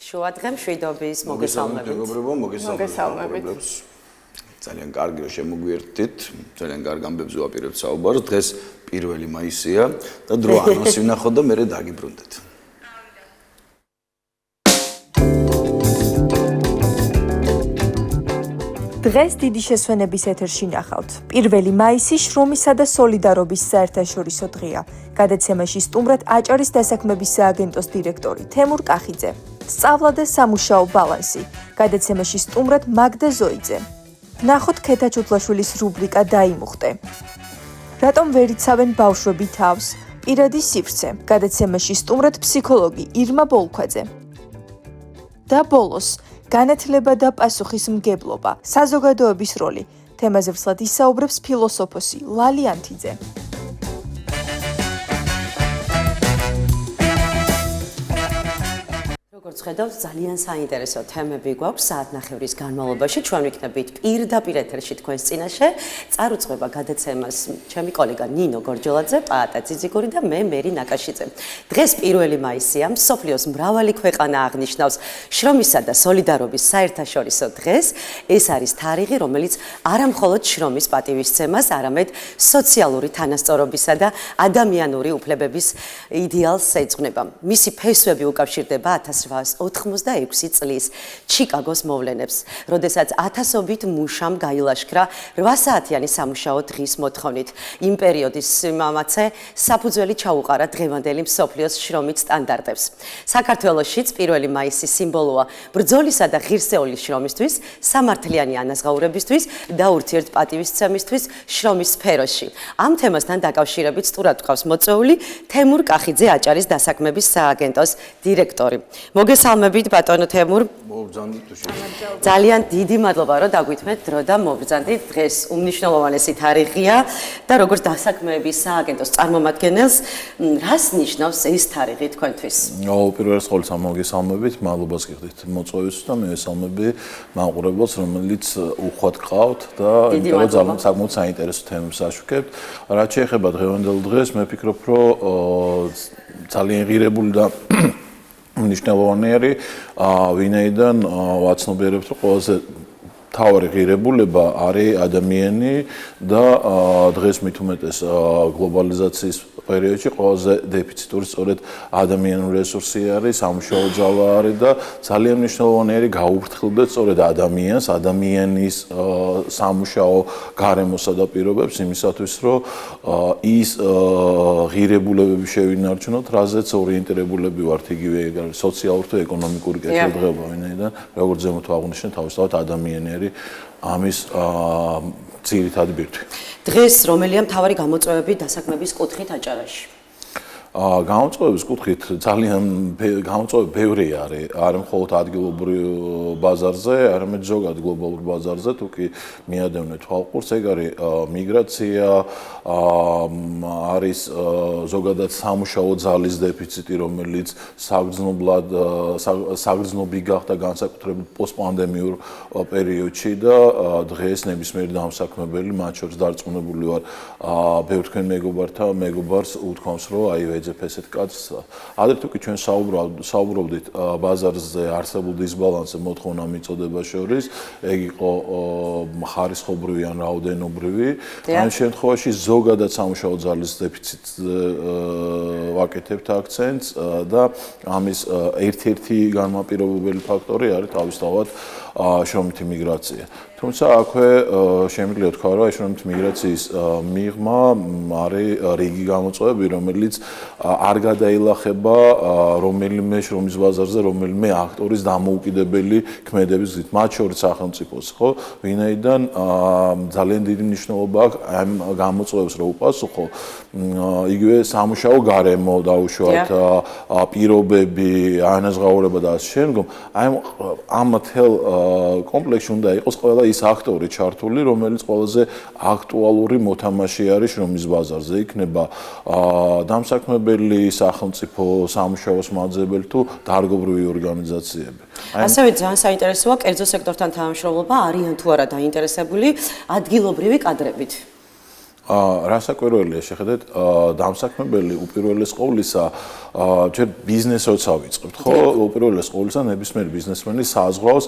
შუადღე მშვიდობის მოგესალმებით. ძალიან კარგი რომ შემოგვიერთდით, ძალიან კარგ ამბებს ვაპირებთ საუბარს. დღეს 1 მაისია და დრო ანონსი ვნახოთ და მერე დაგიბრუნდეთ. დღეს დიდი შესვენების ეთერში ნახავთ. 1 მაისი შრომისა და სოლიდარობის საერთაშორისო დღეა. გადაცემაში სტუმრად აჭარის დასაქმების სააგენტოს დირექტორი თემურ კახიძე. სწავლა და სამუშაო ბალანსი. გადაცემაში სტუმრად მაგდა ზოიძე. ნახოთ ქეთა ჩუთლაშვილის რუბრიკა დაიმუხტე. რატომ ვერ იცავენ ბავშვები თავს? პირადი სივრცე. გადაცემაში სტუმრად ფსიქოლოგი ირმა ბოლქვაძე. და ბოლოს განათლება და პასუხისმგებლობა, საზოგადოების როლი. თემაზე ვსლად ისაუბრებს ფილოსოფოსი ლალი ანთიძე. როგორც ხედავთ, ძალიან საინტერესო თემები გვაქვს საათნახევრის განმავლობაში. ჩვენ ვიქნებით პირდაპირ ეთერში თქვენს წინაშე. წარუწყება გადაცემას ჩემი კოლეგა ნინო გორჯოლაძე, პაატა ძიძიგური და მე მერი ნაკაშიძე. დღეს 1 მაისია, მსოფლიოს მრავალი ქვეყანა აღნიშნავს შრომისა და სოლიდარობის საერთაშორისო დღეს. ეს არის თარიღი, რომელიც არა მხოლოდ შრომის პატივისცემას, არამედ სოციალური თანასწორობისა და ადამიანური უფლებების იდეალს ეძღვნება. მისი ფესვები უკავშირდება 1986 წლის ჩიკაგოს მოვლენებს, როდესაც ათასობით მუშამ გაილაშქრა 8 საათიანი სამუშაო დღის მოთხოვნით. იმ პერიოდის მამაცე საფუძველი ჩაუყარა დღევანდელი მსოფლიოს შრომის სტანდარტებს. საქართველოშიც 1 მაისი სიმბოლოა ბრძოლისა და ღირსეული შრომისთვის, სამართლიანი ანაზღაურებისთვის და ურთიერთპატივისცემისთვის შრომის სფეროში. ამ თემასთან დაკავშირებით სტუმრად გვყავს მოწვეული თემურ კახიძე, აჭარის დასაქმების სააგენტოს დირექტორი. მოგესალმებით ბატონო თემურ. ძალიან დიდი მადლობა რომ დაგვითმეთ დრო და მობრძანდით. დღეს უმნიშვნელოვანესი თარიღია და როგორც დასაქმების სააგენტოს წარმომადგენელს, რას ნიშნავს ეს თარიღი თქვენთვის? პირველ რიგში მოგესალმებით, მადლობას გიხდით მოწვევისთვის და მივესალმები მაყურებელს, რომელიც უხვად გყავთ და იმიტომ ძალიან საკმაოდ საინტერესო თემებს აშუქებთ. რაც შეეხება დღევანდელ დღეს, მე ვფიქრობ, რომ ძალიან ღირებული და მნიშვნელოვანი ვინაიდან ვაცნობიერებთ, რომ ყველაზე თავარი ღირებულება არის ადამიანი და დღეს მით უმეტეს გლობალიზაციის პერიოდში ყველაზე დეფიციტური სწორედ ადამიანური რესურსი არის, სამუშაო ძალა არის და ძალიან მნიშვნელოვანი არის გაუფრთხილდეთ სწორედ ადამიანს, ადამიანის სამუშაო გარემოსა და პირობებს იმისათვის, რომ ის ღირებულებები შევინარჩუნოთ, რაზეც ორიენტირებულები ვართ, იგივე სოციალურ თუ ეკონომიკური კეთილდღეობა, ვინაიდან როგორც ზემოთ აღნიშნეთ, თავისთავად ადამიანი არის ამის ძირითადი ბირთვი. დღეს რომელია მთავარი გამოწვევები დასაქმების კუთხით აჭარაში? გამოწვევების კუთხით ძალიან გამოწვევები ბევრი არის, არა მხოლოდ ადგილობრივ ბაზარზე, არამედ ზოგადად გლობალურ ბაზარზე, თუ კი მიადევნეთ თვალყურს, ეგ არის მიგრაცია, არის ზოგადად სამუშაო ძალის დეფიციტი, რომელიც საგრძნობი გახდა განსაკუთრებით პოსტპანდემიურ პერიოდში და დღეს ნებისმიერი დამსაქმებელი, მათ შორის დარწმუნებული ვარ, ბევრ თქვენ მეგობარს უთქვამს, რომ აი ეძებ ესეთ კაცს. ადრე თუ კი ჩვენ საუბრობდით ბაზარზე არსებულ დისბალანსზე მოთხოვნა მიწოდება შორის, ეგ იყო ხარისხობრივი ან რაოდენობრივი. ამ შემთხვევაში ზოგადად სამუშაო ძალის დეფიციტს ვაკეთებთ აქცენტს და ამის ერთ-ერთი განმაპირობებელი ფაქტორი არის თავისთავად შრომითი მიგრაცია. თუმცა აქვე შემიძლია თქვა, რომ შრომითი მიგრაციის მიღმა არის რიგი გამოწვევები, რომელიც არ გადაილახება რომელიმე შრომის ბაზარზე, რომელიმე აქტორის დამოუკიდებელი ქმედების გზით, მათ შორის სახელმწიფოს, ხო? ვინაიდან ძალიან დიდი მნიშვნელობა აქვს ამ გამოწვევებს რო უპასუხო, იგივე სამუშაო გარემო დაუშვათ, პირობები, ანაზღაურება და ასე შემდგომ. ამ მთელ კომპლექსში უნდა იყოს ყველა ის აქტორი ჩართული, რომელიც ყველაზე აქტუალური მოთამაშე არის შრომის ბაზარზე. იქნება დამსაქმებელი, სახელმწიფო, სამუშაოს მაძებელი თუ დარგობრივი ორგანიზაციები. ასევე ძალიან საინტერესოა კერძო სექტორთან თანამშრომლობა, არიან თუ არა დაინტერესებული ადგილობრივი კადრებით. რასაკვირველია შეხედეთ დამსაქმებელი უპირველეს ყოვლისა ჯერ ბიზნესს როცა ვიწყებთ ხო უპირველეს ყოვლისა ნებისმიერი ბიზნესმენი საზღვრავს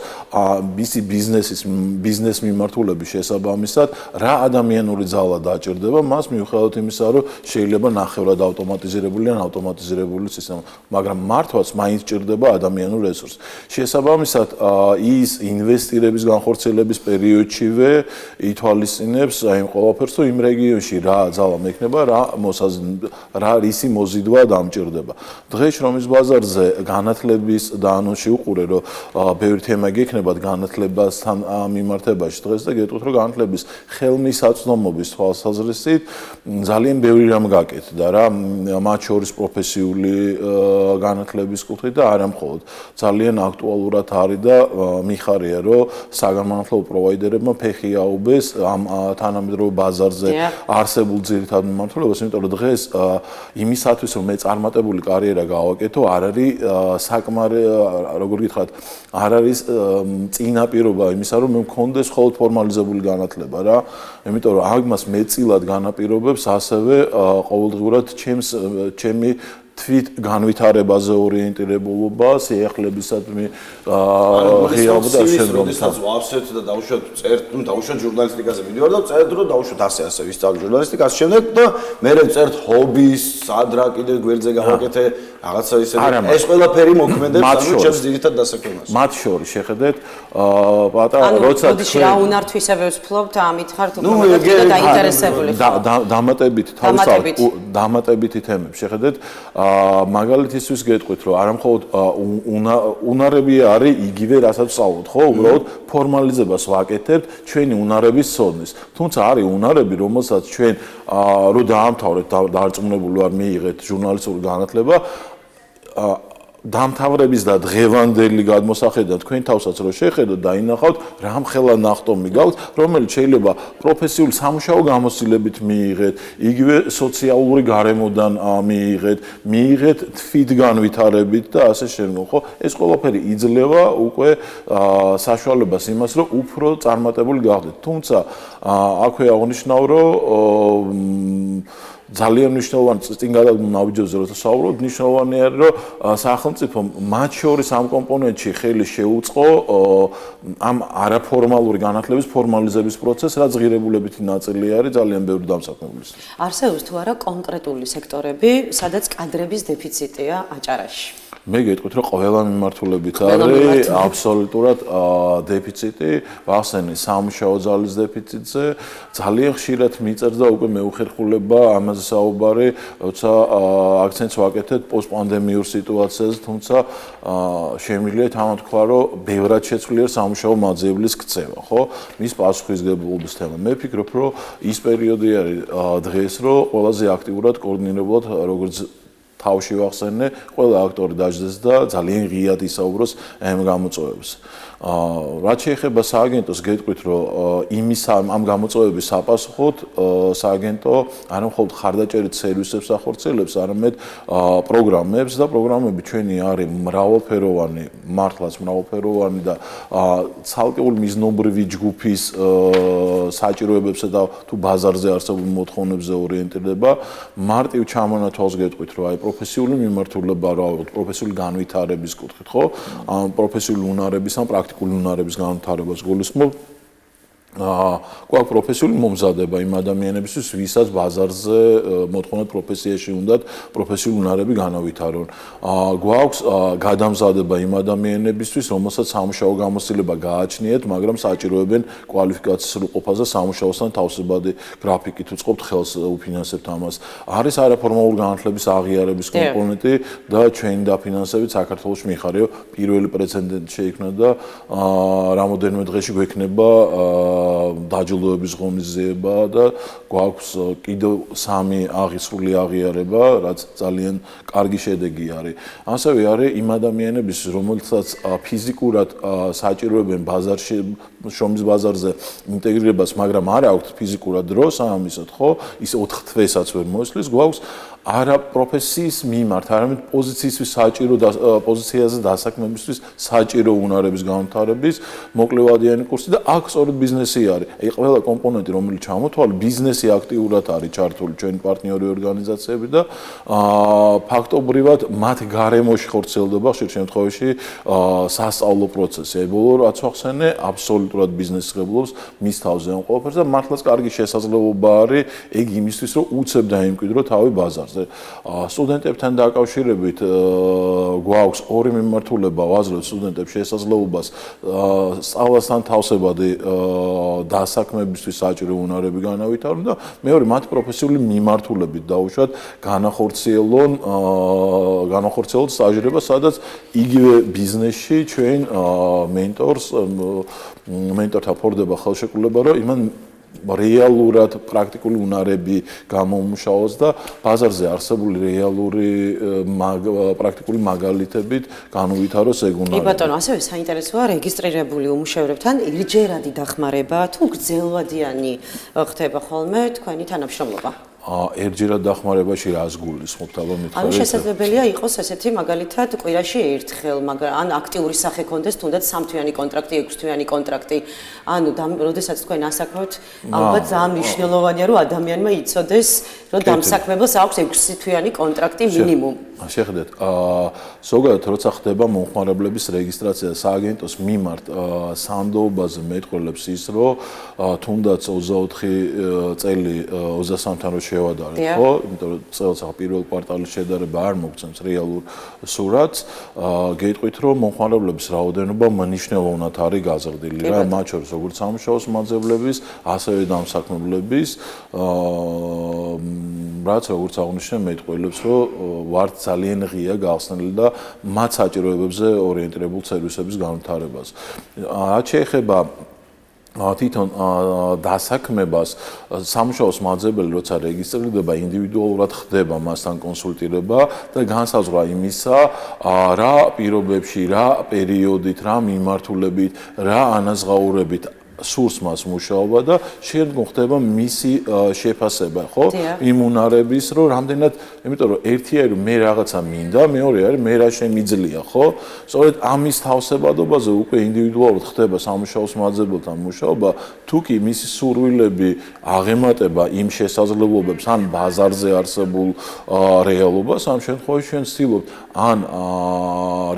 მისი ბიზნეს მიმართულების შესაბამისად რა ადამიანური ძალა დაჭირდება მას მიუხედავად იმისა რომ შეიძლება ნახევრად ავტომატიზირებული ან ავტომატიზირებული სისტემა მაგრამ მართვაც მაინც ჭირდება ადამიანურ რესურსს შესაბამისად ის ინვესტირების განხორციელების პერიოდშივე ითვალისწინებს აი ყველაფერს თუ იმ რეგიონში რა ძალა მექნება რა რისი მოზიდვა დამჭირდება დღეს შრომის ბაზარზე განათლების და ანონსში უყურე რომ ბევრი თემა გექნებათ განათლებასთან მიმართებაში დღეს და გეტყვით რომ განათლების ხელმისაწვდომობის თვალსაზრისით ძალიან ბევრი რამ გაკეთდა რა მათ შორის პროფესიული განათლების კუთხით და არა მხოლოდ ძალიან აქტუალურად არის და მიხარია რომ საგანმანათლებლო პროვაიდერებმა ფეხი აუბეს ამ თანამედროვე ბაზარზე არსებულ ძირითად მიმართულებას იმიტომ რომ დღეს იმისათვის რომ მე წარმატებული კარიერა გავაკეთო არ არის საკმარი როგორ გითხრათ არ არის წინაპირობა იმისა რომ მე მქონდეს მხოლოდ ფორმალიზებული განათლება რა იმიტომ რომ ამას მეტწილად განაპირობებს ასევე ყოველდღურად ჩემი თვით განვითარებაზე ორიენტირებულობა, სიახლებისადმი ღიაბ და შემდგომსაც ვავსეთ და დავუშვათ ჟურნალისტიკაზე მივიდივარ და წერთ რომ დავუშვათ ასე ვისწავლე ჟურნალისტიკას შემდეგ და მე წერთ ჰობის, სად რა კიდე გვერდზე გავაკეთე რაღაცა ისეთი ეს ყველაფერი მოქმედებს ანუ ჩემს ძირითად დასაქმებას. მათ შორის შეხედეთ პატარა როცა მოდი რა უნართვისებებს ფლობთ ამით ხართ უფრო და დაინტერესებული ხარ. დამატებითი დამატებითი თემები შეხედეთ მაგალითისთვის გეტყვით რომ არა მხოლოდ უნარები არის იგივე რასაც ვსწავლობთ ხო უბრალოდ ფორმალიზებას ვაკეთებთ ჩვენი უნარების ცოდნის თუმცა არის უნარები რომელსაც ჩვენ რო დაამთავრეთ დარწმუნებული ვარ მიიღეთ ჟურნალისტური განათლება დამთავრების და დღევანდელი გადმოსახედიდან თქვენ თავსაც რო შეხედოთ და ინახავთ რამხელა ნახტომი გაქვთ რომელიც შეიძლება პროფესიული სამუშაო გამოცდილებით მიიღეთ იგივე სოციალური გარემოდან მიიღეთ თვით განვითარებით და ასე შემდგომ ხო ეს ყველაფერი იძლევა უკვე საშუალებას იმას რომ უფრო წარმატებული გახდეთ თუმცა აქვე აღნიშნავ რომ ძალიან მნიშვნელოვანი წინ გადავიდოზე როცა საუბრობთ მნიშვნელოვანია რომ სახელმწიფო მათ შორის ამ კომპონენტში ხელი შეუწყო ამ არაფორმალური განათლების ფორმალიზების პროცესს რაც ღირებულებითი ნაწილი არის ძალიან ბევრი დამსაქმებელისთვის. არსებობს თუ არა კონკრეტული სექტორები, სადაც კადრების დეფიციტია აჭარაში? მე გეტყვით რომ ყველა მიმართულებით არის აბსოლუტურად დეფიციტი, ვახსენე სამუშაო ძალის დეფიციტზე, ძალიან ხშირად მიწერს და უკვე მეუხერხულება ამაზე საუბარი, როცა აქცენტს ვაკეთებ პოსტპანდემიურ სიტუაციაზე, თუმცა შემიძლია თამათქვა რომ ბევრად შეცვლია სამუშაო მაძიებლის ქცევა, ხო? მის პასუხისგებლობის თემა. მე ვფიქრობ რომ ის პერიოდი არის დღეს რომ ყველაზე აქტიურად კოორდინირებულად როგორც თავში ვახსენე, ყველა აქტორი დაждდეს და ძალიან ღიად ისაუბროს ამ გამოწვევებს. რაც შეეხება სააგენტოს გეტყვით რომ ამ გამოწვევების საპასუხოდ სააგენტო არ მხოლოდ ხარდაჭერით სერვისებს ახორციელებს, არამედ პროგრამებს და პროგრამები ჩვენი არის მრავალფეროვანი, მართლაც მრავალფეროვანი და ცალკეული მიზნობრივი ჯგუფის საჭიროებებსა და თუ ბაზარზე არსებულ მოთხოვნებზე ორიენტირდება. მარტივ ჩამონათვალს გეტყვით რომ აი პროფესიული მიმართულება რა ვიყოთ, პროფესიული განვითარების კუთხით, ხო? პროფესიული უნარების ან პრაქტიკული უნარების განვითარებას გულისხმობ. გვაქვს პროფესიული მომზადება იმ ადამიანებისთვის, ვისაც ბაზარზე მოთხოვნად პროფესიაში უნდათ პროფესიული უნარები განავითარონ. გვაქვს გადამზადება იმ ადამიანებისთვის, რომელსაც სამუშაო გამოცდილება გააჩნიათ, მაგრამ საჭიროებენ კვალიფიკაციის სრულყოფას და სამუშაოსთან თავსებადი გრაფიკით უწყობთ ხელს უფინანსებთ ამას. არის არაფორმალური განათლების აღიარების კომპონენტი და ჩვენი დაფინანსებით საქართველოში მიხარია პირველი პრეცედენტი შეიქმნა და რამოდენიმე დღეში გვექნება დაჯილდოების ღონისძიება და გვაქვს კიდევ 3 აღისრული აღიარება, რაც ძალიან კარგი შედეგი არის. ასევე არის იმ ადამიანების, რომელთაც ფიზიკურად საჭიროებენ ბაზარში, შრომის ბაზარზე ინტეგრირებას, მაგრამ არ აქვთ ფიზიკურად დრო სამისოთ, ხო? ის 4 თვესაც ვერ მოისლის, გვაქვს არა პროფესიის მიმართ, არამედ პოზიციისთვის საჭირო პოზიციაზე დასაქმებისთვის საჭირო უნარების განვითარების მოკლევადიანი კურსი და აქ სწორედ ბიზნესი არის. აი ყველა კომპონენტი, რომელიც ჩამოთვალე, ბიზნესი აქტიურად არის ჩართული ჩვენი პარტნიორი ორგანიზაციები და ფაქტობრივად მათ გარემოში ხორციელდება ხშირ შემთხვევაში სასწავლო პროცესი. აი ბოლო რაც ვახსენე, აბსოლუტურად ბიზნესი ღებულობს მის თავზე ამ ყველაფერს და მართლაც კარგი შესაძლებლობა არის ეგ იმისთვის, რომ უცებ დაიმკვიდრო თავი ბაზარზე. სტუდენტებთან დაკავშირებით გვაქვს ორი მიმართულება, ვაძლევთ სტუდენტებს შესაძლებლობას სწავლასთან თავსებადი დასაქმებისთვის საჭირო უნარები განავითარონ და მეორე მათ პროფესიული მიმართულებით დაუშვათ განახორციელონ სტაჟირება, სადაც იგივე ბიზნესში ჩვენ მენტორთა ფორდება ხელშეკრულება, რომ იმან რეალურად პრაქტიკული უნარები გამოუმუშავოს და ბაზარზე არსებული რეალური პრაქტიკული მაგალითებით განუვითაროს ეგ უნარები. კი ბატონო, ასევე საინტერესოა რეგისტრირებული უმუშევრებთან ერთჯერადი დახმარება თუ გრძელვადიანი ხდება ხოლმე თქვენი თანამშრომლობა? ერთჯერად დახმარებაში რას გულისხმობთ, აბა მithქვით? ანუ შესაძლებელია იყოს ესეთი მაგალითად კვირაში ერთხელ, მაგრამ ან აქტიური სახე კონდეს თუნდაც 3 თვიანი კონტრაქტი, 6 თვიანი კონტრაქტი. ანუ როდესაც თქვენ ასაქმებთ, ალბათ ძალიან მნიშვნელოვანია რომ ადამიანმა იცოდეს, რომ დამსაქმებელს აქვს 6 თვიანი კონტრაქტი მინიმუმ. შეხედეთ, ზოგადად როცა ხდება მომხმარებლების რეგისტრაცია სააგენტოს მიმართ, სანდოობაზე მეტყველებს ის, რომ თუნდაც 24 წელი 23-თან რო შევადარეთ, ხო? იმიტომ რომ წელს ახლა პირველ კვარტალის შედარება არ მოგცემს რეალურ სურათს, გეტყვით, რომ მომხმარებლების რაოდენობა მნიშვნელოვნად არის გაზრდილი რა, მათ შორის როგორც სამუშაოს მაძებლების, ასევე დამსაქმებლების, რაც როგორც აღნიშნე მეტყველებს, რომ ვართ ძალიან ღია გახსნილი და მათ საჭიროებებზე ორიენტირებულ სერვისების განვითარებას. რაც შეეხება თვითონ დასაქმებას, სამუშაოს მაძებელი როცა რეგისტრირდება, ინდივიდუალურად ხდება მასთან კონსულტირება და განსაზღვრა იმისა, რა პირობებში, რა პერიოდით, რა მიმართულებით, რა ანაზღაურებით სურს მას მუშაობა და შემდგომ ხდება მისი შეფასება, ხო? იმ უნარების, რომ რამდენად, იმიტომ რომ ერთია რომ მე რაღაცა მინდა, მეორე არის მე რა შემიძლია, ხო? სწორედ ამის თავსებადობაზე უკვე ინდივიდუალურად ხდება სამუშაოს მაძებელთან მუშაობა, თუ კი მისი სურვილები აღემატება იმ შესაძლებლობებს ან ბაზარზე არსებულ რეალობას, ამ შემთხვევაში ჩვენ ვცდილობთ ან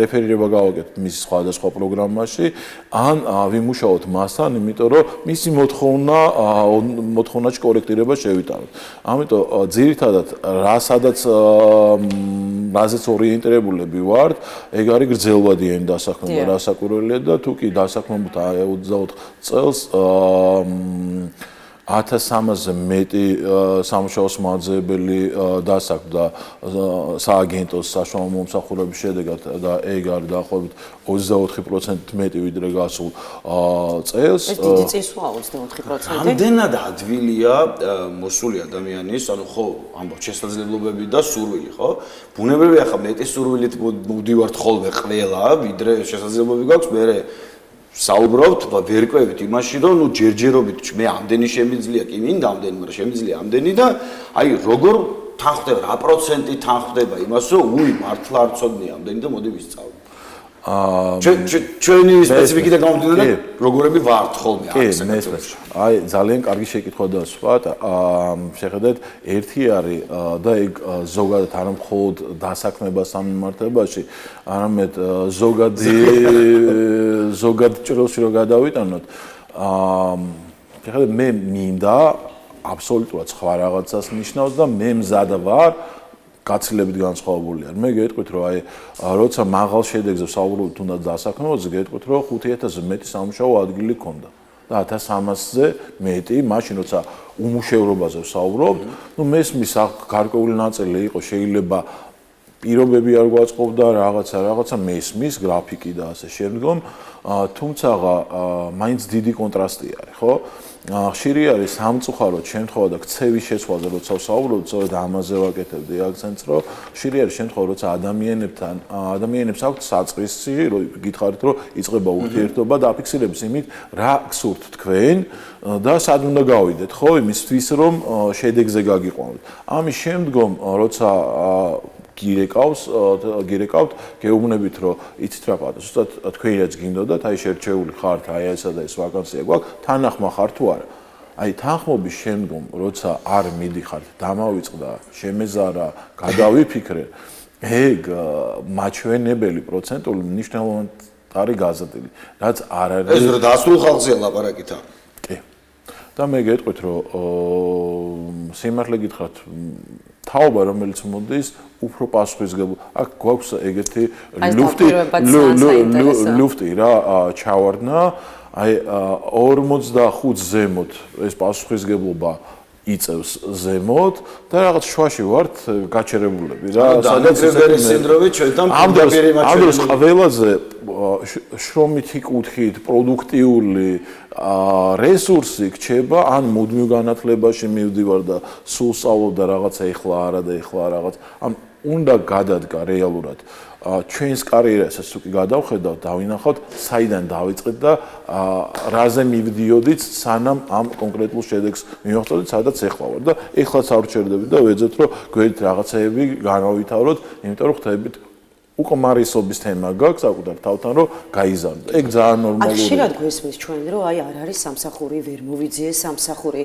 რეფერირება გავაკეთოთ მის სხვადასხვა პროგრამაში, ან ვიმუშაოთ მასთან, იმიტომ რომ მისი მოთხოვნაში კორექტირება შევიტანოთ. ამიტომ ძირითადად რაზეც ორიენტირებულები ვართ, ეგ არის გრძელვადიანი დასაქმება, რასაკვირველია და თუ კი დასაქმებთ 24 წელს 1300-ზე მეტი სამუშაოს მაძებელი დასაქმდა სააგენტოს საშუალო მომსახურების შედეგად და ეგ არის დაახლოებით 24% მეტი ვიდრე გასულ წელს. ეს დიდი წინსვლა 24%. რამდენად ადვილია მოსული ადამიანის, ანუ ხო, ამბობთ შესაძლებლობები და სურვილი, ხო? ბუნებრივია ხა მეტი სურვილით მოვდივართ ხოლმე ყველა, ვიდრე შესაძლებლობები გვაქვს, მე საუბრობთ, ვერ ყვევით იმაში, რომ ნუ ჯერჯერობით მე ამდენი შემიძლია, კი მინდა ამდენი, მაგრამ შემიძლია ამდენი და აი როგორ თან ხდება, რა პროცენტი თან ხდება იმას, რომ მართლა არ ცოდნია ამდენი და მოდი ვისწავლო. ჩვენი სპეციფიკიდან გამომდინარე, როგორები ვართ ხოლმე აქ საქართველოში. აი, ძალიან კარგი შეკითხვა დასვათ. შეხედეთ, ერთი არის და ეგ ზოგადად არ მხოლოდ დასაქმებასთან მიმართებაში, არამედ ზოგად ჭრილში რო გადავიტანოთ. შეხედეთ, მე მინდა აბსოლუტურად სხვა რაღაცას ნიშნავს და მე მზად ვარ გაცილებით განსხვავებული არ. მე გეტყვით, რომ აი, როცა მაღალ შედეგზე ვსაუბრობ თუნდაც დასაქმებაზე, გეტყვით, რომ 5000-ზე მეტი სამუშაო ადგილი ქონდა. და 1300-ზე მეტი, მაშინ როცა უმუშევრობაზე ვსაუბრობთ, ნუ მესმის გარკვეული ნაწილი იყო, შეიძლება პირობები არ გვაწყობდა, რაღაცა მესმის, გრაფიკი და ასე შემდგომ, თუმცა მაინც დიდი კონტრასტი არის, ხო? ხშირი არის სამწუხაროდ შემთხვევა და ქცევის შეცვლაზე როცა ვსაუბრობ, სწორედ ამაზე ვაკეთებდი აქცენტს, რომ ხშირი არის შემთხვევა, როცა ადამიანებს აქვთ საწყისი, რომ გითხარით, რომ იწყება ურთიერთობა და აფიქსირებს იმით, რა გსურთ თქვენ და სად უნდა გავიდეთ, ხო, იმისთვის რომ შედეგზე გაგიყვანოთ. ამის შემდგომ, როცა გირეკავთ, გეუბნებით, რომ იცით რა პატა, ზუსტად თქვენი რაც გინდოდათ, აი შერჩეული ხართ, აი ესა და ეს ვაკანსია გვაქვს, თანახმა ხარ თუ არა. აი თანხმობის შემდგომ, როცა არ მიდიხართ, დამავიწყდა, შემეზარა, გადავიფიქრე, ეგ მაჩვენებელი პროცენტული მნიშვნელოვანი არის გაზრდილი, რაც არ არის. ეს რა დასულ ხალხზეა ლაპარაკითა. კი. და მე გეტყვით, რომ სიმართლე გითხრათ, თაობა რომელიც მოდის, უფრო პასუხისმგებლო. აქ გვაქვს ეგეთი ლუფტი რა ჩავარდნა, აი 45 ზემოთ ეს პასუხისმგებლობა იწევს ზემოთ და რაღაც შუაში ვართ გაჩერებულები რა. სადაც სინდრომი ჩვენთან პირდაპირ ამას ყველაზე შრომითი კუთხით პროდუქტიული რესურსი გრჩება, ან მუდმივ განათლებაში მივდივარ და სულ სწავლობ და რაღაცა ეხლა არა და ეხლა რაღაც. ამ უნდა გადადგა რეალურად ჩვენს კარიერასაც თუ კი გადავხედავთ, დავინახავთ, საიდან დავიწყეთ და რაზე მივდიოდით, სანამ ამ კონკრეტულ შედეგს მივახცევთ, სადაც ეხლა ვარ და ეხლაც არ ვჩერდებით და ვეძებთ, რომ გვერდით რაღაცეები განავითაროთ, იმიტომ რომ ხვდებით უკმარისობის თემა გაქვს საკუთარ თავთან, რომ გაიზარდო. ეგ ძალიან ნორმალურია. ხშირად გვესმის ჩვენ, რომ აი არ არის სამსახური, ვერ მოვიძიეს სამსახური.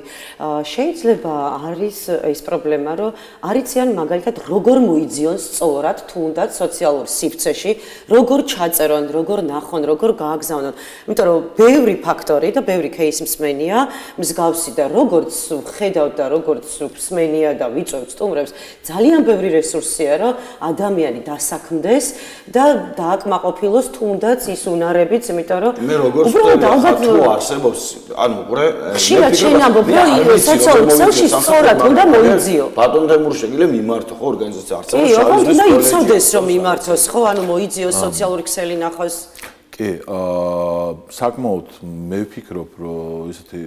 შეიძლება არის ეს პრობლემა, რომ არ იციან მაგალითად როგორ მოიძიონ სწორად, თუნდაც სოციალურ სივრცეში, როგორ ჩაწერონ, როგორ ნახონ, როგორ გააგზავნონ. იმიტომ რომ ბევრი ფაქტორი და ბევრი кейსი მსმენია, მსგავსი და როგორც ხედავთ და როგორც მსმენია და ვიწევთ სტუმრებს, ძალიან ბევრი რესურსია, რომ ადამიანი დასაქმდეს და დააკმაყოფილოს თუნდაც ის უნარებიც, იმიტომ რომ მე როგორც ვთქვი, თუ არსებობს, ანუ ყურე, ხშირად შენ ამბობ, რომ სოციალურ ქსელში სწორად უნდა მოიძიო. ბატონ თემურ შეგიძლია მიმართო ხო ორგანიზაცია არსებობს. კი, ოღონდ უნდა იცოდეს რომ მიმართოს ხო, ანუ მოიძიოს სოციალური ქსელი ნახოს. კი, საკმაოდ მე ვფიქრობ, რომ ესეთი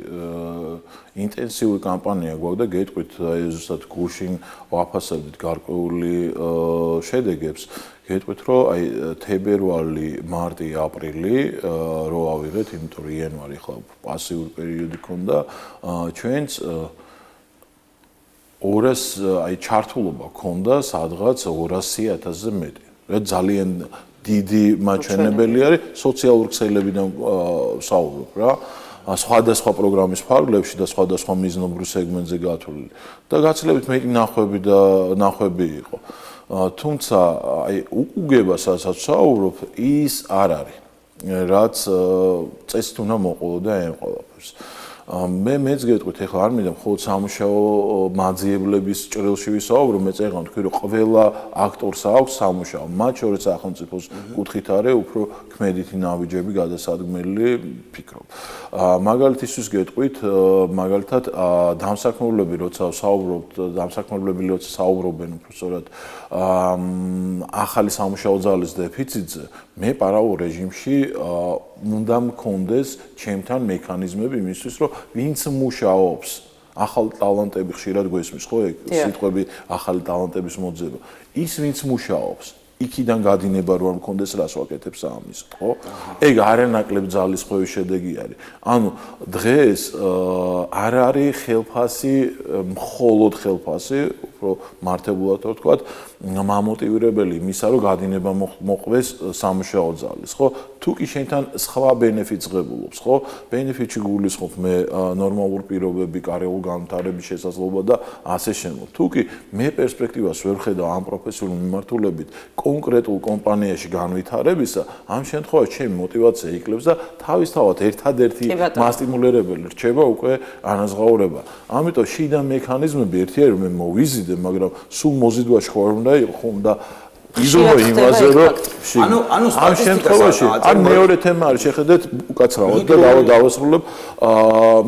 ინტენსიური კამპანია გვაქვს და გეტყვით, აი ზუსტად გუშინ ვაფასებდით გარკვეული შედეგებს. გეტყვით, რომ აი თებერვალი, მარტი, აპრილი რო ავიღეთ, იმიტომ რომ იანვარი ხა პასიური პერიოდი ქონდა, ჩვენც 200 აი ჩართულობა ქონდა სადღაც 200,000-ზე მეტი. რა ძალიან დიდი მაჩვენებელი არის სოციალურ ქსელებიდან ვსაუბრობ რა. სხვადასხვა პროგრამის ფარგლებში და სხვადასხვა მიზნობრივ სეგმენტზე გათვლილი. და გაცილებით მეტი ნახვები იყო. თუმცა აი უკუგებასაც ვსაუბრობ, ის არ არის. რაც წესით უნდა მოყოლოდა ამ ყველაფერს. მეც გეტყვით, ეხლა არ მინდა მხოლოდ სამუშაო მაძიებლების ჭრილში ვისაუბრო, მე წეგან თქვი, რომ ყველა აქტორს აქვს სამუშაო, მათ შორის სახელმწიფოს კუთხით არის უფრო ქმედითი ნაბიჯები გადასადგმელი, ფიქრობ. მაგალითისთვის გეტყვით, მაგალითად დამსაქმებლები როცა ვსაუბრობთ, დამსაქმებლები როცა საუბრობენ უფრო სწორად ახალი სამუშაო ძალის დეფიციტზე, მე პარალელურ რეჟიმში უნდა მქონდეს ჩემთან მექანიზმები იმისთვის, რომ ვინც მუშაობს, ახალი ტალანტები ხშირად გვესმის, ხო, ეგ სიტყვები ახალი ტალანტების მოძება. ის ვინც მუშაობს, იქიდან გადინება რომ არ მქონდეს რას ვაკეთებს ამის, ხო? ეგ არანაკლებ ძალის ხვევის შედეგი არის. ანუ დღეს არ არის ხელფასი, მხოლოდ ხელფასი, უფრო მართებულად რო ვთქვათ, მამოტივირებელი იმისა, რომ გადინება მოყვეს სამუშაო ძალის, ხო? თუ კი შენთან სხვა ბენეფიტს ღებულობს, ხო? ბენეფიტში გულისხმობ მე ნორმალურ პირობები, კარიერულ განვითარების შესაძლებლობა და ასე შემო. თუ კი მე პერსპექტივას ვერ ხედავ ამ პროფესიული მიმართულებით კონკრეტულ კომპანიაში განვითარებისა, ამ შემთხვევაში ჩემი мотиваცია იკლებს და თავისთავად ერთადერთი მასტიმულირებელი რჩება უკვე ანაზღაურება. ამიტომ შიდა მექანიზმები ერთი არის რომ მე მოვიზიდე, მაგრამ სულ მოზიდვაში ხარ უნდა იყო და იზომო იმაზე რომ ანუ ამ შემთხვევაში ან მეორე თემა არის შეხედეთ უკაცრავად და დავასრულებ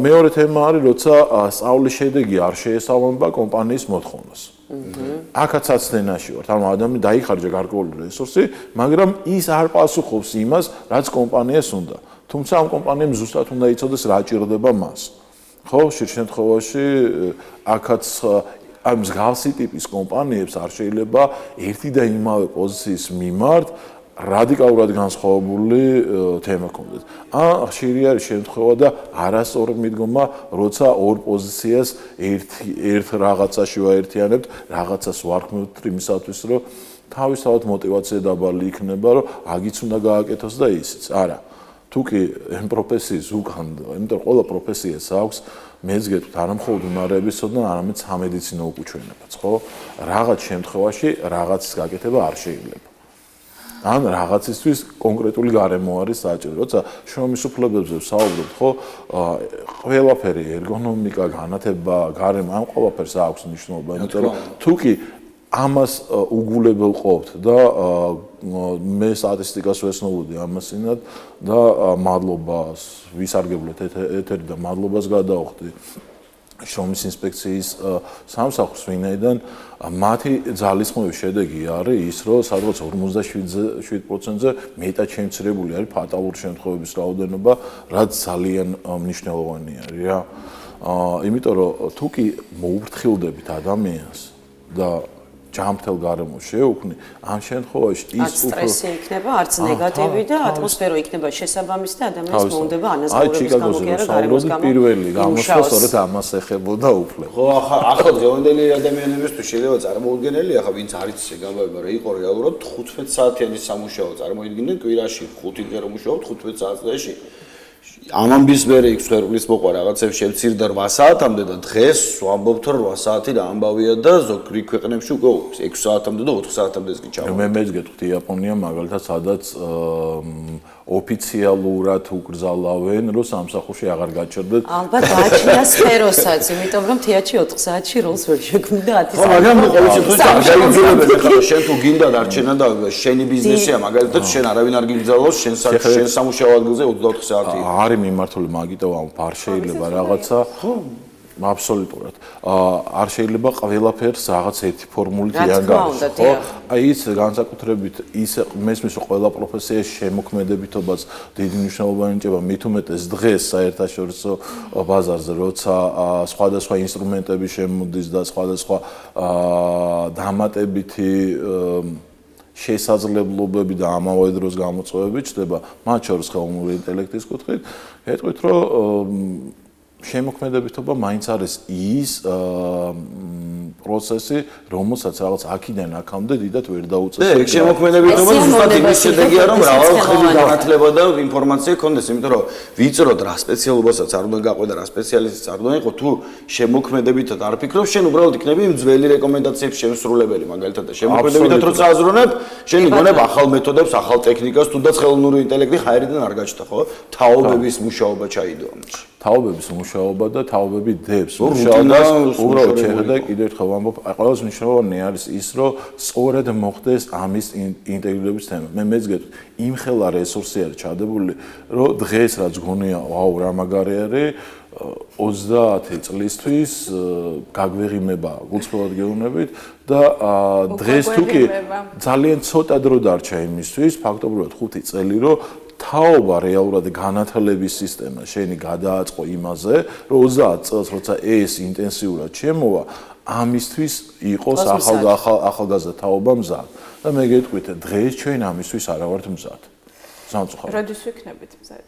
მეორე თემა არის როცა სწავლის შედეგი არ შეესაბამება კომპანიის მოთხოვნას. აქაც აცდენაში ვართ, ანუ ადამიანი დაიხარჯა გარკვეული რესურსი, მაგრამ ის არ პასუხობს იმას, რაც კომპანიას უნდა. თუმცა ამ კომპანიამ ზუსტად უნდა იცოდეს რა ჭირდება მას. ხო, ხშირ შემთხვევაში აქაც ამ მსგავსი ტიპის კომპანიებს არ შეიძლება ერთი და იმავე პოზიციის მიმართ რადიკალურად განსხვავებული თემა ჰქონდეს. ხშირი არის შემთხვევა და არასწორი მიდგომა, როცა ორ პოზიციას ერთ რაღაცაში ვაერთიანებთ, რაღაცას ვარქმევთ იმისათვის, რომ თავისთავად мотиваცია დაბალი იქნება, რომ აგიც უნდა გააკეთოს და ისიც. არა. თუკი ამ პროფესიის უკან, იმიტომ რომ ყველა პროფესიას აქვს მეც გეტყვით არა მხოლოდ უნარების ცოდნა, არამედ სამედიცინო უკუჩვენებაც, ხო? რაღაც შემთხვევაში რაღაცის გაკეთება არ შეიძლება. ან რაღაცისთვის კონკრეტული გარემო არის საჭირო. როცა შრომის უფლებებზე ვსაუბრობთ, ხო, ყველაფერი, ერგონომიკა, განათება, გარემო, ამ ყველაფერს აქვს მნიშვნელობა, იმიტომ რომ თუკი ამას უგულებელყოფთ და მე სტატისტიკას ვეცნობოდი ამასინად და მადლობას ვისარგებლეთ ეთერი და მადლობას გადავხდი შრომის ინსპექციის სამსახურს, ვინაიდან მათი ძალისხმევის შედეგი არის ის, რომ სადღაც 57%-ზე მეტად შემცირებული არის ფატალური შემთხვევების რაოდენობა, რაც ძალიან მნიშვნელოვანი არის რა. იმიტომ რომ თუკი მოუფრთხილდებით ადამიანს და ჯამრთელ გარემოს შეუქმნი, ამ შემთხვევაში ის უფრო სტრესი იქნება, არც ნეგატივი და ატმოსფერო იქნება შესაბამისი და ადამიანს მოუნდება ანაზღაურების გამოგიარა გარემოს გამო. პირველი გამოსვლა სწორედ ამას ეხებოდა უფლება. ხო, ახლა დღევანდელი ადამიანებისთვის შეიძლება წარმოუდგენელი, ახლა ვინც არ იცის ეგაბება, რა იყო რეალურად 15 საათიანი სამუშაო წარმოიდგინეთ კვირაში, 5 დღე რომ მუშაობთ 15 საათში. ამამბის მერე იქ სვერვლის მოყვა რაღაცებს შევცირდა 8 საათამდე და დღეს ვამბობთ რომ 8 საათი და ამბავია და ზოგ ქვეყნებში უკვე 6 საათამდე და 4 საათამდე ის კი ჩავა. მე გეტყვით იაპონია მაგალითად სადაც ოფიციალურად უკრძალავენ რომ სამსახურში აღარ გაჩერდეთ. ალბათ გააჩნია სფეროსაც, იმიტომ რომ თეატრში 4 საათში როლს ვერ შეგვიდა 10 საათი. ხო, მაგრამ ყოველ შემთხვევაში გაიგრძელებენ ახლა შენ თუ გინდა დარჩენა და შენი ბიზნესია მაგალითად შენ არავინ არ გიგრძელოს შენ სამუშაო ადგილზე 24 საათი. არის მიმართული მაგიტო ამ არ შეიძლება რაღაცა აბსოლუტურად არ შეიძლება ყველაფერს რაღაც ერთი ფორმულით იანგავოს, ხო? აი ის განსაკუთრებით ის მესმის ყველა პროფესიაში შემოქმედებითობას დიდი მნიშვნელობა ენიჭება, მით უმეტეს დღეს საერთაშორისო ბაზარზე, როცა სხვადასხვა ინსტრუმენტები შემოდის და სხვადასხვა დამატებითი შესაძლებლობები და ამავე დროს გამოწვევები ჩნდება, მათ შორის ხელოვნური ინტელექტის კუთხით, გეტყვით რომ შემოქმედებითობა მაინც არის ის პროცესი, რომელსაც რაღაც აქიდან აქამდე დიდად ვერ დაუწესებს. ეგ შემოქმედებითობა ზუსტად იმის შედეგია, რომ მრავალხილი განათლება და ინფორმაცია გქონდეს, იმიტომ რომ ვიწროდ რა სპეციალობასაც არ უნდა გაყვე და რა სპეციალისტიც არ უნდა იყო, თუ შემოქმედებითად არ ფიქრობ, შენ უბრალოდ იქნები იმ ძველი რეკომენდაციების შემსრულებელი, მაგალითად და შემოქმედებითად როცა აზროვნებ, შენ იგონებ ახალ მეთოდებს, ახალ ტექნიკას, თუნდაც ხელოვნური ინტელექტი ჰაერიდან არ გაჩნდა, ხო? თაობების მუშაობა ჩაიდო ამაში. თაობების მუშაობა და თაობები დებს მუშაობას უბრალოდ შეხედა კიდევ ერთხელ ვამბობ, ყველაზე მნიშვნელოვანი არის ის, რომ სწორედ მოხდეს ამის ინტეგრირების თემა. მე მეც გეტყვი, იმხელა რესურსი არის ჩადებული, რომ დღეს რაც გონია, ვაუ, რა მაგარი არის 30 წლისთვის გაგვეღიმება გულწრფელად გეუბნებით და დღეს თუკი ძალიან ცოტა დრო დარჩა იმისთვის, ფაქტობრივად 5 წელი, რომ თაობა რეალურად განათლების სისტემა შენი გადააწყო იმაზე, რომ 30 წელს როცა ეს ინტენსიურად შემოვა, ამისთვის იყოს ახალგაზრდა თაობა მზად. და მე გეტყვით, დღეს ჩვენ ამისთვის არა ვართ მზად. სამწუხაროდ. როდის ვიქნებით მზად?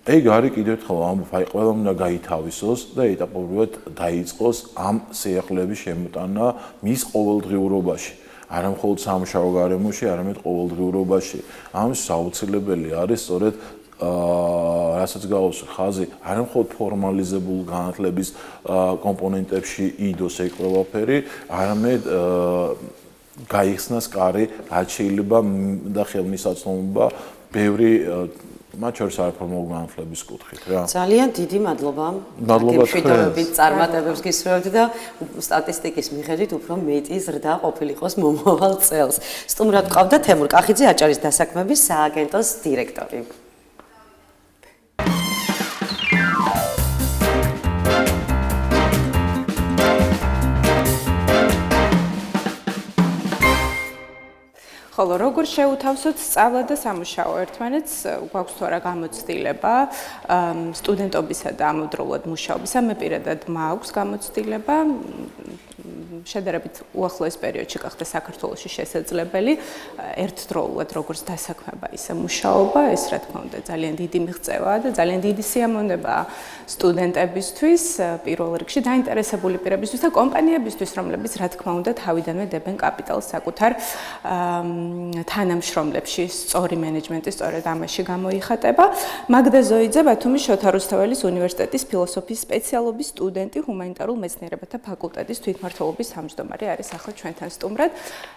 ეგ არის კიდევ ერთხელ ამბობ, აი ყველა უნდა გაითავისოს და ეტაპობრივად დაიწყოს ამ სიახლეების შემოტანა მის ყოველდღიურობაში. არა მხოლოდ სამუშაო გარემოში, არამედ ყოველდღიურობაში. ამის აუცილებელი არის სწორედ რასაც გავუსვი ხაზი, არა მხოლოდ ფორმალიზებულ განათლების კომპონენტებში იდოს ეგ ყველაფერი, არამედ გაიხსნას კარი, რაც შეიძლება და ხელმისაწვდომობა ბევრი მათ შორის არაფორმალური განათლების კუთხით რა. ძალიან დიდი მადლობა. მშვიდობებით წარმატებებს გისურვებთ და სტატისტიკის მიხედვით უფრო მეტი ზრდა ყოფილიყოს მომავალ წელს. სტუმრად ყავდა თემურ კახიძე, აჭარის დასაქმების სააგენტოს დირექტორი. ხოლო როგორ შევუთავსოთ სწავლა და სამუშაო ერთმანეთს, გვაქვს თუ არა გამოცდილება სტუდენტობისა და ამავდროულად მუშაობისა, მე პირადად მაქვს გამოცდილება შედარებით უახლოეს პერიოდში გახდა საქართველოში შესაძლებელი ერთდროულად როგორც დასაქმება ისე მუშაობა, ეს რა თქმა უნდა ძალიან დიდი მიღწევაა და ძალიან დიდი სიამოვნებაა სტუდენტებისთვის, პირველ რიგში დაინტერესებული პირებისთვის და კომპანიებისთვის, რომლებიც რა თქმა უნდა თავიდანვე დებენ კაპიტალს საკუთარ თანამშრომლებში, სწორი მენეჯმენტი სწორედ ამაში გამოიხატება. მაგდა ზოიძე, ბათუმის შოთა რუსთაველის უნივერსიტეტის ფილოსოფიის სპეციალობის სტუდენტი, ჰუმანიტარულ მეცნიერებათა ფაკულტეტის თვითმმართველობის თავმჯდომარე არის ახლა ჩვენთან სტუმრად.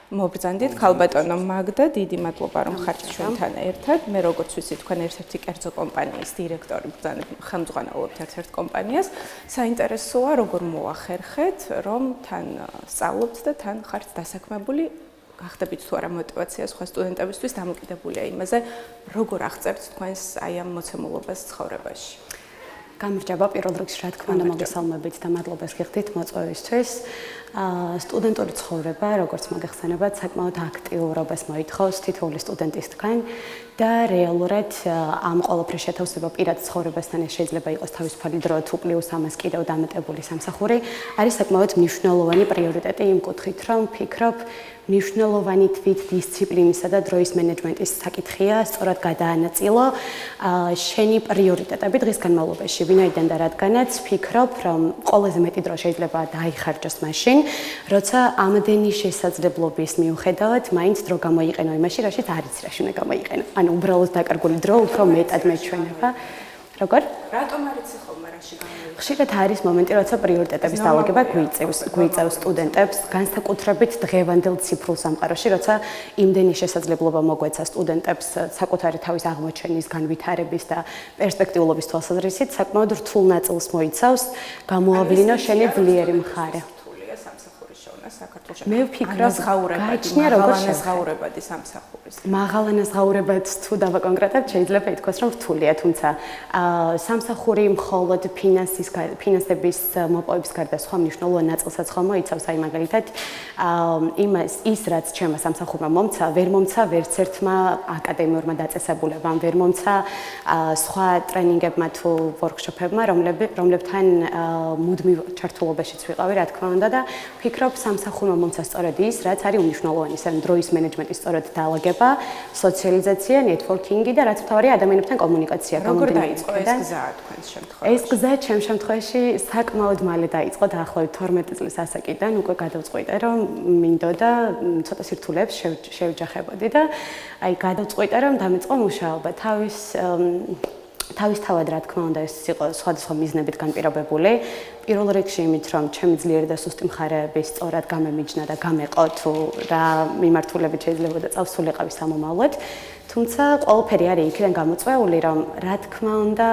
მობრძანდით ქალბატონო მაგდა, დიდი მადლობა რომ ხართ ჩვენთან ერთად. მე როგორც ვიცი, თქვენ ერთ-ერთი კერძო კომპანიის დირექტორი, ხელმძღვანელობთ ერთ-ერთ კომპანიას. საინტერესოა, როგორ მოახერხეთ, რომ თან სწავლობთ და თან ხართ დასაქმებული. გახდებით თუ არა мотиваცია სხვა სტუდენტებისთვის დამოკიდებულია იმაზე, როგორ აღწერთ თქვენს აი ამ მოცემულობას ცხოვრებაში. გამარჯობა პირველ რიგში რა თქმა უნდა მოგესალმებით და მადლობას გიხდით მოწვევისთვის. სტუდენტური ცხოვრება, როგორც მოგეხსენებათ, საკმაოდ აქტიურობას მოითხოვს თითოეული სტუდენტისგან და რეალურად ამ ყველაფრის შეთავსება პირად ცხოვრებასთან შეიძლება იყოს თავისუფალი დრო თუ პლუს ამას კიდევ დამატებული სამსახური, არის საკმაოდ მნიშვნელოვანი პრიორიტეტი იმ კუთხით, რომ ფიქრობ მნიშვნელოვანი თვით დისციპლინისა და დროის მენეჯმენტის საკითხია, სწორად გადაანაწილო შენი პრიორიტეტები დღის განმავლობაში, ვინაიდან და რადგანაც ფიქრობ, რომ ყველაზე მეტი დრო შეიძლება დაიხარჯოს მაშინ, როცა ამდენი შესაძლებლობის მიუხედავად, მაინც დრო გამოიყენო იმაში, რაშიც არ იცი რა უნდა გამოიყენო. ანუ უბრალოდ დაკარგული დრო უფრო მეტად მეჩვენება. როგორ? რატომ არ იცი ხოლმე რაში გამოიყენო? ხშირად არის მომენტი, როცა პრიორიტეტების დალაგება გვიწევს სტუდენტებს, განსაკუთრებით დღევანდელ ციფრულ სამყაროში, როცა იმდენი შესაძლებლობა მოგვეცა სტუდენტებს საკუთარი თავის აღმოჩენის, განვითარების და პერსპექტიულობის თვალსაზრისით, საკმაოდ რთულ ნაწილს მოიცავს გამოავლინო შენი ძლიერი მხარე. საქართველოში. მე ვფიქრობ, გააჩნია როგორ შეზღაურებადი სამსახურის. მაღალანაზღაურებად თუ დავაკონკრეტებთ, შეიძლება ითქვას, რომ რთულია, თუმცა სამსახური მხოლოდ ფინანსების მოპოვების გარდა სხვა მნიშვნელოვან ნაწილსაც ხომ მოიცავს, აი მაგალითად, ის რაც ჩემმა სამსახურმა მომცა, ვერ მომცა ვერც ერთმა აკადემიურმა დაწესებულებამ, ვერ მომცა სხვა ტრენინგებმა თუ ვორქშოპებმა, რომლებთან მუდმივ ჩართულობაშიც ვიყავი, რა თქმა უნდა და ვფიქრობ, სამსახურმა მომცა სწორედ ის, რაც არის უმნიშვნელოვანი, ეს არის დროის მენეჯმენტის სწორედ დალაგება, სოციალიზაცია, ნეტვორკინგი და რაც მთავარია ადამიანებთან კომუნიკაცია. როგორ დაიწყო ეს გზა თქვენს შემთხვევაში? ეს გზა ჩემ შემთხვევაში საკმაოდ მალე დაიწყო, დაახლოებით 12 წლის ასაკიდან უკვე გადავწყვიტე, რომ მინდოდა ცოტა სირთულეებს შევჯახებოდი და აი გადავწყვიტე, რომ დამეწყო მუშაობა. თავისთავად რა თქმა უნდა ეს იყო სხვადასხვა მიზნებით განპირობებული. პირველ რიგში იმით, რომ ჩემი ძლიერი და სუსტი მხარეები სწორად გამემიჯნა და გამეყო თუ რა მიმართულებით შეიძლება და წავსულიყავი სამომავლოდ. თუმცა ყველაფერი არის იქიდან გამოწვეული, რომ რა თქმა უნდა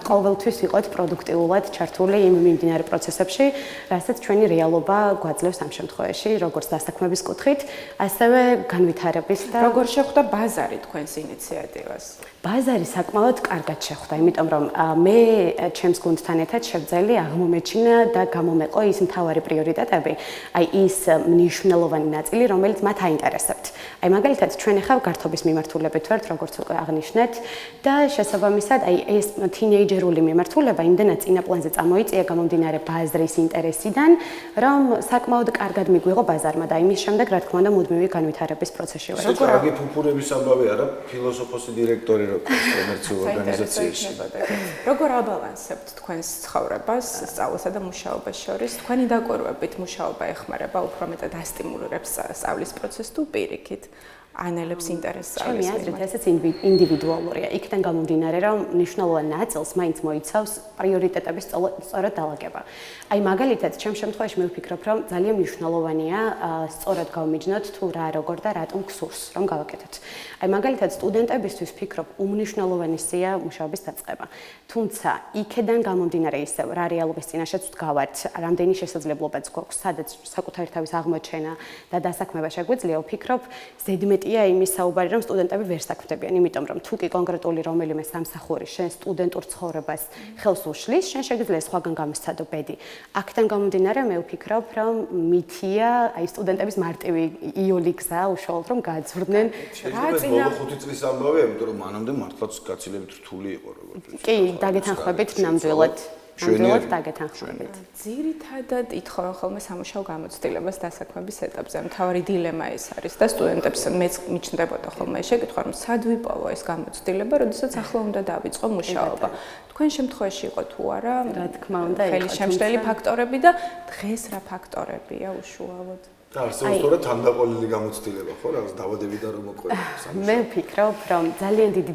ყოველთვის ვიყოთ პროდუქტიულად ჩართული იმ მიმდინარე პროცესებში, რასაც ჩვენი რეალობა გვაძლევს ამ შემთხვევაში, როგორც დასაქმების კუთხით, ასევე განვითარების და როგორ შეხვდა ბაზარი თქვენს ინიციატივას? ბაზარი საკმაოდ კარგად შეხვდა, იმიტომ რომ მე ჩემს გუნდთან ერთად შევძელი აღმომეჩინა და გამომეყო ის მთავარი პრიორიტეტები, აი ის მნიშვნელოვანი ნაწილი, რომელიც მათ აინტერესებთ. აი მაგალითად ჩვენ ახლა გართობის მიმართულებით ვართ, როგორც უკვე აღნიშნეთ და შესაბამისად აი ეს თინეიჯერული მიმართულება იმდენად წინა პლანზე წამოიწია გამომდინარე ბაზრის ინტერესიდან, რომ საკმაოდ კარგად მიგვიღო ბაზარმა და იმის შემდეგ რა თქმა უნდა მუდმივი განვითარების პროცესში ვარ. როგორ აგი ფუფურების ამბავი არა, ფილოსოფოსი დირექტორი კომერციულ ორგანიზაციაში. როგორ აბალანსებთ თქვენს ცხოვრებას, სწავლასა და მუშაობას შორის? თქვენი დაკვირვებით მუშაობა ეხმარება უფრო მეტად ასტიმულირებს სწავლის პროცესს თუ პირიქით? ანელებს ინტერესს სწავლის მიმართ. ჩემი აზრით ესეც ინდივიდუალურია. იქიდან გამომდინარე, რომ მნიშვნელოვან ნაწილს მაინც მოიცავს პრიორიტეტების სწორად დალაგება. აი მაგალითად, ჩემ შემთხვევაში მე ვფიქრობ, რომ ძალიან მნიშვნელოვანია სწორად გავმიჯნოთ თუ რა როგორ და რატომ გსურს, რომ გავაკეთოთ. აი მაგალითად, სტუდენტებისთვის ვფიქრობ, უმნიშვნელოვანესია მუშაობის დაწყება. თუმცა, იქიდან გამომდინარე ისევ, რა რეალობის წინაშეც ვდგავართ, რამდენი შესაძლებლობაც გვაქვს, სადაც საკუთარი თავის აღმოჩენა და დასაქმება შეგვიძლია, ვფიქრობ, ზედმეტი პონტია იმის საუბარი, რომ სტუდენტები ვერ საქმდებიან, იმიტომ რომ თუ კი კონკრეტული რომელიმე სამსახური შენ სტუდენტურ ცხოვრებას ხელს უშლის, შენ შეგიძლია სხვაგან გამოსცადო ბედი. აქედან გამომდინარე, მე ვფიქრობ, რომ მითია აი სტუდენტების მარტივი იული გზა უშუალოდ რომ გაძვრდნენ. შეიძლება 5 წლის ამბავია, იმიტომ რომ მანამდე მართლაც გაცილებით რთული იყო როგორც. კი, დაგეთანხმებით ნამდვილად. ნამდვილად დაგეთანხმებით. ძირითადად ითხოვენ ხოლმე სამუშაო გამოცდილებას დასაქმების ეტაპზე. მთავარი დილემა ეს არის და სტუდენტებს მეც მიჩნდებოდა ხოლმე შეკითხვა, რომ სად ვიპოვო ეს გამოცდილება, როდესაც ახლა უნდა დავიწყო მუშაობა. თქვენ შემთხვევაში იყო თუ არა? რა თქმა უნდა, ხელშემშლელი ფაქტორები და დღეს რა ფაქტორებია უშუალოდ? და არსებობს თორე თანდაყოლილი გამოცდილება, ხო, რაღაც დავადებიდან რომ მოყვება. მე ვფიქრობ, რომ ძალიან დიდი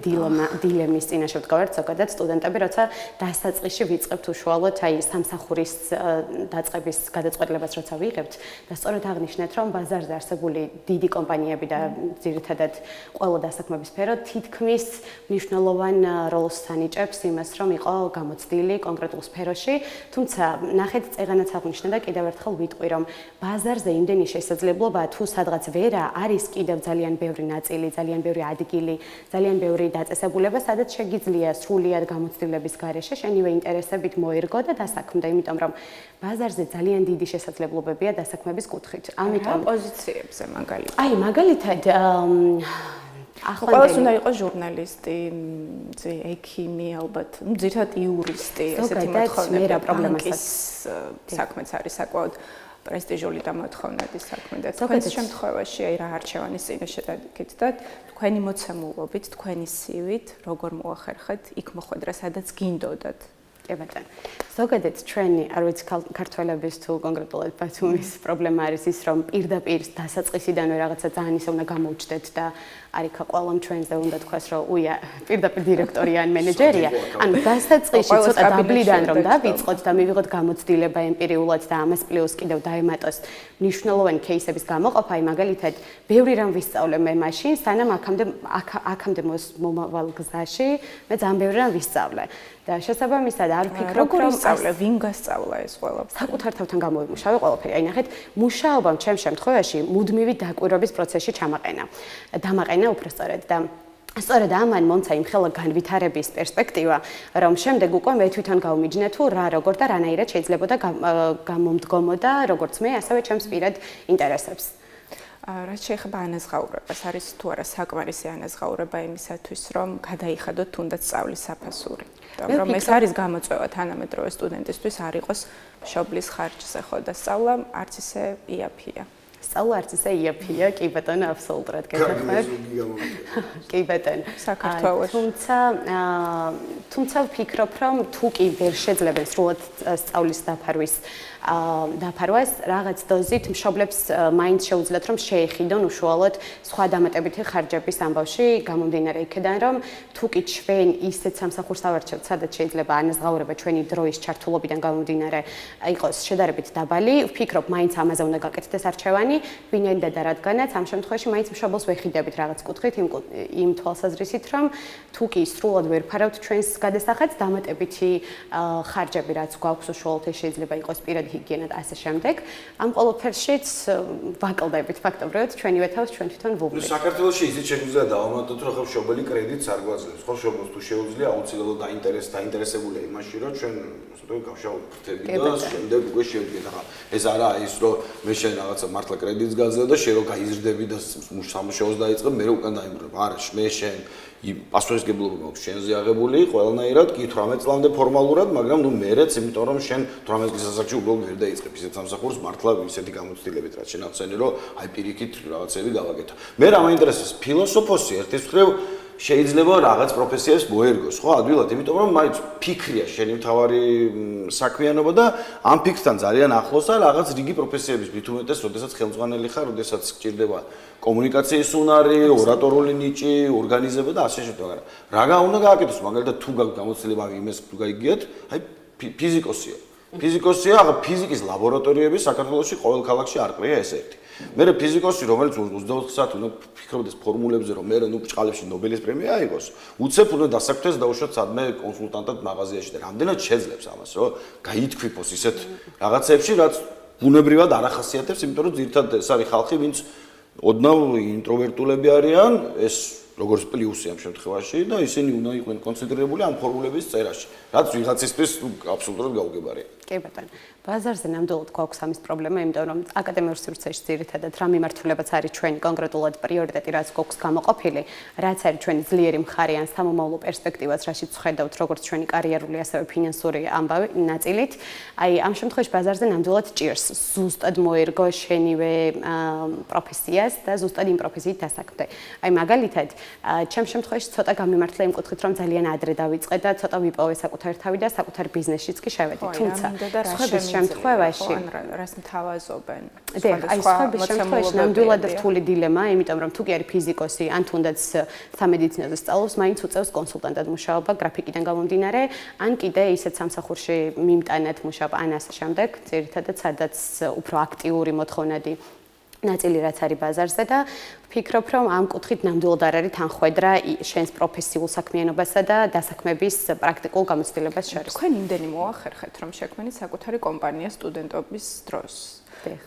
დილემის წინაშე ვდგავართ ზოგადად სტუდენტები, როცა დასაწყისში ვიწყებთ უშუალოდ აი სამსახურის დაწყების გადაწყვეტილებას როცა ვიღებთ და სწორედ აღნიშნეთ, რომ ბაზარზე არსებული დიდი კომპანიები და ძირითადად ყველა დასაქმების სფერო თითქმის მნიშვნელოვან როლს ანიჭებს იმას, რომ იყო გამოცდილი კონკრეტულ სფეროში, თუმცა ნახეთ წეღანაც აღნიშნა და კიდევ ერთხელ ვიტყვი, რომ ბაზარზე იმდენი შესაძლებლობაა თუ სადღაც ვერა არის კიდევ ძალიან ბევრი ნაწილი, ძალიან ბევრი ადგილი, ძალიან ბევრი დაწესებულება, სადაც შეგიძლია სრულად გამოცდილების გარეშე შენივე ინტერესებით მოერგო და დასაქმდე, იმიტომ რომ ბაზარზე ძალიან დიდი შესაძლებლობებია დასაქმების კუთხით. ამიტომ პოზიციებზე მაგალითად. აი, მაგალითად ყველას უნდა იყოს ჟურნალისტი, ექიმი ალბათ, ძირითადად იურისტი, ესეთი მოთხოვნები პრობლემასაც საქმეც არის საკმაოდ პრესტიჟული და მოთხოვნადი საქმე და თქვენს შემთხვევაში აი რა არჩევანის წინაშე დაგიქეთ და თქვენი მოცემულობით, თქვენი სივით როგორ მოახერხეთ იქ მოხვედრა, სადაც გინდოდათ? კი ბატონო. ზოგადად ჩვენი, არ ვიცი ქართველების თუ კონკრეტულად ბათუმის პრობლემა არის ის, რომ პირდაპირ დასაწყისიდანვე რაღაცა ძალიან ისე უნდა გამოვჭდეთ და არიქა ყველამ ჩვენზე უნდა თქვას, რომ უია, პირდაპირ დირექტორია ან მენეჯერია. ანუ დასაწყისში ცოტა დაბლიდან რომ დავიწყოთ და მივიღოთ გამოცდილება ემპირიულად და ამას პლუს კიდევ დაემატოს მნიშვნელოვანი кейსების გამოყოფა, აი მაგალითად, ბევრი რამ ვისწავლე მე მაშინ, სანამ აქამდე მომავალ გზაში მე ძალიან ბევრი რამ ვისწავლე. და შესაბამისად არ ვფიქრობ, რომ ისწავლე, ვინ გასწავლა ეს ყველაფერი. საკუთარ თავთან გამოვიმუშავე ყველაფერი. აი ნახეთ, მუშაობამ ჩემ შემთხვევაში მუდმივი დაკვირვების პროცესში დამაყენა უფრო სწორედ და სწორედ ამან მომცა იმხელა განვითარების პერსპექტივა, რომ შემდეგ უკვე მე თვითონ გავმიჯნე თუ რა როგორ და რანაირად შეიძლებოდა გამომდგომოდა როგორც მე, ასევე ჩემს პირად ინტერესებს. რაც შეეხება ანაზღაურებას, არის თუ არა საკმარისი ანაზღაურება იმისათვის, რომ გადაიხადოთ თუნდაც სწავლის საფასური. რომ ეს არის გამოწვევა თანამედროვე სტუდენტისთვის არ იყოს მშობლის ხარჯზე ხო და სწავლა არც ისე იაფია. სწავლა არც ისე იაფია, კი ბატონო, აბსოლუტურად გეთანხმებ. კი ბატონო. საქართველოს. თუმცა ვფიქრობ, რომ თუ კი ვერ შეძლებენ სრულად სწავლის დაფარვას, რაღაც დოზით მშობლებს მაინც შეუძლიათ რომ შეეხიდონ უშუალოდ სხვა დამატებითი ხარჯების ამბავში, გამომდინარე იქიდან, რომ თუ კი ჩვენ ისეთ სამსახურს ავარჩევთ, სადაც შეიძლება ანაზღაურება ჩვენი დროის ჩართულობიდან გამომდინარე იყოს შედარებით დაბალი, ვფიქრობ, მაინც ამაზე უნდა გაკეთდეს არჩევანი, ვინაიდან და რადგანაც ამ შემთხვევაში მაინც მშობელს ვეხიდებით რაღაც კუთხით იმ თვალსაზრისით, რომ თუ კი სრულად ვერ ფარავთ ჩვენს გადასახადს, დამატებითი ხარჯები რაც გვაქვს უშუალოდ შეიძლება იყოს პირადი ჰიგიენა და ასე შემდეგ. ამ ყველაფერშიც ვაკლდებით ფაქტობრივად ჩვენივე თავს ჩვენ თვითონ ვუღლით. საქართველოში ისიც შეგვიძლია დავამატოთ, რომ ხო მშობელი კრედიტს არ გვაძლევს. ხო მშობელს თუ შეუძლია აუცილებლად დაინტერესებულია იმაში, რომ ჩვენ ასე გავშალოთ ფრთები და შემდეგ უკვე შევდგეთ. ახლა ეს არა ის, რომ მე შენ რაღაცა მართლა კრედიტს გაძლევ და შენ რო გაიზრდები და სამუშაოს დაიწყებ, მე რო უკან დაიმბრებ. არა, მე შენ პასუხისგებლობა მაქვს შენზე აღებული, ყველანაირად კი 18 წლამდე ფორმალურად, მაგრამ ნუ მერეც, იმიტომ რომ შენ 18 წლის ასაკში უბრალოდ ვერ დაიწყებ ისეთ სამსახურს, მართლა ისეთი გამოცდილებით, რაც შენ ახსენე, რომ აი პირიქით რაღაცები გავაკეთო. მე რა მაინტერესებს ფილოსოფოსი ერთის მხრივ შეიძლება რაღაც პროფესიებს მოერგოს, ხო, ადვილად, იმიტომ რომ მაინც ფიქრია შენი მთავარი საქმიანობა და ამ ფიქრთან ძალიან ახლოსა რაღაც რიგი პროფესიების, მით უმეტეს, როდესაც ხელმძღვანელი ხარ, როდესაც გჭირდება კომუნიკაციის უნარი, ორატორული ნიჭი, ორგანიზება და ასე შემდეგ. მაგრამ რა უნდა გააკეთოს, მაგალითად თუ გამოცდილება იმეს თუ გაიგიათ, აი ფიზიკოსია. ფიზიკოსია, ახლა ფიზიკის ლაბორატორიები საქართველოში ყოველ ქალაქში არ ყრია ეს ერთი. მე ფიზიკოსი, რომელიც 24 საათი უნდა ფიქრობდეს ფორმულებზე, რომ მე ნუ ბჭყალებში ნობელის პრემია აიღოს, უცებ უნდა დასაქმდეს დაუშვათ სადმე კონსულტანტად მაღაზიაში და რამდენად შეძლებს ამას, რომ გაითქვიფოს ისეთ რაღაცებში, რაც ბუნებრივად არ ახასიათებს, იმიტომ რომ ძირითადად ეს არის ხალხი, ვინც ოდნავ ინტროვერტულები არიან, ეს როგორც პლუსი ამ შემთხვევაში და ისინი უნდა იყვნენ კონცენტრირებული ამ ფორმულების წერაში, რაც ვიღაცისთვის აბსოლუტურად გაუგებარია. კი ბატონო. ბაზარზე ნამდვილად გვაქვს ამის პრობლემა, იმიტომ რომ აკადემიურ სივრცეში ძირითადად რა მიმართულებაც არის ჩვენი კონკრეტულად პრიორიტეტი, რაც გვაქვს გამოყოფილი, რაც არის ჩვენი ძლიერი მხარე ან სამომავლო პერსპექტივაც, რაშიც ვხედავთ როგორც ჩვენი კარიერული, ასევე ფინანსური ამბავი ნაწილით. აი, ამ შემთხვევაში ბაზარზე ნამდვილად ჭირს ზუსტად მოერგო შენივე პროფესიას და ზუსტად იმ პროფესიით დასაქმდე. აი, მაგალითად, ჩემ შემთხვევაში ცოტა გამიმართლა იმ კუთხით, რომ ძალიან ადრე დავიწყე და ცოტა ვიპოვე საკუთარი თავი და საკუთარ ბიზნესშიც კი შევედი. თუმცა სხვების შემთხვევაში რას მთავაზობენ? აი, სხვების შემთხვევაში ნამდვილად რთული დილემაა, იმიტომ რომ თუ კი არის ფიზიკოსი, ან თუნდაც სამედიცინოზე სწავლობს, მაინც უწევს კონსულტანტად მუშაობა გრაფიკიდან გამომდინარე, ან კიდე ისეთ სამსახურში მიმტანად მუშაობა, ან ასე შემდეგ, ძირითადად სადაც უფრო აქტიური მოთხოვნადი ნაწილი რაც არის ბაზარზე და ვფიქრობ, რომ ამ კუთხით ნამდვილად არ არის თანხვედრა შენს პროფესიულ საქმიანობასა და დასაქმების პრაქტიკულ გამოცდილებას შორის. თქვენ იმდენი მოახერხეთ, რომ შექმნით საკუთარი კომპანია სტუდენტობის დროს.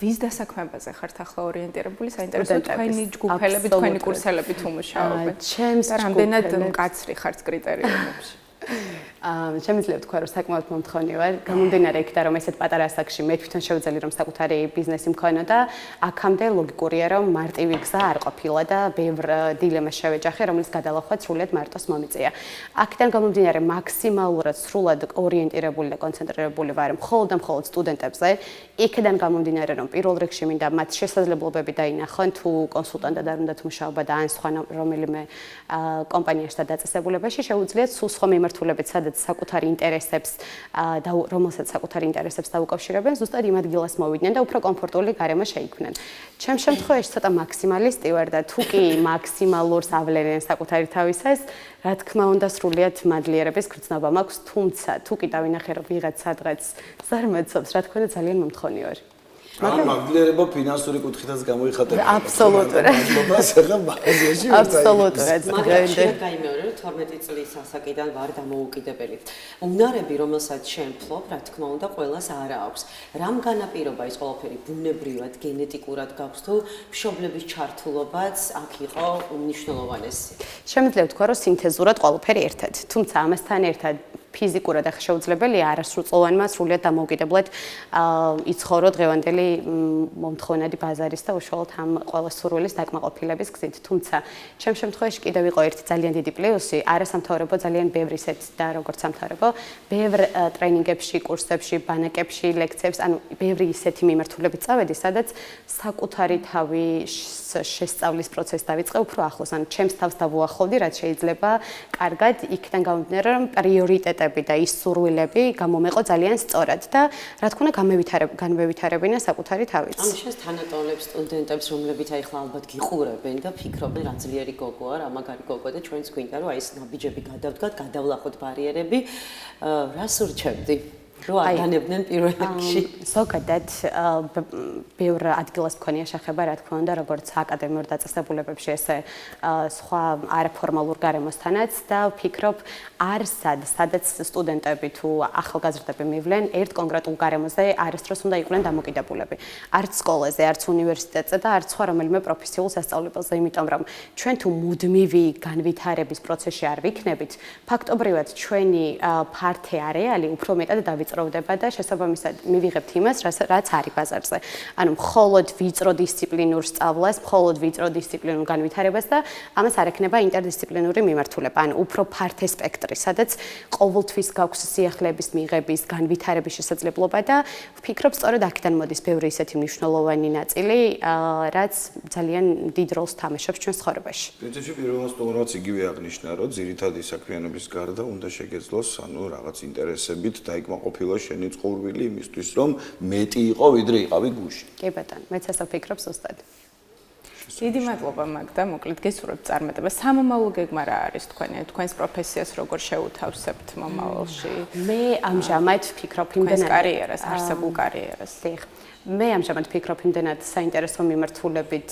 ვის დასაქმებაზე ხართ ახლა ორიენტირებული? საინტერესოა თქვენი ჯგუფელები, თქვენი კურსელები თუ მუშაობენ. ჩემს და რამდენად მკაცრი ხართ კრიტერიუმებში? შემიძლია ვთქვა, რომ საკმაოდ მომთხოვნი ვარ. გამომდინარე იქიდან, რომ ესეთ პატარა ასაკში მე თვითონ შევძელი, რომ საკუთარი ბიზნესი მქონო და აქამდე ლოგიკურია, რომ მარტივი გზა არ ყოფილა და ბევრ დილემას შევეჯახე, რომელიც გადალახვაც სრულად მარტოს მომიწია. აქედან გამომდინარე, მაქსიმალურად სრულად ორიენტირებული და კონცენტრირებული ვარ მხოლოდ და მხოლოდ სტუდენტებზე. იქიდან გამომდინარე, რომ პირველ რიგში მინდა მათ შესაძლებლობები დაინახონ, თუ კონსულტანტად არ უნდათ მუშაობა და ან სხვა რომელიმე კომპანიაში და დაწესებულებაში შეუძლიათ სულ სხვა მიმართულებებით, სადაც საკუთარი ინტერესებს და რომელსაც საკუთარი ინტერესებს დაუკავშირებენ, ზუსტად იმ ადგილას მოვიდნენ და უფრო კომფორტული გარემო შეიქმნენ. ჩემ შემთხვევაში ცოტა მაქსიმალისტი ვარ და თუ კი მაქსიმალურს ავლენენ საკუთარი თავისას, რა თქმა უნდა სრულიად მადლიერების გრძნობა მაქვს, თუმცა თუ კი დავინახე რომ ვიღაც სადღაც ზარმაცობს, რა თქმა უნდა ძალიან მომთხოვნი ვარ. მაგრამ მაგლიერება ფინანსური კუთხითაც გამოიხატება. აბსოლუტურად. აბსოლუტურად. მაგრამ გაიმეორე რომ 12 წლის ასაკიდან ვარ დამოუკიდებელი. უნარები, რომელსაც შემფლობ, რა თქმა უნდა, ყველას არა აქვს. რამ განაპირობა ის ყველაფერი ბუნებრივად, გენეტიკურად გაქვს თუ მშობლების ჩართულობაც აქ იყო უმნიშვნელოვანესი? შემიძლია ვთქვა, რომ სინთეზურად ყველაფერი ერთად. თუმცა ამასთან ერთად ფიზიკურად ახლა შეუძლებელია არასრულწლოვანმა სრულიად დამოუკიდებლად იცხოვრო დღევანდელი მომთხოვნადი ბაზარის და უშუალოდ ამ ყველა სურვილის დაკმაყოფილების გზით. თუმცა ჩემ შემთხვევაში კიდევ იყო ერთი ძალიან დიდი პლუსი, არასამთავრობო ძალიან ბევრი ისეთ და როგორც სამთავრობო, ბევრ ტრენინგებში, კურსებში, ბანაკებში, ლექციებს, ანუ ბევრი ისეთი მიმართულებით წავედი, სადაც საკუთარი თავის შესწავლის პროცესი დავიწყე უფრო ახლოს, ანუ ჩემს თავს დავუახლოვდი, რაც შეიძლება კარგად იქიდან გამომდინარე, რომ პრიორიტეტები და ის სურვილები გამომეყო ძალიან სწორად და რა თქმა უნდა განმევითარებინა საკუთარი თავიც. ანუ შენს თანატოლებს, სტუდენტებს, რომლებიც აი ხლა ალბათ გიყურებენ და ფიქრობენ რა ძლიერი გოგოა, რა მაგარი გოგოა და ჩვენც გვინდა რომ აი ეს ნაბიჯები გადავდგათ, გადავლახოთ ბარიერები, რას ურჩევდი? რო არ განებდნენ პირველ რიგში. ზოგადად ბევრ ადგილას მქონია შეხება, რა თქმა უნდა, როგორც აკადემიურ დაწესებულებებში, ესე სხვა არაფორმალურ გარემოსთანაც და ვფიქრობ, სადაც სტუდენტები თუ ახალგაზრდები მივლენ, ერთ კონკრეტულ გარემოზე არასდროს უნდა იყვნენ დამოკიდებულები. არც სკოლაზე, არც უნივერსიტეტზე და არც სხვა რომელიმე პროფესიულ სასწავლებელზე, იმიტომ რომ ჩვენ თუ მუდმივი განვითარების პროცესში არ ვიქნებით, ფაქტობრივად ჩვენი ფართე არეალი უფრო მეტად დავიწროვდება და შესაბამისად მივიღებთ იმას, რაც არის ბაზარზე. ანუ მხოლოდ ვიწრო დისციპლინურ სწავლას, მხოლოდ ვიწრო დისციპლინურ განვითარებას და ამას არ ექნება ინტერდისციპლინური მიმართულება, ანუ უფრო ფართე სპექტრი, სადაც ყოველთვის გაქვს სიახლეების მიღების, განვითარების შესაძლებლობა და ვფიქრობ, სწორედ აქედან მოდის ბევრი ისეთი მნიშვნელოვანი ნაწილი, რაც ძალიან დიდ როლს თამაშობს ჩვენს ცხოვრებაში. პრინციპში პირველ სტუმრად იგივე აღნიშნა, რომ ძირითადი საქმიანობის გარდა უნდა შეგეძლოს, ანუ რაღაც ინტერესებით დაიკმაყოფილა შენი ცხოვრვილი იმისთვის, რომ მეტი იყო, ვიდრე იყავი გუში. კი ბატონო, მეც ასე ვფიქრობ ზუსტად. დიდი მადლობა მაგდა, მოკლედ გესურვებთ წარმატება. სამომავლო გეგმა რა არის თქვენი? თქვენს პროფესიას როგორ შეუთავსებთ მომავალში? მე ამჟამად ვფიქრობ იმდენად კარიერას, არსებულ კარიერას. დიახ. მე ამჟამად ფიქრობ იმდენად საინტერესო მიმართულებით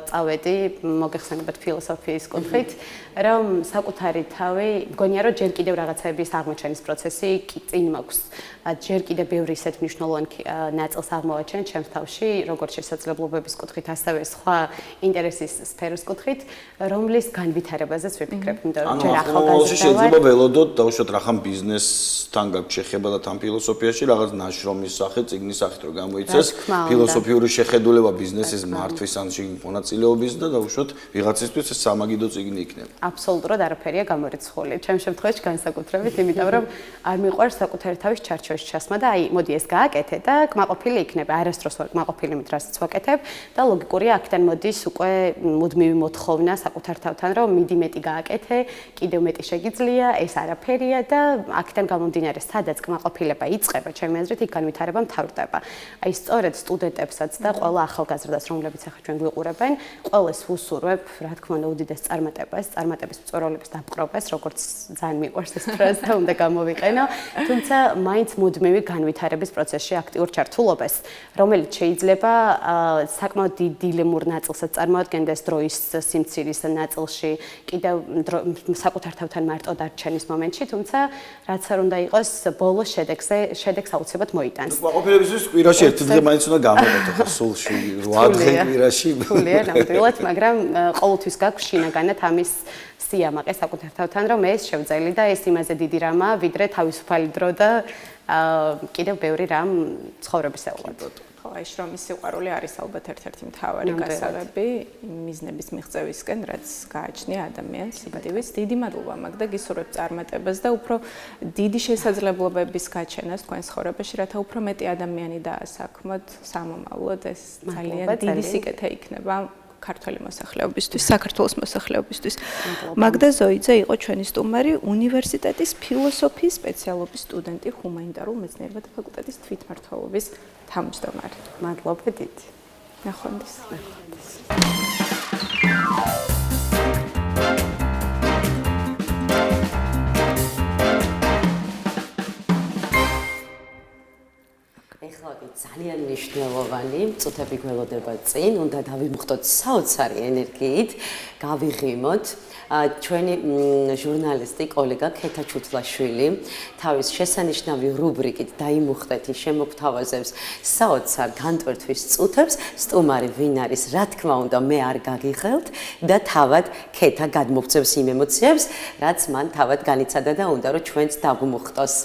წავედი, მოგეხსენებათ ფილოსოფიის კუთხით, რომ საკუთარი თავი მგონია რომ ჯერ კიდევ რაღაცების აღმოჩენის პროცესი წინ მაქვს. ჯერ კიდევ ბევრი ისეთ მნიშვნელოვანი ნაწილს აღმოვაჩენ ჩემს თავში, როგორც შესაძლებლობების კუთხით, ასევე სხვა ინტერესის სფეროს კუთხით, რომლის განვითარებაზეც ვიფიქრებ, იმიტომ რომ ჯერ ახალგაზრდა შეიძლება ველოდოთ, დავუშვათ რახან ბიზნესთან გაქვს შეხება და თან ფილოსოფიაში რაღაც ნაშრომის სახით, წიგნის სახით რომ გამოიცეს, ფილოსოფიური შეხედულება ბიზნესის მართვის ან მონაწილეობის და დავუშვათ ვიღაცისთვის ეს სამაგიდო წიგნი იქნება. აბსოლუტურად არაფერია გამორიცხული. ჩემს შემთხვევაში განსაკუთრებით, იმიტომ რომ არ მიყვარს საკუთარი თავის ჩარჩოში ჩასმა და აი, მოდი ეს გააკეთე და კმაყოფილი იქნება. არასდროს ვარ კმაყოფილი მით რასაც ვაკეთებ და ლოგიკურია აქედან მოდის უკვე მუდმივი მოთხოვნა საკუთარ თავთან, რომ მიდი მეტი გააკეთე, კიდევ მეტი შეგიძლია, ეს არაფერია და აქედან გამომდინარე, სადაც კმაყოფილება იწყება, ჩემი აზრით, იქ განვითარება მთავრდება. აი, სწორედ სტუდენტებსაც და ყველა ახალგაზრდას, რომლებიც ახლა ჩვენ გვიყურებენ, ყველას ვუსურვებ, რა თქმა უნდა, უდიდეს წარმატებას, წარმატების მწვერვალების დაპყრობას, როგორც ძალიან მიყვარს ეს ფრაზა, უნდა გამოვიყენო, თუმცა მაინც მუდმივი განვითარების პროცესში აქტიურ ჩართულობას, რომელიც შეიძლება საკმაოდ დიდ დილემურ ნაწილსაც წარმოადგენდეს დროის სიმცირის ნაწილში, კიდევ საკუთარ თავთან მარტო დარჩენის მომენტში, თუმცა რაც არ უნდა იყოს, ბოლოს შედეგს აუცილებლად მოიტანს. კმაყოფილებისთვის კვირაში ერთი დღე მაინც უნდა გამოვიყო ხო სულში 8 დღე კვირაში. თულია ნამდვილად, მაგრამ ყოველთვის გაქვს შინაგანად ამის სიამაყე საკუთარ თავთან, რომ ეს შევძელი და ეს იმაზე დიდი რამაა, ვიდრე თავისუფალი დრო და კიდევ ბევრი რამ ცხოვრებისეულად. ხო, აი შრომის სიყვარული არის ალბათ ერთ-ერთი მთავარი გასაღები მიზნების მიღწევისკენ, რაც გააჩნია ადამიანს ინდივიდს. დიდი მადლობა მაგდა, გისურვებ წარმატებას და უფრო დიდი შესაძლებლობების გაჩენას თქვენს ცხოვრებაში, რათა უფრო მეტი ადამიანი დაასაქმოთ სამომავლოდ, ეს ძალიან დიდი სიკეთე იქნება ქართული მოსახლეობისთვის, საქართველოს მოსახლეობისთვის. მაგდა ზოიძე იყო ჩვენი სტუმარი, უნივერსიტეტის ფილოსოფიის სპეციალობის სტუდენტი, ჰუმანიტარულ მეცნიერებათა ფაკულტეტის თვითმმართველობის თავმჯდომარე. მადლობა დიდი. ნახვამდის. ეხლა ძალიან მნიშვნელოვანი წუთები გველოდება წინ, უნდა დავიმხდოთ საოცარი ენერგიით, გავიღიმოთ. ჩვენი ჟურნალისტი კოლეგა ქეთა ჩუთლაშვილი თავის შესანიშნავი რუბრიკით დაიმუხტეთ ის შემოგთავაზებს საოცარ განტვერთვის წუთებს, სტუმარი ვინ არის, რა თქმა უნდა, მე არ გაგიხელთ და თავად ქეთა გადმოგწევს იმ ემოციებს, რაც მან თავად განიცადა და უნდა რომ ჩვენც დაგვიმუხტოს.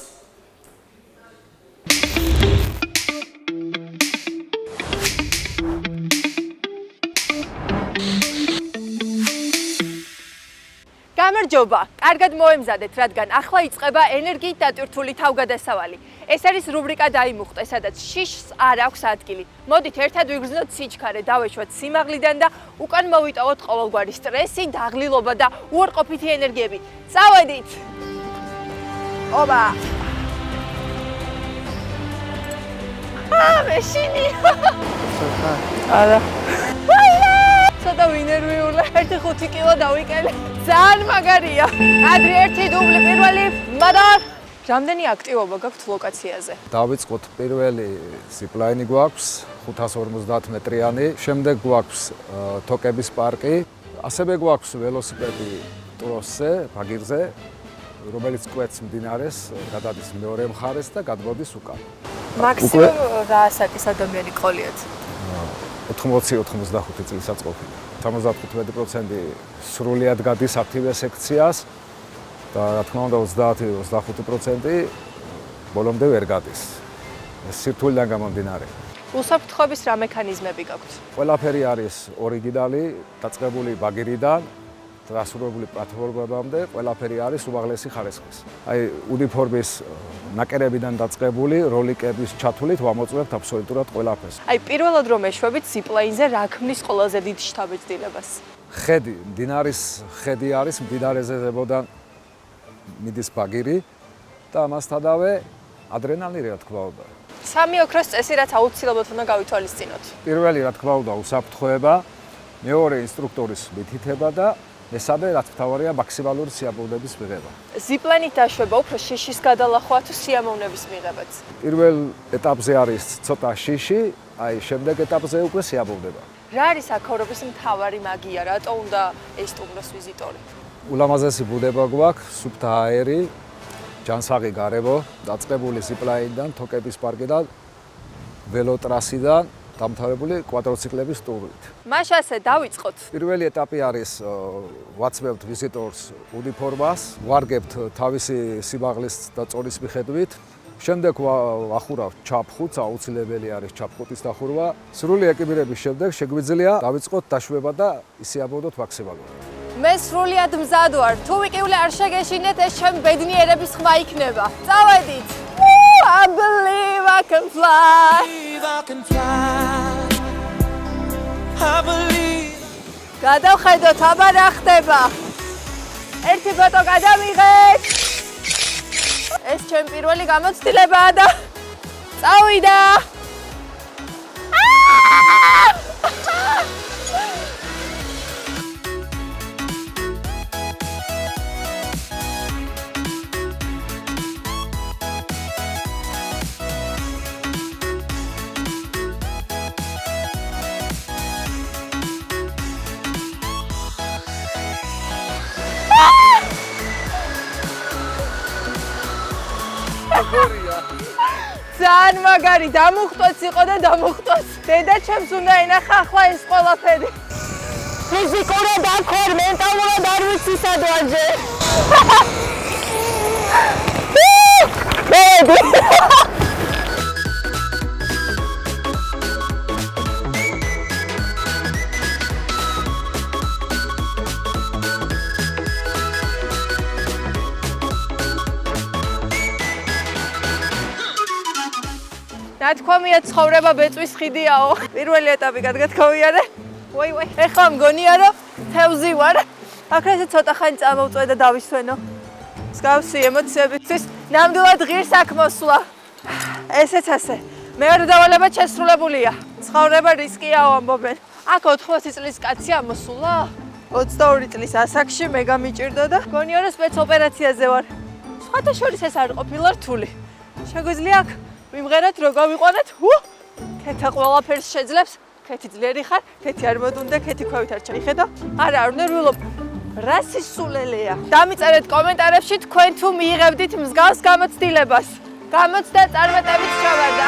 გამარჯობა, კარგად მოემზადეთ, რადგან ახლა იწყება ენერგიით დატვირთული თავგადასავალი. ეს არის რუბრიკა დაიმუხტე, სადაც შიშს არ აქვს ადგილი. მოდით ერთად ვიგრძნოთ სიჩქარე, დავეშვათ სიმაღლიდან და უკან მოვიტოვოთ ყოველგვარი სტრესი, დაღლილობა და უარყოფითი ენერგიები. წავედით! ობა! მეშინი! არა. ცოტა ვინერვიულა, 1.5 კილო დავიკელე. ძალიან მაგარია. ადრე ერთი დუბლი პირველი, მადარ. რამდენი აქტივობა გაქვთ ლოკაციაზე? დავიწყოთ პირველი ზიპლაინი გვაქვს 550 მეტრიანი, შემდეგ გვაქვს თოკების პარკი, ასევე გვაქვს ველოსიპედი ტროსზე, ბაგირზე, რომელიც კვეთს მდინარეს, გადადის მეორე მხარეს და გადმოდის უკან. მაქსიმუმ რა ასაკის ადამიანი ყოლიათ? 80-85 წელსაც ყოფილი. 75% სრულად გადის აქტივე სექციას და რა თქმა უნდა 30-25% ბოლომდე ვერ გადის. ეს სირთულიდან გამომდინარე. უსაფრთხოების რა მექანიზმები გაქვთ? ყველაფერი არის ორიგინალი, დაწყებული ბაგირიდან დასრულებული პლატფორმებამდე, ყველაფერი არის უმაღლესი ხარისხის. აი უნიფორმის ნაკერებიდან დაწყებული როლიკების ჩათვლით ვამოწმებთ აბსოლუტურად ყველაფერს. აი პირველად რომ ეშვებით ზიპლაინზე რა ქმნის ყველაზე დიდ შთაბეჭდილებას? ხედი, მდინარის ხედი არის, მდინარეზე ზემოდან მიდის ბაგირი და ამასთანავე ადრენალინი რა თქმა უნდა. სამი ოქროს წესი რაც აუცილებლად უნდა გავითვალისწინოთ. პირველი რა თქმა უნდა უსაფრთხოება, მეორე ინსტრუქტორის მითითება და მესამე რაც მთავარია მაქსიმალური სიამოვნების მიღება. ზიპლენით დაშვება უფრო შიშის გადალახვა თუ სიამოვნების მიღებაც? პირველ ეტაპზე არის ცოტა შიში, აი შემდეგ ეტაპზე უკვე სიამოვნება. რა არის აქაურობის მთავარი მაგია, რატო უნდა ესტუმროს ვიზიტორი? ულამაზესი ბუნება გვაქვს, სუფთა აერი, ჯანსაღი გარემო, დაწყებული ზიპლაინიდან, თოკების პარკიდან, ველოტრასიდან, დამთავრებული კვადროციკლების ტურით. მაშ ასე დავიწყოთ. პირველი ეტაპი არის ვაცმევთ ვიზიტორს უნიფორმას, ვარგებთ თავისი სიმაღლის და წონის მიხედვით. შემდეგ ვახურავთ ჩაფხუტს, აუცილებელი არის ჩაფხუტის დახურვა. სრული ეკიპირების შემდეგ შეგვიძლია დავიწყოთ დაშვება და ისიამოვნოთ მაქსიმალურად. მე სრულიად მზად ვარ. თუ ვიკივლე არ შეგეშინეთ, ეს ჩემ ბედნიერების ხმა იქნება. წავედით. I believe I can fly. I believe. გადავხედოთ, აბა რა ხდება. ერთი ფოტო გადავიღეთ. ეს ჩემი პირველი გამოცდილებაა და წავიდა. ძალიან მაგარი, დამუხტვაც იყო და დამუხტვაც. დედა ჩემს უნდა ენახა ახლა ეს ყველაფერი. ფიზიკურად არ ხარ, მენტალურად არ ვიცი სად ვარჯე. ნათქვამია ცხოვრება ბეწვის ხიდიაო. პირველი ეტაპი გადგათხოვიარე. ვაი, ეხლა მგონია რომ თევზი ვარ. აქრეზე ცოტა ხანი წამოვწვე და დავისვენო. მსგავსი ემოციებით ნამდვილად ღირს აქ მოსვლა. ესეც ასე. მეორე დავალება შესრულებულია. ცხოვრება რისკიაო ამბობენ. აქ 80 წლის კაცი ამოსულა? 22 წლის ასაკში მე გამიჭირდა და მგონია რომ სპეცოპერაციაზე ვარ. სხვათა შორის ეს არ ყოფილა რთული. შეგვიძლია აქ ვიმღეროთ რო გავიყვანეთ. ქეთა ყველაფერს შეძლებს. ქეთი ძლიერი ხარ, ქეთი არ მოდუნდა, ქეთი ქვევით არ ჩაიხედა. არა, არ ვნერვილობ. რა სისულელეა. დამიწერეთ კომენტარებში თქვენ თუ მიიღებდით მსგავს გამოცდილებას. გამოცდა წარმატებით ჩავარდა.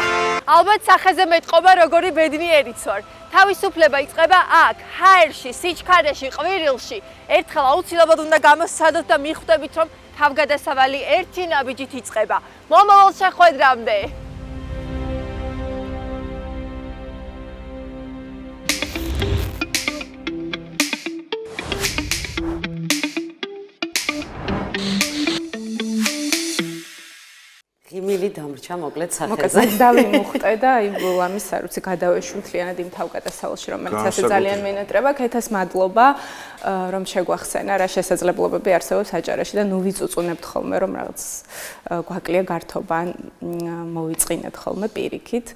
ალბათ სახეზე მეტყობა როგორი ბედნიერიც ვარ. თავისუფლება იწყება აქ, ჰაერში, სიჩქარეში, ყვირილში. ერთხელ აუცილებლად უნდა გამოსცადოთ და მიხვდებით რომ თავგადასავალი ერთი ნაბიჯით იწყება. მომავალ შეხვედრამდე. ღიმილი დამრჩა მოკლედ სახეზე. მოკლედ დავიმუხტე და აი ამის არ ვიცი გადავეშვი მთლიანად იმ თავგადასავალში, რომელიც ასე ძალიან მენატრება. ქეთას მადლობა, რომ შეგვახსენა რა შესაძლებლობები არსებობს აჭარაში და ნუ ვიწუწუნებთ ხოლმე რომ რაღაც გვაკლია გართობა, მოვიწყინეთ ხოლმე პირიქით.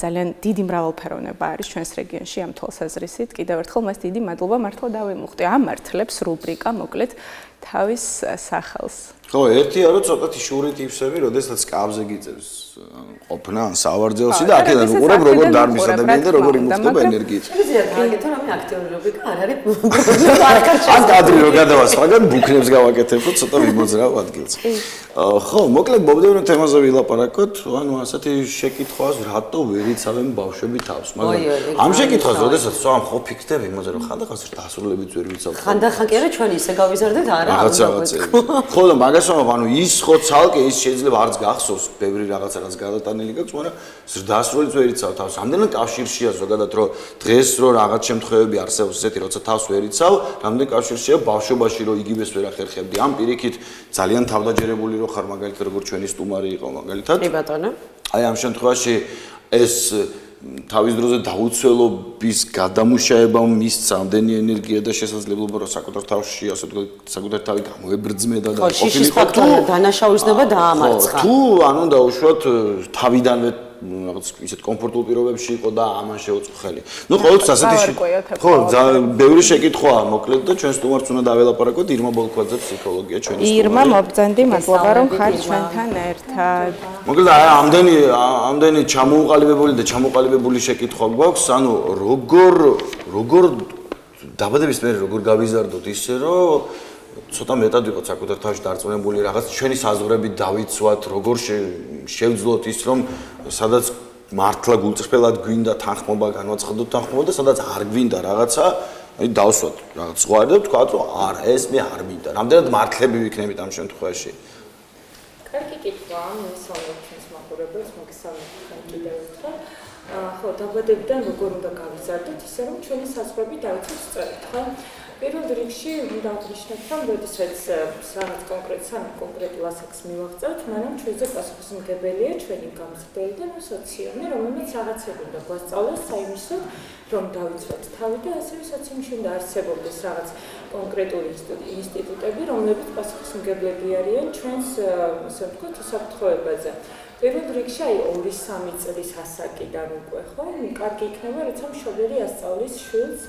ძალიან დიდი მრავალფეროვნება არის ჩვენს რეგიონში ამ თვალსაზრისით. კიდევ ერთხელ მას დიდი მადლობა მართლა დავიმუხტე. ამართლებს რუბრიკა მოკლედ თავის სახელს. ხო, ერთია რომ ცოტათი შურით იფსები, როდესაც კაბზე გიწევს ყოფნა ან სავარძელში და აქედან უყურებ როგორ დარბის ადამიანი და როგორ იმუხტება ენერგიით. შეიძლება გააკეთო რამე აქტიური რუბრიკა არ არის. ან კადრი რო გადავასვაგან ბუქნებს გავაკეთებ რომ ცოტა ვიმოძრავ ადგილს. ხო, მოკლედ მოვიდევნო თემაზე ვილაპარაკოთ, ანუ ასეთი შეკითხვას რატო ვერ იცავენ ბავშვები თავს, მაგრამ ამ შეკითხვას როდესაც სვამ ხო ფიქრდები იმაზე რომ ხანდახან დასრულებით ვერ ვიცავ. ხანდახან კი არა ჩვენ ისე გავიზარდეთ არა. ხო და მაგასვამ ანუ ის ხო ცალკე ის შეიძლება არც გახსოვს ბევრი რაღაცა რაც გადატანილი გაქვს, მაგრამ ზრდასრულიც ვერ იცავ თავს. ამდენად კავშირშია ზოგადად რომ დღეს რო რაღაც შემთხვევები არსებობს ესეთი როცა თავს ვერ იცავ, რამდენ კავშირშია ბავშვობაში რომ იგივეს ვერ ახერხებდი. ამ პირიქით ძალიან თავდაჯერებული რო ხარ მაგალითად როგორ ჩვენი სტუმარი იყო მაგალითად. კი ბატონო. აი ამ შემთხვევაში ეს თავის დროზე დაუცველობის გადამუშავება მისცა ამდენი ენერგია და შესაძლებლობა რომ საკუთარ თავში ასე ვთქვათ საკუთარ თავი გამოებრძმედა და ყოფილიყო თუ დანაშაულისნება დაამარცხა. თუ ანუ დაუშვათ თავიდანვე რაღაც ისეთ კომფორტულ პირობებში იყო და ამან შეუწყო ხელი. ნუ ყოველთვის ასეთი ხო, ბევრი შეკითხვაა მოკლედ და ჩვენ სტუმარს უნდა დაველაპარაკოთ ირმა ბოლქვაძე ფსიქოლოგია ჩვენი სტუმარი. ირმა მობრძანდი, მადლობა რომ ხარ ჩვენთან ერთად. მოკლედ ამდენი ჩამოუყალიბებული და ჩამოყალიბებული შეკითხვა გვაქვს, ანუ როგორ დაბადების მერე როგორ გავიზარდოთ ისე რომ ცოტა მეტად ვიყოთ საკუთარ თავში დარწმუნებული რაღაც ჩვენი საზღვრები დავიცვათ, როგორ შევძლოთ ის რომ სადაც მართლა გულწრფელად გვინდა თანხმობა, განვაცხადოთ თანხმობა და სადაც არ გვინდა რაღაცა, დავსვათ რაღაც სხვა და ვთქვათ რომ არა, ეს მე არ მინდა. რამდენად მართლები ვიქნებით ამ შემთხვევაში? კარგი კითხვაა, მესწავლეთ ჩვენს მაყურებელს, მოგესალმებით კიდევ ერთხელ. ხო, დაბადებიდან როგორ უნდა გავიზარდოთ, ისე რომ ჩვენი საზღვრები დავიცვათ სწორად, ხო? პირველ რიგში უნდა აღნიშნოთ, რომ როდესაც რაღაც კონკრეტულ ასაკს მივაღწევთ, მანამ ჩვენზე პასუხისმგებელია ჩვენი გამზრდელი და სოციუმი, რომელმაც რაღაცები უნდა გვასწავლოს საიმისოდ, რომ დავიცვათ თავი და ასევე სოციუმში უნდა არსებობდეს რაღაც კონკრეტული ინსტიტუტები, რომლებიც პასუხისმგებლები არიან ჩვენს, ასე ვთქვათ, უსაფრთხოებაზე. პირველ რიგში 2-3 წლის ასაკიდან უკვე ხო, კარგი იქნება, როცა მშობელი ასწავლის შვილს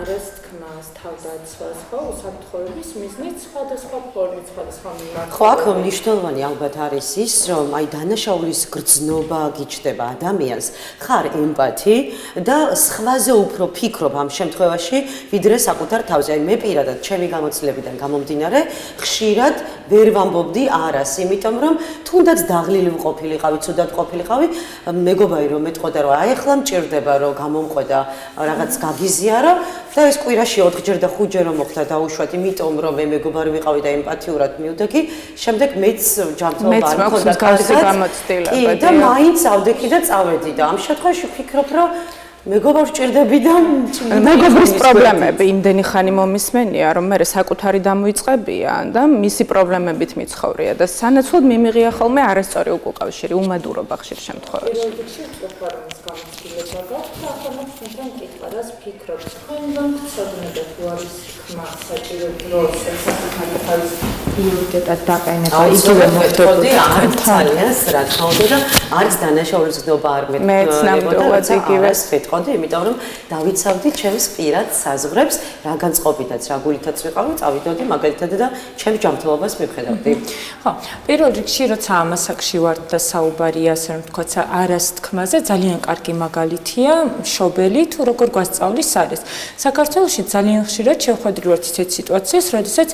არასთქმას, თავდაცვას, ხო, უსაფრთხოების მიზნით სხვადასხვა ფორმით, სხვადასხვა მიმართულებით. ხო, აქ მნიშვნელოვანი ალბათ არის ის, რომ აი დანაშაულის გრძნობა გიჩნდება ადამიანს, ხარ ემპათი და სხვაზე უფრო ფიქრობ ამ შემთხვევაში, ვიდრე საკუთარ თავზე. აი მე პირადად ჩემი გამოცდილებიდან გამომდინარე, ხშირად ვერ ვამბობდი არას, იმიტომ რომ თუნდაც დაღლილი ვყოფილიყავი, ცუდად ყოფილიყავი, მეგობარი რომ მეტყოდა რომ აი ახლა მჭირდება რომ გამომყვედა რაღაც გაგიზიარა და ეს კვირაში 4ჯერ და 5ჯერ რომ მოხდა დაუშვათ, იმიტომ რომ მე მეგობარი ვიყავი და ემპათიურად მივდექი, შემდეგ მეც ჯანმრთელობა არ მქონდა გამოცდილება და მაინც ავდექი და წავედი და ამ შემთხვევაში ვფიქრობ რომ მეგობრს ჭირდები და მეგობრის პრობლემები იმდენი ხანი მომისმენია, რომ მე საკუთარი დამოიწყებია და მისი პრობლემებით მიცხოვრია და სანაცვლოდ მიმიღია ხოლმე არასწორი უკავშირი, უმადურობა ხშირ შემთხვევაში. პირველ რიგში უცხოეთის გამოცდილება გაქვს და ახლა ჩვენთან მკითხვა, რას ფიქრობთ? თქვენ გცოდნებთ თუ არის ხმა საჭირო დროს საკუთარი თავის პრიორიტეტად დაყენება, იგივე მოხდებოდა არ ძალიან რა თქმა უნდა და არის დანაშაულის გზნობა არ მეც ნამდვილად იგივე ვიტყოდი, იმიტომ რომ დავიცავდი ჩემს პირად საზღვრებს, რა განწყობითაც, რა გულითაც ვიყავი, წავიდოდი მაგალითად და ჩემს ჯანმრთელობას მივხედავდი. ხო, პირველ რიგში როცა ამ ასაკში ვართ და საუბარია, ასე რომ ვთქვათ, არასთქმაზე, ძალიან კარგი მაგალითია მშობელი თუ როგორ გვასწავლის არის. საქართველოში ძალიან ხშირად შევხვედრივართ ისეთ სიტუაციას, როდესაც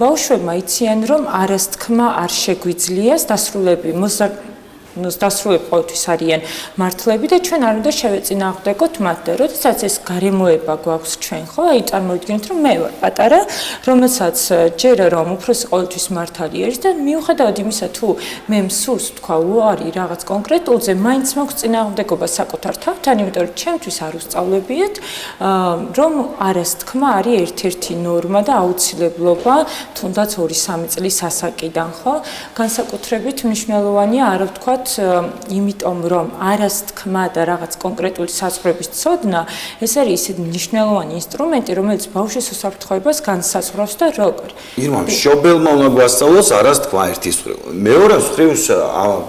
ბავშვებმა იციან, რომ არასთქმა არ შეგვიძლია დასრულები დასრულებ ყოველთვის არიან მართლები და ჩვენ არ უნდა შევეწინააღმდეგოთ მათ და როდესაც ეს გარემოება გვაქვს ჩვენ ხო აი წარმოვიდგინეთ რომ მე ვარ პატარა რომელსაც ჯერა რომ უფროსი ყოველთვის მართალი არის და მიუხედავად იმისა თუ მე მსურს თქვა უარი რაღაც კონკრეტულზე მაინც მაქვს წინააღმდეგობა საკუთარ თავთან იმიტომ რომ ჩემთვის არ უსწავლებიათ რომ არასთქმა არის ერთ-ერთი ნორმა და აუცილებლობა თუნდაც 2-3 წლის ასაკიდან ხო განსაკუთრებით მნიშვნელოვანია არა ვთქვათ იმიტომ რომ არასთქმა და რაღაც კონკრეტული საზღვრების ცოდნა ეს არის ისეთი მნიშვნელოვანი ინსტრუმენტი რომელიც ბავშვის უსაფრთხოებას განსაზღვრავს და როგორ ირმა მშობელმა უნდა გვასწავლოს არასთქმა ერთის მხრივ მეორე მხრივ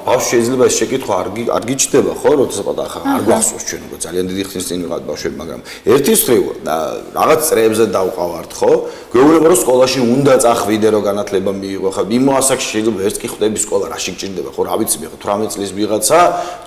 ბავშვი შეიძლება ეს შეკითხვა არ გიჩნდება ხო როცა პატარა არ გვახსოვს ჩვენ უკვე ძალიან დიდი ხნის წინ ვიყავთ ბავშვები მაგრამ ერთის მხრივ რაღაც წრეებზე დავყავართ ხო გვეუბნება რომ სკოლაში უნდა წახვიდე რომ განათლება მიიღო ხო იმ ასაკში შეიძლება ერთ კი ხვდები სკოლა რაში გჭირდება ხო რა ვიცი მე 18 წლის ვიღაცა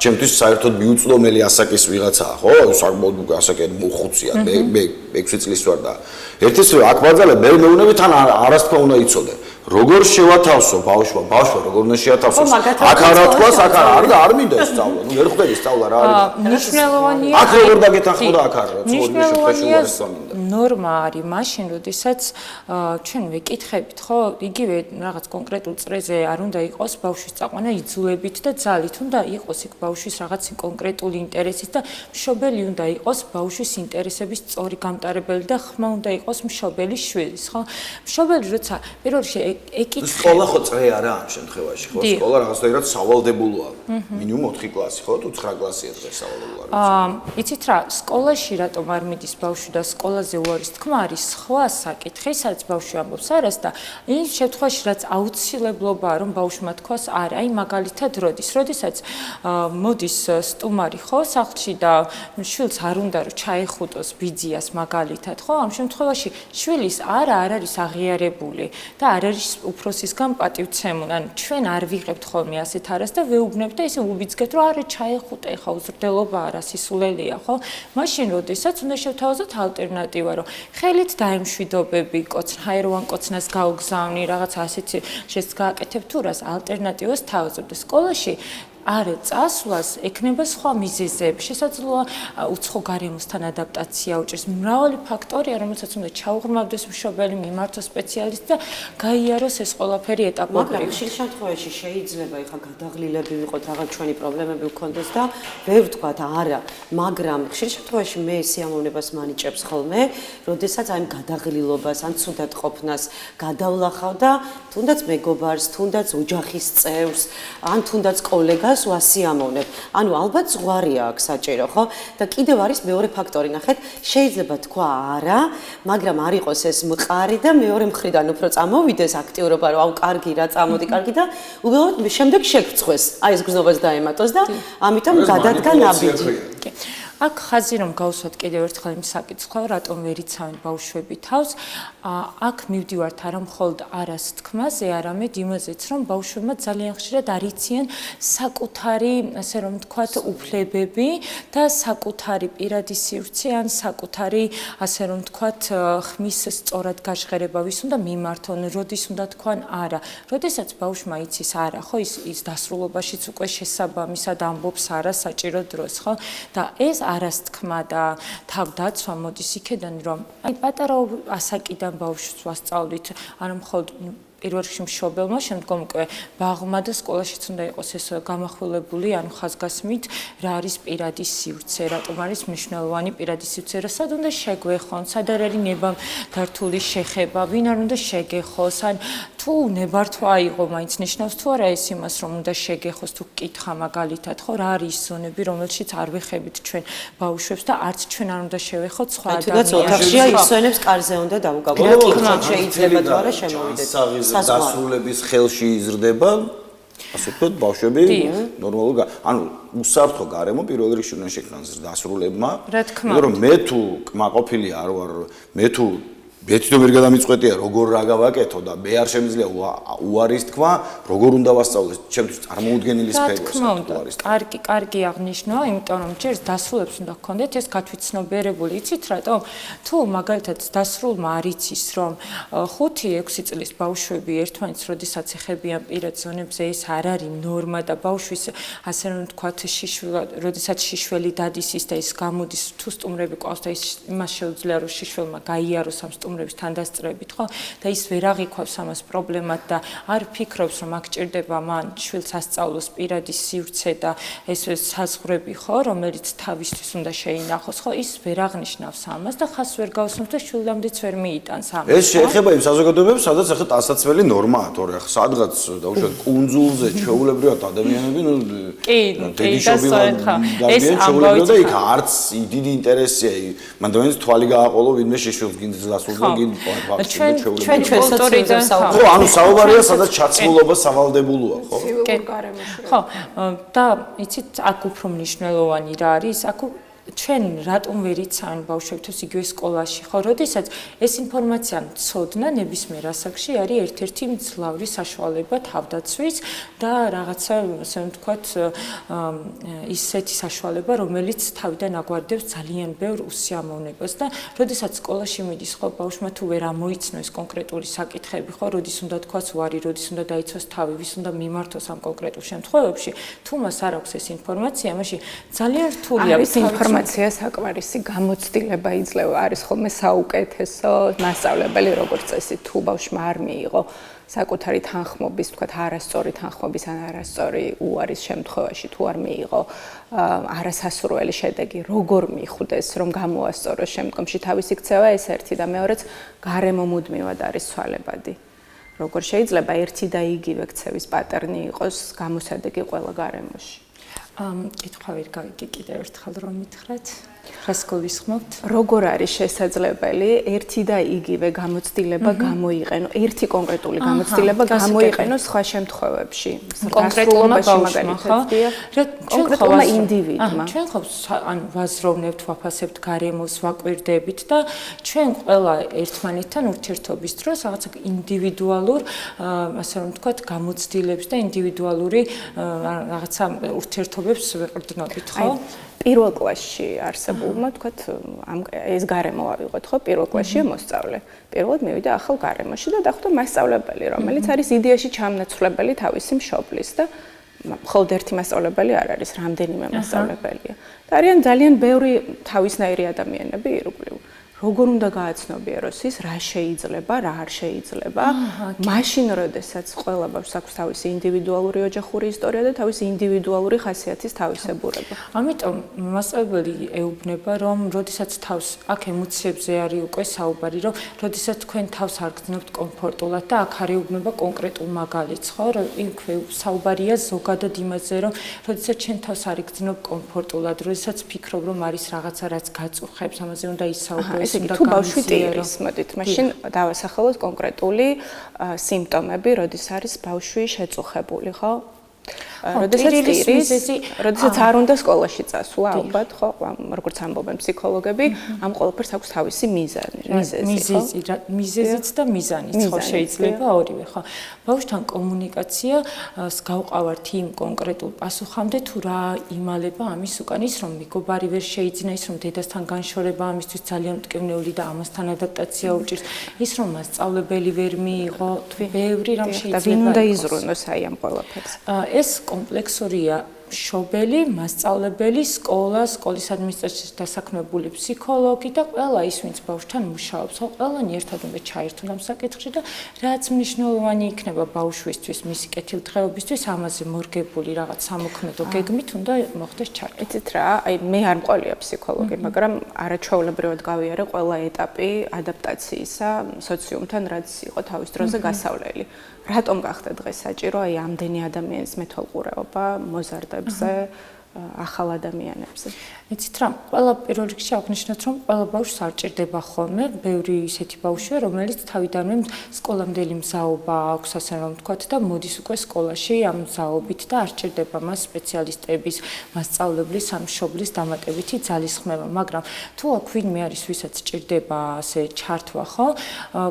ჩემთვის საერთოდ მიუწვდომელი ასაკის ვიღაცაა ხო საკმაოდ ასაკი მოხუცია მე 6 წლის ვარ და ერთის მხრივ აქ ბაძალე მე მეუბნები თან არასთქმა უნდა იცოდე როგორ შევათავსო ბავშვმა როგორ უნდა შეათავსოს აქ არა თქვას აქ არ მინდა ეს სწავლა ნუ ვერ ხვდები სწავლა რა არის მნიშვნელოვანია აქ როგორ დაგეთანხმო და აქ არა რა მნიშვნელოვანია ნორმა არის მაშინ როდესაც ჩვენ ვეკითხებით ხო იგივე რაღაც კონკრეტულ წრეზე არ უნდა იყოს ბავშვის წაყვანა იძულებით და ძალით უნდა იყოს იქ ბავშვის რაღაც კონკრეტული ინტერესის და მშობელი უნდა იყოს ბავშვის ინტერესების სწორი გამტარებელი და ხმა უნდა იყოს მშობელის შვილის ხო მშობელი როცა პირველ რიგში ეკითხება სკოლა ხო წრე არა ამ შემთხვევაში ხო სკოლა რაღაცნაირად სავალდებულოა მინიმუმ 4 კლასი ხო თუ 9 კლასია დღეს სავალდებულოა იცით რა სკოლაში რატომ არ მიდის ბავშვი და სკოლაზე უარის თქმა არის სხვა საკითხი, სადაც ბავშვი ამბობს არას და იმ შემთხვევაში რაც აუცილებლობაა რომ ბავშვმა თქვას არა, აი მაგალითად როდესაც მოდის სტუმარი ხო სახლში და შვილს არ უნდა რომ ჩაეხუტოს ბიძიას მაგალითად ხო ამ შემთხვევაში შვილის არა არ არის აღიარებული და არ არის უფროსისგან პატივცემული ან ჩვენ არ ვიღებთ ხოლმე ასეთ არას და ვეუბნებთ და ესე უბიძგეთ რომ არა ჩაეხუტე ხა უზრდელობაა რა სისულელია ხო მაშინ როდესაც უნდა შევთავაზოთ ალტერნატივა რომ ხელით დაემშვიდობები ჰაეროვან კოცნას გაუგზავნი რაღაც ასეთი შეც გააკეთებ თუ რას ალტერნატივას თავაზობ და სკოლაში არა წასვლას ექნება სხვა მიზეზები შესაძლოა უცხო გარემოსთან ადაპტაცია უჭირს მრავალი ფაქტორია რომელსაც უნდა ჩაუღრმავდეს მშობელი მიმართოს სპეციალისტი და გაიაროს ეს ყველაფერი ეტაპობრივ მაგრამ ხშირ შემთხვევაში შეიძლება ეხა გადაღლილები ვიყოთ რაღაც ჩვენი პრობლემები ვქონდეს და ვერ ვთქვათ არა მაგრამ ხშირ შემთხვევაში მე სიამოვნებას მანიჭებს ხოლმე როდესაც აი გადაღლილობას ან ცუდად ყოფნას გადავლახავ და თუნდაც მეგობარს თუნდაც ოჯახის წევრს ან თუნდაც კოლეგას ვასიამოვნებ. ანუ ალბათ ზღვარია აქ საჭირო, ხო? და კიდევ არის მეორე ფაქტორი, ნახეთ, შეიძლება თქვა არა, მაგრამ არ იყოს ეს მყარი და მეორე მხრიდან უფრო წამოვიდეს აქტიურობა, რომ აუ კარგი რა, წამოდი კარგი და უბრალოდ შემდეგ შეგწყვეს. აი ეს გზნობას დაემატოს და ამიტომ გადადგა ნაბიჯი. აქ ხაზი რომ გავუსვათ კიდევ ერთხელ იმ საკითხს, რატომ ვერ იცავენ ბავშვები თავს, აქ მივდივართ არა მხოლოდ არას თქმაზე, არამედ იმაზეც, რომ ბავშვებმა ძალიან ხშირად არ იციან საკუთარი, ასე რომ ვთქვათ, უფლებები და საკუთარი პირადი სივრცე ან საკუთარი, ასე რომ ვთქვათ, ხმის სწორად გაჟღერება, ვის უნდა მიმართონ, როდის უნდა თქვან არა. როდესაც ბავშვმა იცის არა, ხო, ის დასრულობაშიც უკვე შესაბამისად ამბობს არა საჭირო დროს, ხო? და ეს არას თქმა და თავდაცვა მოდის იქედან რომ აი პატარა ასაკიდან ბავშვს ვასწავლით არა მხოლოდ პირველ რიგში მშობელმა, შემდგომ უკვე ბაღმა და სკოლაშიც უნდა იყოს ეს გამახვილებული, ანუ ხაზგასმით, რა არის პირადი სივრცე, რატომ არის მნიშვნელოვანი პირადი სივრცე, სად უნდა შეგვეხონ, სად არ არის ნებადართული შეხება, ვინ არ უნდა შეგეხოს, ან თუ ნებართვა აიღო, მაინც ნიშნავს თუ არა ეს იმას, რომ უნდა შეგეხოს, თუ კითხა მაგალითად, ხო, რა არის ზონები, რომელშიც არ ვეხებით ჩვენ ბავშვებს და არც ჩვენ არ უნდა შევეხოთ სხვა ადამიანებს. თუნდაც ოთახშია ისვენებს კარზე უნდა დავუკავოთ. შეიძლება თუ არა შემოვიდეთ. დასრულების ხელში იზრდება ასე ვთქვათ ბავშვები ნორმალურ ანუ უსაფრთხო გარემო პირველ რიგში უნდა შექმნას დასრულებმა იმიტომ რომ მე თუ კმაყოფილი არ ვარ მე თუ თვითონ ვერ გადამიწყვეტია როგორ რა გავაკეთო და მე არ შემიძლია უარის თქვა როგორ უნდა ვასწავლო ჩემთვის წარმოუდგენელი სფეროა კარგი აღნიშნვა იმიტომ რომ ჯერ დასრულებს უნდა გქონდეთ ეს გათვითცნობიერებული იცით რატომ თუ მაგალითად დასრულმა არ იცის რომ 5-6 წლის ბავშვები ერთმანეთს როდესაც ეხებიან პირად ზონებზე ეს არ არის ნორმა და ბავშვის ასე რომ ვთქვათ როდესაც შიშველი დადის ის და ის გამოდის თუ სტუმრები ყავს და იმას შეუძლია რომ შიშველმა გაიაროს ამ სტუმრების თანდასწრებით, ხო? და ის ვერ აღიქვავს ამას პრობლემად და არ ფიქრობს, რომ აქ ჭირდება მან შვილს ასწავლოს პირადი სივრცე და ეს საზღვრები, ხო, რომელიც თავისთვის უნდა შეინახოს, ხო? ის ვერ აღნიშნავს ამას და ხას ვერ გავსმის და შვილამდეც ვერ მიიტანს ამას. ეს შეეხება იმ საზოგადოებებს, სადაც ახლა ტანსაცმელი ნორმაა, თორე ახლა სადღაც დაუშვათ კუნძულზე ჩვეულებრივად ადამიანები, ნუ ეს ამბავი და იქ არც დიდი ინტერესია, მან დავინც თვალი გააყოლო ვინმე შიშველს გინდს დასრულდა ჩვენ კულტურიდან ხო ანუ საუბარია სადაც ჩაცმულობა სავალდებულოა ხო ხო და იცით აქ უფრო მნიშვნელოვანი რა არის აქ ჩვენ რატომ ვერ იცავენ ბავშვებს იგივე სკოლაში ხო როდესაც ეს ინფორმაცია მცოდნა ნებისმიერ ასაკში არის ერთ-ერთი მძლავრი საშუალება თავდაცვის და რაღაცა ასე ვთქვათ ისეთი საშუალება რომელიც თავიდან აგვარდებს ძალიან ბევრ უსიამოვნებას და როდესაც სკოლაში მიდის ხო ბავშვმა თუ ვერ ამოიცნო ეს კონკრეტული საკითხები ხო როდის უნდა თქვას უარი როდის უნდა დაიცვას თავი ვის უნდა მიმართოს ამ კონკრეტულ შემთხვევებში თუ მას არ აქვს ეს ინფორმაცია მაშინ ძალიან რთულია ინფორმაცია საკმარისი გამოცდილება იძლევა არის ხოლმე საუკეთესო მასწავლებელი როგორც წესი თუ ბავშვმა არ მიიღო საკუთარი თანხმობის თქვათ არასწორი თანხმობის ან არასწორი უარის შემთხვევაში თუ არ მიიღო არასასურველი შედეგი როგორ მიხვდეს რომ გამოასწოროს შემდგომში თავისი ქცევა ეს ერთი და მეორეც გარემო მუდმივად არის ცვალებადი როგორ შეიძლება ერთი და იგივე ქცევის პატერნი იყოს გამოსადეგი ყველა გარემოში კითხვა ვერ გავიგე კიდევ ერთხელ რომ მითხრათ რას გულისხმობთ? როგორ არის შესაძლებელი ერთი და იგივე გამოცდილება გამოიყენო, ერთი კონკრეტული გამოცდილება გამოიყენო სხვა შემთხვევებში? კონკრეტულმა ბავშვმა, ხო? კონკრეტულმა ინდივიდმა. ჩვენ ხო ანუ ვაზროვნებთ, ვაფასებთ გარემოს, ვაკვირდებით და ჩვენ ყველა ერთმანეთთან ურთიერთობის დროს რაღაცა ინდივიდუალურ, ასე რომ ვთქვათ, გამოცდილებს და ინდივიდუალური რაღაცა ურთიერთობებს ვეყრდნობით, ხო? პირველ კლასში არსებულმა თქვათ ეს გარემო ავიღოთ ხო პირველ კლასშია მოსწავლე პირველად მივიდა ახალ გარემოში და დახვდა მასწავლებელი რომელიც არის იდეაში ჩამნაცვლებელი თავისი მშობლის და მხოლოდ ერთი მასწავლებელი არ არის რამდენიმე მასწავლებელია და არიან ძალიან ბევრი თავისნაირი ადამიანები ირგვლივ როგორ უნდა გააცნობიეროს ის რა შეიძლება რა არ შეიძლება მაშინ როდესაც ყველა ბავშვს აქვს თავისი ინდივიდუალური ოჯახური ისტორია და თავისი ინდივიდუალური ხასიათის თავისებურება ამიტომ მასწავლებელი ეუბნება რომ როდესაც თავს აქ ემოციებზე არის უკვე საუბარი რომ როდესაც თქვენ თავს არ გძნობთ კომფორტულად და აქ არის ეუბნება კონკრეტულ მაგალითს ხო რომ იქვე საუბარია ზოგადად იმაზე რომ როდესაც ჩვენ თავს არ გძნობ კომფორტულად როდესაც ფიქრობ რომ არის რაღაცა რაც გაწუხებს ამაზე უნდა ისაუბრო თუ ბავშვი ტირის, მოდით, მაშინ დავასახელოთ კონკრეტული სიმპტომები, როდის არის ბავშვი შეწუხებული, ხო? როდესაც არ უნდა სკოლაში წასვლა, ალბათ, ხო, როგორც ამბობენ ფსიქოლოგები, ამ ყველაფერს აქვს თავისი მიზეზიც და მიზანიც, ხო, შეიძლება ორივე, ხო. ბავშვთან კომუნიკაციას გავყავართ იმ კონკრეტულ პასუხამდე, თუ რა იმალება ამის უკან ის, რომ მეგობარი ვერ შეიძინა, ის, რომ დედასთან განშორება ამისთვის ძალიან მტკივნეული და ამასთან ადაპტაცია უჭირს, ის, რომ მასწავლებელი ვერ მიიღო, ბევრი რამ შეიძლება. და ვინ უნდა იზრუნოს აი ამ ყველაფერს? ეს კომპლექსურია მშობელი, მასწავლებელი, სკოლა, სკოლის ადმინისტრაციის დასაქმებული ფსიქოლოგი და ყველა ის, ვინც ბავშვთან მუშაობს, ხო, ყველანი ერთად უნდა ჩაერთონ ამ საკითხში და რაც მნიშვნელოვანი იქნება ბავშვისთვის, მისი კეთილდღეობისთვის, ამაზე მორგებული რაღაც სამოქმედო გეგმით უნდა მოხდეს ჩართვა. იცით რა, აი მე არ მყოლია ფსიქოლოგი, მაგრამ არაჩვეულებრივად გავიარე ყველა ეტაპი ადაპტაციისა სოციუმთან, რაც იყო თავის დროზე გასავლელი. რატომ გახდა დღეს საჭირო აი ამდენი ადამიანის მეთვალყურეობა მოზარდებზე, ახალ ადამიანებზე? იცით რა, ყველა პირველ რიგში აღნიშნოთ, რომ ყველა ბავშვს არ ჭირდება ხოლმე, ბევრი ისეთი ბავშვია, რომელიც თავიდანვე სკოლამდელი მზაობა აქვს, ასე რომ ვთქვათ, და მოდის უკვე სკოლაში ამ მზაობით და არ ჭირდება მას სპეციალისტების, მასწავლებლის, ამ მშობლის დამატებითი ძალისხმევა, მაგრამ თუ აქ ვინმე არის, ვისაც ჭირდება ასე ჩართვა, ხო?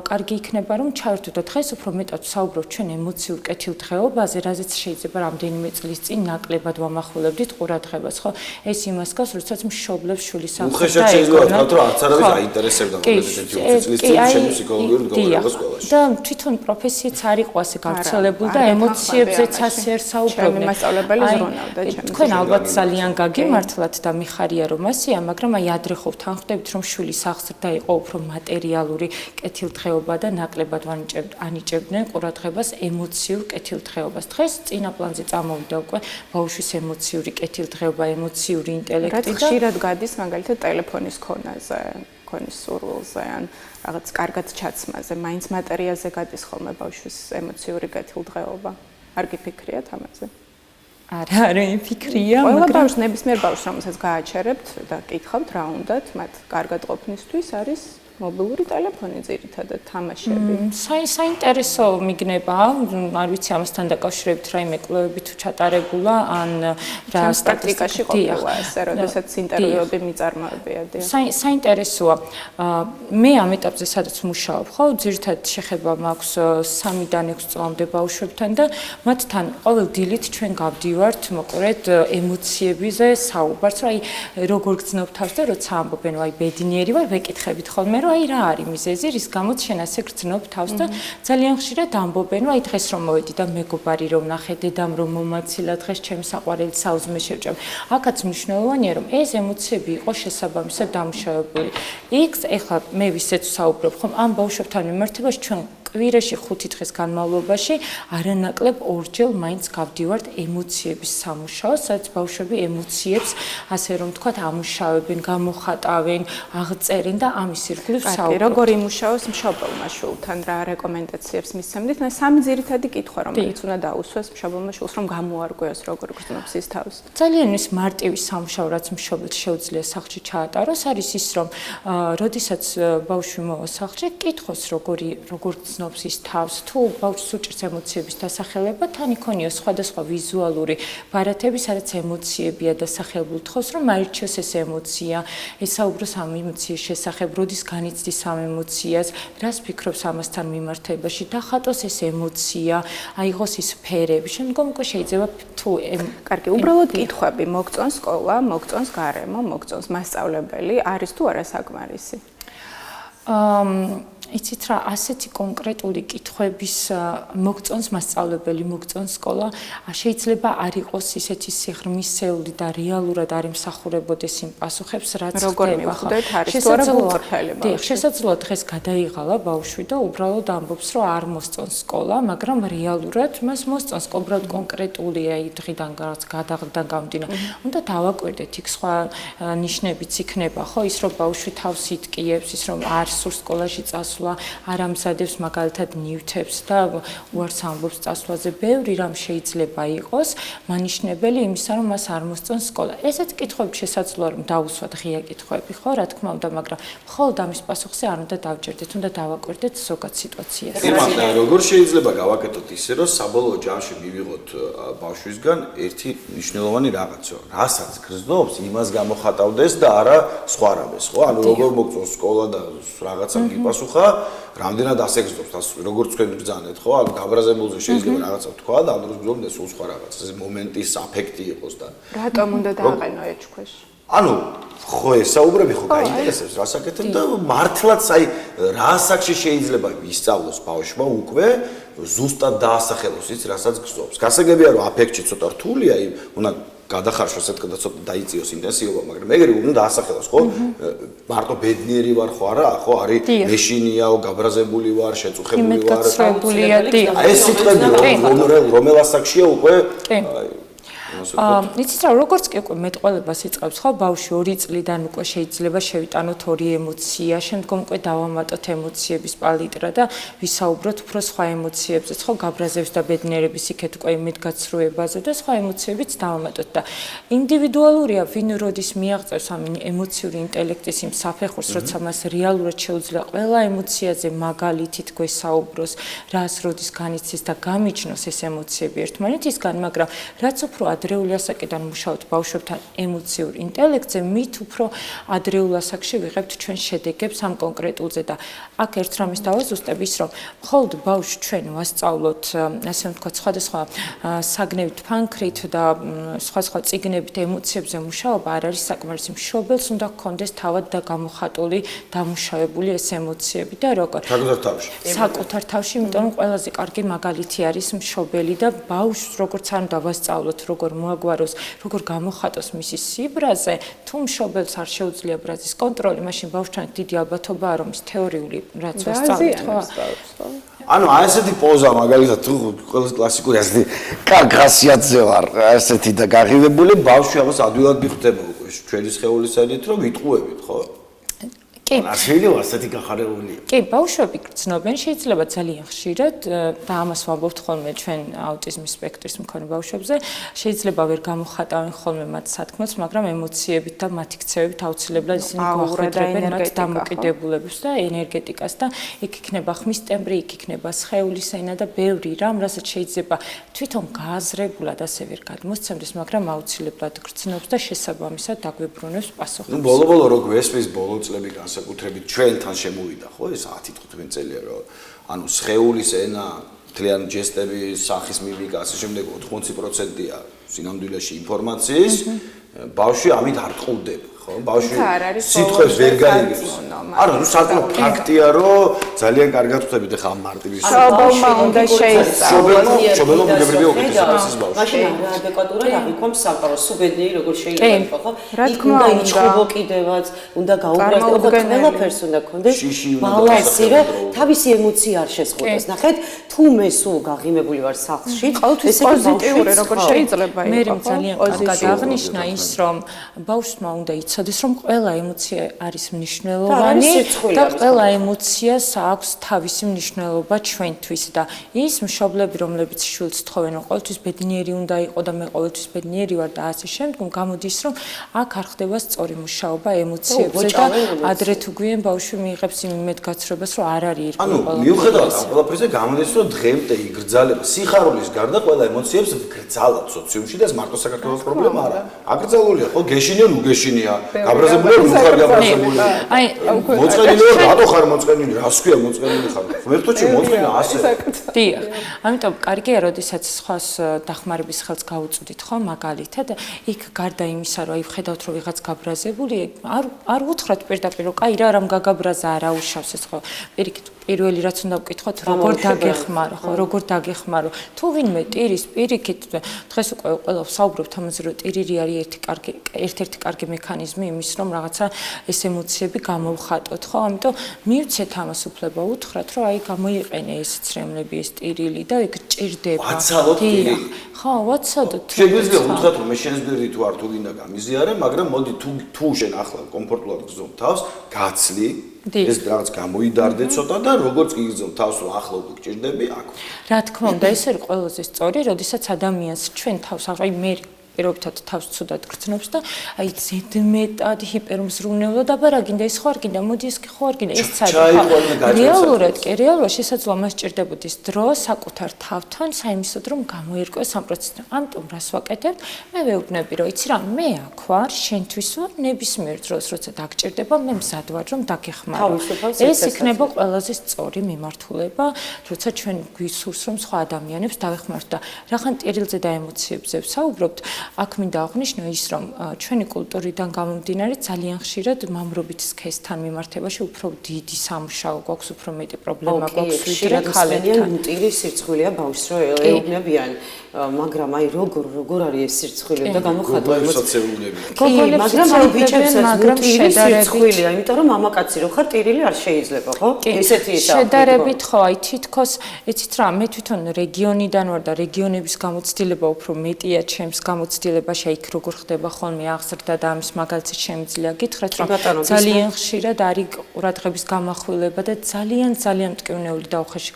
კარგი იქნება, რომ ჩაერთო და დღეს უფრო მეტად ვსაუბრობთ ჩვენ ემოციურ კეთილდღეობაზე, რაზეც შეიძლება რამდენიმე წლის წინ ნაკლებად ვამახვილებდით ყურადღებას, ხო? ეს იმას გავს, როდესაც მშობლებს შვილის სამხედრო უხეშად შეიძლება თქვა, რომ არც არავის აინტერესებდა კონკრეტულად 20 წლის წინ შენ ფსიქოლოგიური მდგომარეობა სკოლაში. და თვითონ პროფესიაც არ იყო ასე გავრცელებული და ემოციებზეც ასე არ საუბრობდნენ. მასწავლებელი ზრუნავდა ჩემს. თქვენ ალბათ ძალიან გაგიმართლათ და მიხარია რომ ასეა, მაგრამ აი ადრე ხო თანხმდებით რომ შვილის აღზრდა იყო უფრო მატერიალური კეთილდღეობა და ნაკლებად ანიჭებდნენ ყურადღებას ემოციურ კეთილდღეობას. დღეს წინა პლანზე წამოვიდა უკვე ბავშვის ემოციური კეთილდღეობა, ემოციური ინტელექტი და ხშირად გადის მაგალითად ტელეფონის ქონაზე, ქონის სურვილზე ან რაღაც კარგად ჩაცმაზე, მაინც მატერიაზე გადის ხოლმე ბავშვის ემოციური კეთილდღეობა. არ გიფიქრიათ ამაზე? არა, არ მიფიქრია, მაგრამ ყველა ბავშვს ნებისმიერ ბავშვს, რომელსაც გააჩერებთ და კითხავთ რა უნდათ, მათ კარგად ყოფნისთვის არის მობილური ტელეფონი ძირითადად თამაშები. საინტერესო მიგნება, არ ვიცი ამასთან დაკავშირებით რაიმე კვლევები თუ ჩატარებულა ან რა სტატისტიკაში ყოფილა ესე, როდესაც ინტერვიუები მიწარმოებიადია. საინტერესოა. მე ამ ეტაპზე სადაც მუშაობ, ხო, ძირითადად შეხება მაქვს 3-დან 6 წლამდე ბავშვებთან და მათთან ყოველ დილით ჩვენ გავდივართ მოკლედ ემოციებზე საუბარს, რომ აი როგორ გძნობ თავს და როცა ამბობენ, აი ბედნიერი ვარ, ვეკითხებით ხოლმე რომ აი რა არის მიზეზი, რის გამოც შენ ასე გრძნობ თავს და ძალიან ხშირად ამბობენ, რომ აი დღეს რომ მოვედი და მეგობარი რომ ნახე, დედამ რომ მომაცილა, დღეს ჩემი საყვარელი საუზმე შევჭამ. აქაც მნიშვნელოვანია, რომ ეს ემოციები იყო შესაბამისად დამუშავებული. იქ ეხლა მე ვისაც ვსაუბრობ, ხომ ამ ბავშვებთან მიმართებაში ჩვენ კვირაში 5 დღის განმავლობაში არანაკლებ ორჯერ მაინც გავდივართ ემოციების სამუშაოს, სადაც ბავშვები ემოციებს, ასე რომ ვთქვათ, ამუშავებენ, გამოხატავენ, აღწერენ და ამის ირგვლივ საუბრობთ. როგორ იმუშაოს მშობელმა შულთან, რა რეკომენდაციებს მისცემდით? სამი ძირითადი კითხვა, რომელიც უნდა დაუსვას მშობელმა შულს, რომ გამოარკვიოს როგორ გრძნობს ის თავს. ძალიან ის მარტივი სამუშაო, რაც მშობელს შეუძლია სახლში ჩაატაროს, არის ის, რომ როდესაც ბავშვი მოვა სახლში, კითხოს როგორ გრძნობს ის თავს, თუ ბავშვს უჭირს ემოციების დასახელება, თან იქონიოს სხვადასხვა ვიზუალური ბარათები, სადაც ემოციებია დასახელებული, თხოვს რომ აირჩიოს ეს ემოცია, ესაუბროს ამ ემოციის შესახებ, როდის განიცდის ამ ემოციას, რას ფიქრობს ამასთან მიმართებაში, დახატოს ეს ემოცია, აიღოს ის ფერები, შემდგომ უკვე შეიძლება თუ კარგი, უბრალოდ კითხვები, მოგწონს სკოლა, მოგწონს გარემო, მოგწონს მასწავლებელი, არის თუ არა საკმარისი? იცით რა, ასეთი კონკრეტული კითხვების მოგწონს მასწავლებელი, მოგწონს სკოლა, შეიძლება არ იყოს ისეთი სიღრმისეული და რეალურად არ ემსახურებოდეს იმ პასუხებს, რაც ხდება. როგორ მივხვდეთ, არის თუ არა ბულყოფელი ბავშვი? დიახ, შესაძლოა დღეს გადაიღალა ბავშვი და უბრალოდ ამბობს, რომ არ მოსწონს სკოლა, მაგრამ რეალურად მას მოსწონს, უბრალოდ კონკრეტულია დღიდან გადაღლიდან გამომდინარე. უნდა დავაკვირდეთ, იქ სხვა ნიშნებიც იქნება, ხო, ის რომ ბავშვი თავს იტკიებს, ის რომ არ სურს სკოლაში წასვლა, არ ამზადებს მაგალითად ნივთებს და უარს ამბობს წასვლაზე, ბევრი რამ შეიძლება იყოს მანიშნებელი იმისა, რომ მას არ მოსწონს სკოლა. ესეთ კითხვები შესაძლოა რომ დაუსვათ ღია კითხვები, ხო, რა თქმა უნდა, მაგრამ მხოლოდ ამის პასუხზე არ უნდა დავჯერდეთ, უნდა დავაკვირდეთ ზოგად სიტუაციას. როგორ შეიძლება გავაკეთოთ ისე, რომ საბოლოო ჯამში მივიღოთ ბავშვისგან ერთი მნიშვნელოვანი რაღაცა, რასაც გრძნობს, იმას გამოხატავდეს და არა სხვა რამეს, ხო? ანუ როგორ მოგწონს სკოლა და რაღაცა გიპასუხა, რამდენად ასეგზობს, როგორც თქვენ ბრძანეთ, ხო? ანუ გაბრაზებულზე შეიძლება რაღაცა თქვა და ამ დროს გძნობდეს სულ სხვა რაღაცა, ეს მომენტის აფექტი იყოს და რატომ უნდა დააყენო ეჭქვეშ? ანუ ხო ესაუბრები ხო გაინტერესებს რასაკეთებ და მართლაც აი რა ასაკში შეიძლება ისწავლოს ბავშვმა უკვე ზუსტად დაასახელოს ის რასაც გრძნობს. გასაგებია რომ აფექტი ცოტა რთულია, აი უნდა გადახარშოს ეთქა და ცოტა დაიწიოს ინტენსივობა, მაგრამ ეგრე უნდა დაასახელოს, ხო? მარტო ბედნიერი ვარ ხო არა, ხო არის მეშინიაო, გაბრაზებული ვარ, შეწუხებული ვარ. აი ეს სიტყვები რომელ ასაკშია უკვე იცით რა, როგორც კი უკვე მეტყველებას იწყებს, ხო, ბავშვი 2 წლიდან უკვე შეიძლება შევიტანოთ 2 ემოცია, შემდგომ უკვე დავამატოთ ემოციების პალიტრა და ვისაუბროთ უფრო სხვა ემოციებზეც, ხო, გაბრაზების და ბედნიერების იქეთ უკვე იმედგაცრუებაზე და სხვა ემოციებიც დავამატოთ და ინდივიდუალურია, ვინ როდის მიაღწევს ამ ემოციური ინტელექტის იმ საფეხურს, როცა მას რეალურად შეუძლია ყველა ემოციაზე მაგალითით გვესაუბროს, რას როდის განიცდის და გამიჩნოს ეს ემოციები ერთმანეთისგან, მაგრამ რაც უფრო ადრეული ასაკიდან მუშაობთ ბავშვებთან ემოციურ ინტელექტზე, მით უფრო ადრეულ ასაკში ვიღებთ ჩვენ შედეგებს ამ კონკრეტულზე და აქ ერთ რამის დავაზუსტებ ის, რომ მხოლოდ ბავშვს ჩვენ ვასწავლოთ, ასე ვთქვათ, სხვადასხვა საგნებით, ფანქრით და სხვადასხვა წიგნებით ემოციებზე მუშაობა არ არის საკმარისი. მშობელს უნდა ჰქონდეს თავად და გამოხატული, დამუშავებული ეს ემოციები და როგორ საკუთარ თავში, იმიტომ რომ ყველაზე კარგი მაგალითი არის მშობელი და ბავშვს როგორც არ უნდა ვასწავლოთ, როგორ მოაგვაროს, როგორ გამოხატოს მისი სიბრაზე, თუ მშობელს არ შეუძლია ბრაზის კონტროლი, მაშინ ბავშვთან დიდი ალბათობაა, რომ ის თეორიული რაც ვასწავლეთ, ხო? ანუ აი ესეთი პოზა მაგალითად თუ ყველაზე კლასიკური ასეთი კახასიათზე ვარ, ასეთი და გაღივებული ბავშვი ამას ადვილად მიხვდება უკვე ჩვენი სხეულის საერთოდ რომ ვიტყუებით, ხო? კი. შეიძლება ასეთი გახარებული. კი, ბავშვები გრძნობენ, შეიძლება ძალიან ხშირად და ამას ვამბობთ ხოლმე ჩვენ აუტიზმის სპექტრის მქონე ბავშვებზე, შეიძლება ვერ გამოხატავენ ხოლმე მათ სათქმელს, მაგრამ ემოციებით და მათი ქცევებით აუცილებლად ისინი გვახვედრებენ მათ დამოკიდებულებებს და ენერგეტიკას და იქ იქნება ხმის ტემბრი, იქ იქნება სხეულის ენა და ბევრი რამ, რასაც შეიძლება თვითონ გააზრებულად ასე ვერ გადმოსცემდეს, მაგრამ აუცილებლად გრძნობს და შესაბამისად დაგვიბრუნებს პასუხებს. ნუ ბოლო-ბოლო რო გვესმის ბოლო წლები განსაკუთრებით ჩვენთან შემოვიდა, ხო, ეს 10-15 წელია, რომ ანუ სხეულის ენა, მთლიანი ჯესტები, სახის მიმიკა, ასე შემდეგ 80%-ია სინამდვილეში ინფორმაციის, ბავშვი ამით არ ტყუდება, ხო? ხო? ბავშვი სიტყვებს ვერ გაიგებს. არა, ნუ საკმაოდ ფაქტია, რომ ძალიან კარგად ხვდებით ახლა მარტივი მშობელმა უნდა შეისწავლოს. მშობელმა ბუნებრივი უკეთესად ის ბავშვი. მაშინ რა ადეკვატურად აღიქვამს სამყარო, სუბედნიერი როგორ შეიძლება იყო, ხო? რა თქმა უნდა უნდა. იწყობო კიდევაც, უნდა გაუბრალოს, ყველაფერს უნდა ქონდეს ბალანსი, რომ თავისი ემოცია არ შესყუდეს. ნახეთ, თუ მე სულ გაღიმებული ვარ სახლში, ყოველთვის პოზიტიური როგორ შეიძლება მე იყოს, ძალიან კარგად აღნიშნა ის, რომ ბავშვმა უნდა იცოდეს, რომ ყველა ემოცია არის მნიშვნელოვანი და ყველა ემოციას აქვს თავისი მნიშვნელობა ჩვენთვის და ის მშობლები, რომლებიც შვილს თხოვენ, რომ ყოველთვის ბედნიერი უნდა იყო და მე ყოველთვის ბედნიერი ვარ და ასე შემდგომ, გამოდის, რომ აქ არ ხდება სწორი მუშაობა ემოციებზე და ადრე თუ გვიან ბავშვი მიიღებს იმ იმედგაცრუებას, რომ არ არის ირგვლივ ანუ მიუხედავად ამ ყველაფერზე გამოდის, რომ დღემდე იგრძალება სიხარულის გარდა ყველა ემოციებს გრძალავთ სოციუმში და ეს მარტო საქართველოს პრობლემა არა. აკრძალულია, ხო, გეშინია, ნუ გეშინია, გაბრაზებულია, ნუ ხარ გაბრაზებული. აი, მოწყენილი ვარ, რატო ხარ მოწყენილი? რას ქვია მოწყენილი ხარ? ღმერთოჩი მოწყენა ასე. დიახ. ამიტომ კარგია, როდესაც სხვას დახმარების ხელს გაუწვდით, ხო, მაგალითად, იქ გარდა იმისა, რომ აი ვხედავთ, რომ ვიღაც გაბრაზებული, არ უთხრათ პირდაპირ, რომ კაი რა, რამ გაგაბრაზა, არა უშავს ეს, ხო. პირიქით პირველი რაც უნდა ვკითხოთ, როგორ დაგეხმარო, ხო, როგორ დაგეხმარო. თუ ვინმე ტირის პირიქით, დღეს უკვე ყველა ვსაუბრობთ ამაზე, რომ ტირილი არის ერთ-ერთი კარგი მექანიზმი იმის, რომ რაღაცა ეს ემოციები გამოვხატოთ, ხო? ამიტომ მივცეთ ამას უფლება უთხრათ, რომ აი გამოიყენე ეს ცრემლები, ეს ტირილი და იქ ჭირდება. ვაცალოთ ტირილი. ხო, ვაცალოთ. შეგვიძლია უთხრათ, რომ მე შენს ბერდი თუ არ თუ გინდა გამიზიარე, მაგრამ მოდი თუ შენ ახლა კომფორტულად გზნობ თავს, გაცლი ეს რაღაც გამოიდარდე ცოტა და როგორც გიგზნობ თავს, რომ ახლა უკვე გჭირდები, აქ. რა თქმა უნდა, ეს არის ყველაზე სწორი, როდესაც ადამიანს ჩვენ თავს, აი მე პირობითად თავს ცუდად გრძნობს და აი ზედმეტად ჰიპერმზრუნველად აბარაგინდა ეს ხო არ გინდა, მოდი ეს ხო არ გინდა, ეს ცადი. რეალურად კი, რეალურად შესაძლოა მას ჭირდებოდეს დრო საკუთარ თავთან, საიმისოდ რომ გამოერკვეს ამ პროცესთან. ამიტომ რას ვაკეთებ? მე ვეუბნები, რომ იცი რა, მე აქ ვარ, შენთვის ვარ, ნებისმიერ დროს, როცა დაგჭირდება, მე მზად ვარ, რომ დაგეხმარო. ეს იქნება ყველაზე სწორი მიმართულება, როცა ჩვენ გვისურს, რომ სხვა ადამიანებს დავეხმაროთ და რახან ტირილზე და ემოციებზე ვსაუბრობთ, აქ მინდა აღვნიშნო ის, რომ ჩვენი კულტურიდან გამომდინარე ძალიან ხშირად მამრობით სქესთან მიმართებაში უფრო დიდი სამუშაო გვაქვს, უფრო მეტი პრობლემა გვაქვს ვიდრე ქალებთან. ტირის სირცხვილია ბავშვს რო ეუბნებიან, მაგრამ აი როგორ არის ეს სირცხვილი და გამოხატვა ემოციები. მაგრამ აი ბიჭებსაც ტირის სირცხვილია, იმიტომ რომ მამაკაცი რო ხარ ტირილი არ შეიძლება, ხო? ესეთი ისაა. შედარებით ხო, აი თითქოს იცით რა, მე თვითონ რეგიონიდან ვარ და რეგიონების გამოცდილება უფრო მეტია ჩემს გამოცდილებაში, იქ როგორ ხდება ხოლმე აღზრდა და ამის მაგალითად შემიძლია გითხრათ, რომ ძალიან ხშირად არის ყურადღების გამახვილება და ძალიან მტკივნეული და უხეში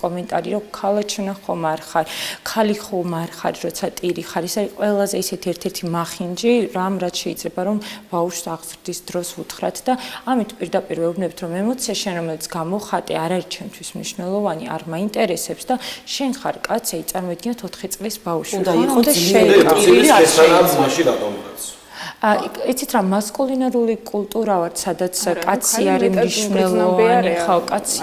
კომენტარი, რომ ქალაჩვენა ხომ არ ხარ, ქალი ხომ არ ხარ, როცა ტირი ხარ, ის არის ყველაზე ისეთი ერთ-ერთი მახინჯი, რაც შეიძლება რომ ბავშვს აღზრდის დროს უთხრათ და ამით პირდაპირ ვეუბნებთ, რომ ემოცია შენ რომელიც გამოხატე არ არის ჩემთვის მნიშვნელოვანი, არ მაინტერესებს და შენ ხარ კაცი, აი წარმოიდგინეთ 4 წლის ბავშვი. უნდა იყოს ტირილი არ შეიძლება მაშინ რატომღაც. იცით რა, მასკულინარული კულტურა ვარ, სადაც კაცი არის მნიშვნელოვანი, ხო, კაცი,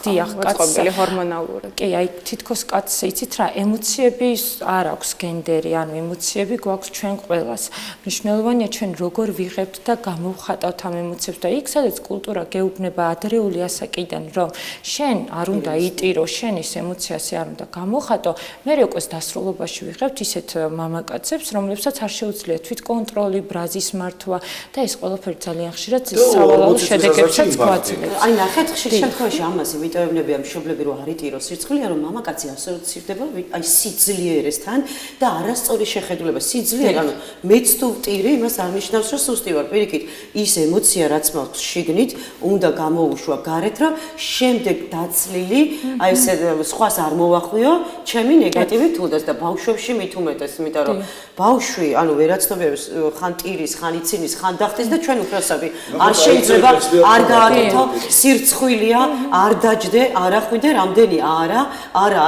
დიახ, კაცი ჰორმონალური. კი, აი თითქოს კაცს იცით რა, ემოციები არ აქვს გენდერი, ანუ ემოციები გვაქვს ჩვენ ყველას. მნიშვნელოვანია ჩვენ როგორ ვიღებთ და გამოვხატავთ ამ ემოციებს და იქ სადაც კულტურა გეუბნება ადრეული ასაკიდან, რომ შენ არ უნდა იტირო, შენ ეს ემოციას არ უნდა გამოხატო, მე როგორც დასრულობაში ვიღებთ ისეთ მამაკაცებს, რომლებსაც არ შეუძლიათ თვითკონტროლი, ბრაზის მართვა და ეს ყველაფერი ძალიან ხშირად სავალალო შედეგებსაც გვაძლევს. აი ნახეთ, ხშირ შემთხვევაში ამაზე ვიტოვებნებიან მშობლები, რომ არ იტიროს სირცხვილია, რომ მამაკაცი ასოცირდება აი სიძლიერესთან და არასწორი შეხედულება. სიძლიერე, ანუ მეც თუ ვტირი, იმას არ ნიშნავს, რომ სუსტი ვარ. პირიქით, ის ემოცია, რაც მაქვს შიგნით, უნდა გამოუშვა გარეთ, რომ შემდეგ დაცლილი, აი ესე სხვას არ მოვახვიო, ჩემი ნეგატივი თუნდაც და ბავშვებში მით უმეტეს, იმიტომ რომ ბავშვი, ანუ ვერაცნობებს ხან ტირის, ხან იცინის, ხან დახტის და ჩვენ უფროსები არ შეიძლება არ გააკეთო სირცხვილია, არ დაჯდე, არ ახვიდე რამდენი არა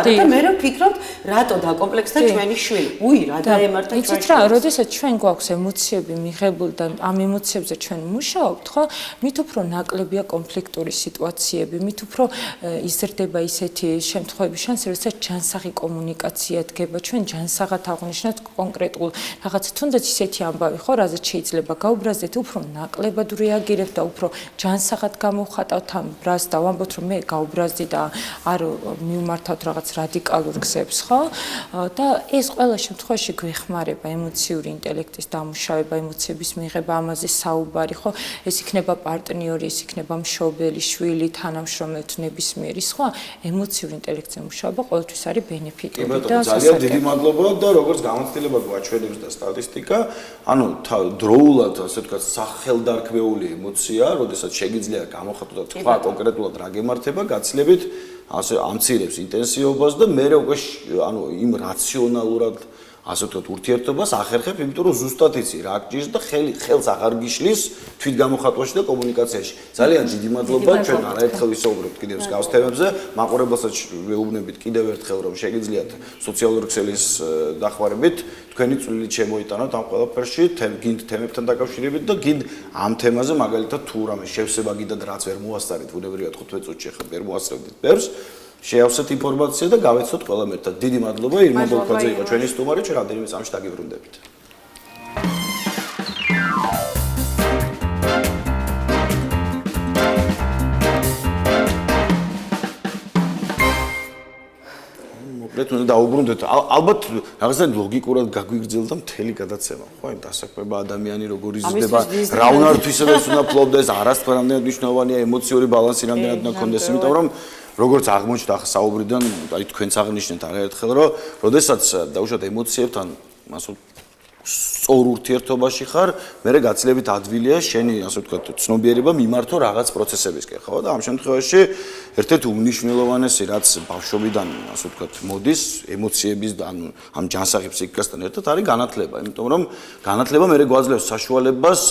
და მე ვფიქრობ რატო დაკომპლექსდა ჩვენი შვილი. უი, რა დაემართა ჩვენ. იცით რა, როდესაც ჩვენ გვაქვს ემოციები მიღებული და ამ ემოციებზე ჩვენ მუშაობთ, ხო? მით უფრო ნაკლებია კონფლიქტური სიტუაციები, მით უფრო იზრდება ისეთი შემთხვევები შანსი, როდესაც ჯანსაღი კომუნიკაცია დგება, ჩვენ ჯანსაღად აღვნიშნოთ კონკრეტულ რაღაც თუნდაც ისეთი ამბავი, ხო, რაც რაღაცაზე შეიძლება გაუბრაზდეთ, უფრო ნაკლებად რეაგირებთ და უფრო ჯანსაღად გამოვხატავთ ამ ბრას და ვამბობთ, რომ მე გაუბრაზდი და არ მივმართავთ რაღაც რადიკალურ გზებს, ხო? და ეს ყველა შემთხვევაში გვეხმარება ემოციური ინტელექტის დამუშავება, ემოციების მიღება, ამაზე საუბარი, ხო? ეს იქნება პარტნიორი, ეს იქნება მშობელი, შვილი, თანამშრომელი, ნებისმიერი სხვა, ემოციური ინტელექტზე მუშაობა ყოველთვის არის ბენეფიტური და ძალიან დიდი მადლობა და როგორც გამოცდილება გვაჩვენებს და სტატისტიკა, ანუ დროულად, ასე ვთქვათ, სახელდარქმეული ემოცია, როდესაც შეგიძლია გამოხატოთ და თქვა კონკრეტულად რა გემართება, გაცილებით ასე ამცირებს ინტენსივობას და მე უკვე ანუ იმ რაციონალურად ასე ვთქვათ ურთიერთობას ახერხებ, იმიტომ რომ ზუსტად იცი რა გჭირს და ხელს აღარ გიშლის თვითგამოხატვაში და კომუნიკაციაში. ძალიან დიდი მადლობა, ჩვენ არაერთხელ ვისაუბრებთ კიდევ მსგავს თემებზე, მაყურებელსაც ვეუბნებით კიდევ ერთხელ რომ შეგიძლიათ სოციალური ქსელის დახმარებით თქვენი წვლილი შემოიტანოთ ამ ყველაფერში, გინდ თემებთან დაკავშირებით და გინდ ამ თემაზე მაგალითად თუ რამე შევსება გიდათ რაც ვერ მოასწარით, ბუნებრივად 15 წუთში ხა ვერ მოასწრებდით ბევრს. შეავსეთ ინფორმაცია და გავეცოთ ყველამ ერთად. დიდი მადლობა, ირმა ბოლქვაძე იყო ჩვენი სტუმარი, ჩვენ რამდენიმე წამში დაგიბრუნდებით. მოკლედ უნდა დაუბრუნდეთ. ალბათ რაღაცა ლოგიკურად გაგვიგრძელდა მთელი გადაცემა, ხო? იმ დასაქმება ადამიანი როგორ იზრდება, რა უნართვისაც უნდა ფლობდეს, არასდროულად მნიშვნელოვანია ემოციური ბალანსი რამდენად უნდა ქონდეს, იმიტომ რომ როგორც აღმოჩნდა ახლა საუბრიდან, აი თქვენც აღნიშნეთ არაერთხელ, რომ როდესაც დაუშვათ ემოციებთან ასე სწორ ურთიერთობაში ხარ, მე გაცილებით ადვილია შენი ასე ვთქვათ ცნობიერება მიმართო რაღაც პროცესებისკენ, ხო? და ამ შემთხვევაში ერთ-ერთი უმნიშვნელოვანესი რაც ბავშვობიდან ასე ვთქვათ მოდის ემოციების და ამ ჯანსაღი ფსიქიკასთან ერთად არის განათლება, იმიტომ რომ განათლება მე გვაძლევს საშუალებას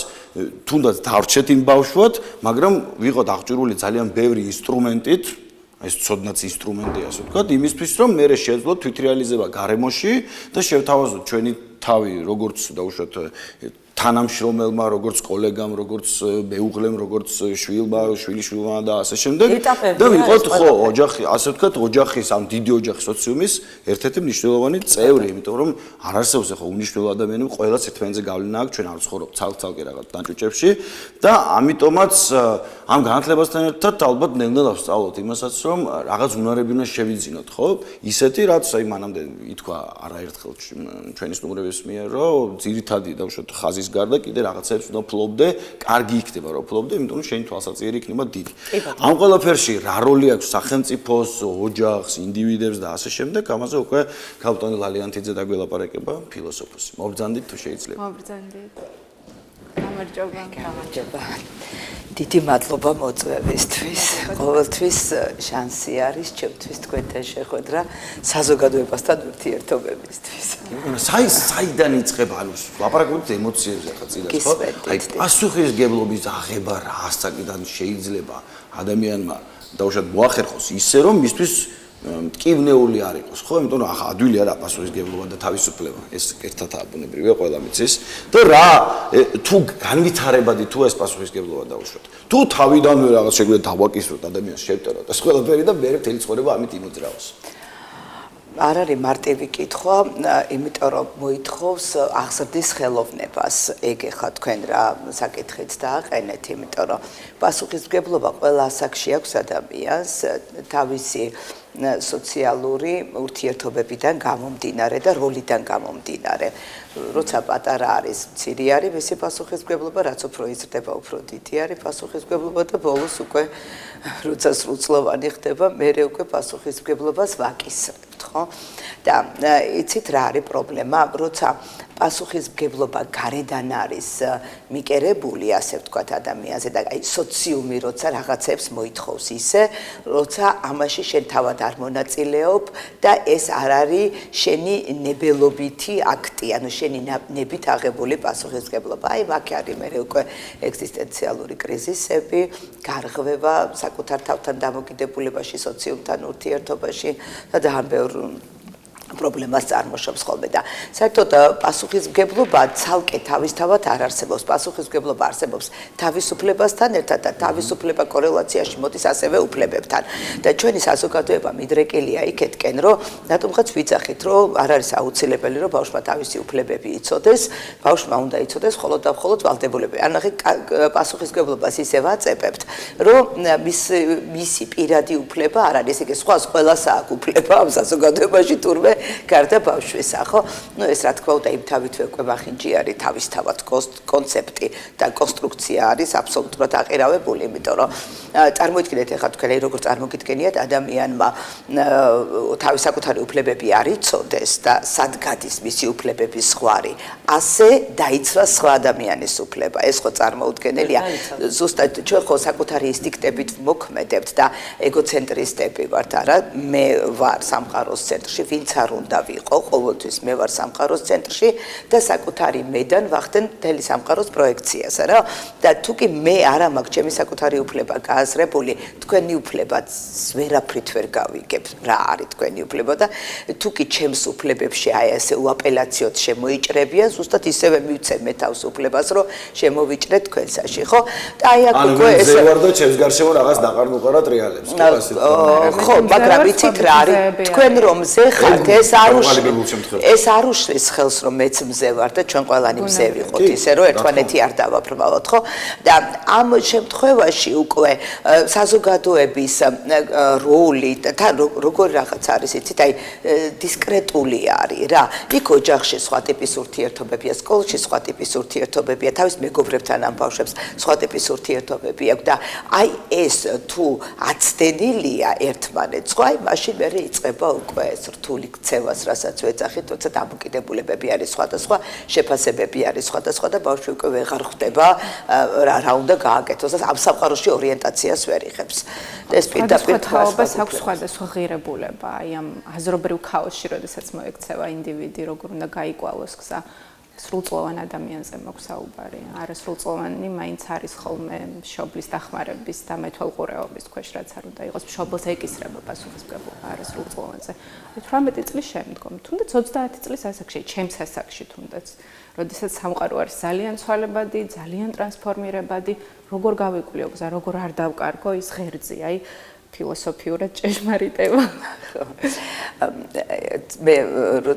თუნდაც დარჩეთ იმ ბავშვად, მაგრამ ვიყოთ აღჭურვილი ძალიან ბევრი ინსტრუმენტით ეს ცოდნაც ინსტრუმენტია, ასე ვთქვათ, იმისთვის, რომ მე შეძლო თვითრეალიზება გარემოში და შევთავაზოთ ჩვენი თავი, როგორც დაუშვათ თანამშრომელმა, როგორც კოლეგამ, როგორც მეუღლემ, როგორც შვილმა, შვილიშვილმა და ასე შემდეგ. და ვიყოთ ხო, ოჯახი, ასე ვთქვათ, ოჯახის, ამ დიდი ოჯახის სოციუმის ერთ-ერთი მნიშვნელოვანი წევრი, იმიტომ რომ არ არსებობს ახლა უნიშნელო ადამიანები, ყველას ერთმანეთზე გავლენა აქვს, ჩვენ არ ვცხოვრობთ ცალკე რაღაც დანჭუჭებში და ამიტომაც ამ განათლებასთან ერთად ალბათ ნელ-ნელა ვსწავლოთ იმასაც, რომ რაღაც უნარები უნდა შევიძინოთ, ხო? ისეთი, რაც აი მანამდე ითქვა არაერთხელ ჩვენი სტუმრების მიერ, რომ ძირითადი დავუშვათ ხაზის გარდა კიდე რაღაცებს უნდა ფლობდე, კარგი იქნება რომ ფლობდე, იმიტომ რომ შენი თვალსაჩინო იქნება დიდი. ამ ყველაფერში რა როლი აქვს სახელმწიფოს, ოჯახს, ინდივიდებს და ასე შემდეგ, ამაზე უკვე ქალბატონი ლალიანთიძე დაგველაპარაკება, ფილოსოფოსი. მობრძანდით თუ შეიძლება. მობრძანდით. გამარჯობა. დიდი მადლობა მოწვევისთვის. ყოველთვის შანსი არის ჩემთვის თქვენთან შეხვედრა საზოგადოებასთან ურთიერთობებისთვის. საიდან იწყება, ანუ ლაპარაკობთ ემოციებზე ხა წინას, ხო? აი პასუხისგებლობის აღება რა ასაკიდან შეიძლება ადამიანმა დაუშვათ მოახერხოს ისე რომ მისთვის მტკივნეული არ იყოს, ხო? იმიტომ რომ ახლა ადვილია რა პასუხისგებლობა და თავისუფლება. ეს ერთადაა ბუნებრივია, ყველა მიცის. და რა თუ განვითარებადი თუ ეს პასუხისგებლობა დაუშვათ. თუ თავიდანვე რაღაც შეგვიძლია დავაკისროთ ადამიანს შევტეროთ ეს ყველაფერი და მე მთელი ცხოვრება ამით იმოძრაოს. არ არის მარტივი კითხვა, იმიტომ რომ მოითხოვს აღზრდის ხელოვნებას. ეგ ხა თქვენ რა საკითხიც დააყენეთ, იმიტომ რომ პასუხისმგებლობა ყველა ასაკში აქვს ადამიანს თავისი სოციალური ურთიერთობებიდან გამომდინარე და როლიდან გამომდინარე. როცა პატარა არის, მცირე არის მისი პასუხისმგებლობა, რაც უფრო იზრდება, უფრო დიდი არის პასუხისმგებლობა და ბოლოს უკვე როცა სრულწლოვანი ხდება, მერე უკვე პასუხისმგებლობას ვაკისრებთ, ხო? და იცით რა არის პრობლემა, როცა პასუხისმგებლობა გარედან არის მიკერებული, ასე ვთქვათ ადამიანზე და აი სოციუმი როცა რაღაცებს მოითხოვს ისე, როცა ამაში შენ თავად არ მონაწილეობ და ეს არ არის შენი ნებელობითი აქტი, ანუ შენი ნებით აღებული პასუხისმგებლობა. აი მაგ არის მე უკვე ეგზისტენციალური კრიზისები, გარღვევა საკუთარ თავთან დამოკიდებულებაში, სოციუმთან ურთიერთობაში და ძალიან ბევრ პრობლემას წარმოშობს ხოლმე და საერთოდ პასუხისმგებლობა ცალკე თავისთავად არ არსებობს. პასუხისმგებლობა არსებობს თავისუფლებასთან ერთად და თავისუფლება კორელაციაში მოდის ასევე უფლებებთან. და ჩვენი საზოგადოება მიდრეკილია იქეთკენ, რომ რატომღაც ვიძახით, რომ არ არის აუცილებელი, რომ ბავშვმა თავისი უფლებები იცოდეს, ბავშვმა უნდა იცოდეს მხოლოდ და მხოლოდ ვალდებულებები. ანახი პასუხისმგებლობას ისევ აწებებთ, რომ მისი პირადი უფლება არ არის, იგი სხვას ყველას აქვს უფლება ამ საზოგადოებაში თურმე გარდა ბავშვისა, ხო? ნუ ეს რა თქმა უნდა იმ თავით ვეკვებახინჯი არის თავისთავად კონცეფტი და კონსტრუქცია არის აბსოლუტურად აყირავებული, იმიტომ რომ წარმოიდგინეთ ახლა თქვენ როგორ წარმოგიდგენიათ ადამიანმა თავის საკუთარი უფლებები არ იცოდეს და სად გადის მისი უფლებების ზღვარი, ასე დაიცვა სხვა ადამიანის უფლება. ეს ხო წარმოუდგენელია. ზუსტად ჩვენ ხო საკუთარი ინსტინქტებით მოქმედებთ და ეგოცენტრისტები ვართ, არა? მე ვარ სამყაროს ცენტრში, ვინც არ უნდა ვიყო, ყოველთვის მე ვარ სამყაროს ცენტრში და საკუთარი მედან ვახდენ მთელი სამყაროს პროექციას, არა? და თუ კი მე არა მაქვს ჩემი საკუთარი უფლება გააზრებული, თქვენი უფლებაც ვერაფრით ვერ გავიგებ, რა არის თქვენი უფლება და თუ კი ჩემს უფლებებში აი ასე უაპელაციოდ შემოიჭრებიან, ზუსტად ისევე მივცემ მე თავს უფლებას, რომ შემოვიჭრეთ თქვენსაში, ხო? და აი აქ უკვე ეს ვარ და ჩემს გარშემო რაღაც დაყარნუყარა ტრიალებს, ხო, ასე ხო, მაგრამ ვიცით რა არის, თქვენ რომ მზე ხართ, ეს არ უშლის ხელს, რომ მეც მზე ვარ და ჩვენ ყველანი მზე ვიყოთ, ისე რომ ერთმანეთი არ დავაბრმავოთ, ხო? და ამ შემთხვევაში უკვე საზოგადოების როლი და როგორი რაღაც არის, იცით, აი დისკრეტული არის რა. იქ ოჯახში სხვა ტიპის ურთიერთობებია, სკოლაში სხვა ტიპის ურთიერთობებია, თავის მეგობრებთან ამ ბავშვებს სხვა ტიპის ურთიერთობები აქვს და აი ეს თუ აცდენილია ერთმანეთს, ხო, აი მაშინ მე იწყება უკვე ეს რთული ქცევას, რასაც ვეძახით, თუმცა დამოკიდებულებები არის სხვადასხვა, შეფასებები არის სხვადასხვა და ბავშვი უკვე ვეღარ ხვდება რა უნდა გააკეთოს და ამ სამყაროში ორიენტაციას ვერ იღებს. ეს პირდაპირ თაობას აქვს სხვადასხვა ღირებულება, აი ამ აზრობრივ ქაოსში, როდესაც მოექცევა ინდივიდი, როგორ უნდა გაიკვალოს გზა. სრულწლოვან ადამიანზე მაქვს საუბარი. არასრულწლოვანი მაინც არის ხოლმე მშობლის დახმარების და მეთვალყურეობის ქვეშ, რაც არ უნდა იყოს. მშობელს ეკისრება პასუხისმგებლობა არასრულწლოვანზე. 18 წლის შემდგომ, თუნდაც 30 წლის ასაკში, ჩემს ასაკში თუნდაც, როდესაც სამყარო არის ძალიან ცვალებადი, ძალიან ტრანსფორმირებადი, როგორ გავიკვლიო გზა, როგორ არ დავკარგო ის ღერძი, აი ფილოსოფიურად ჭეშმარიტება. მე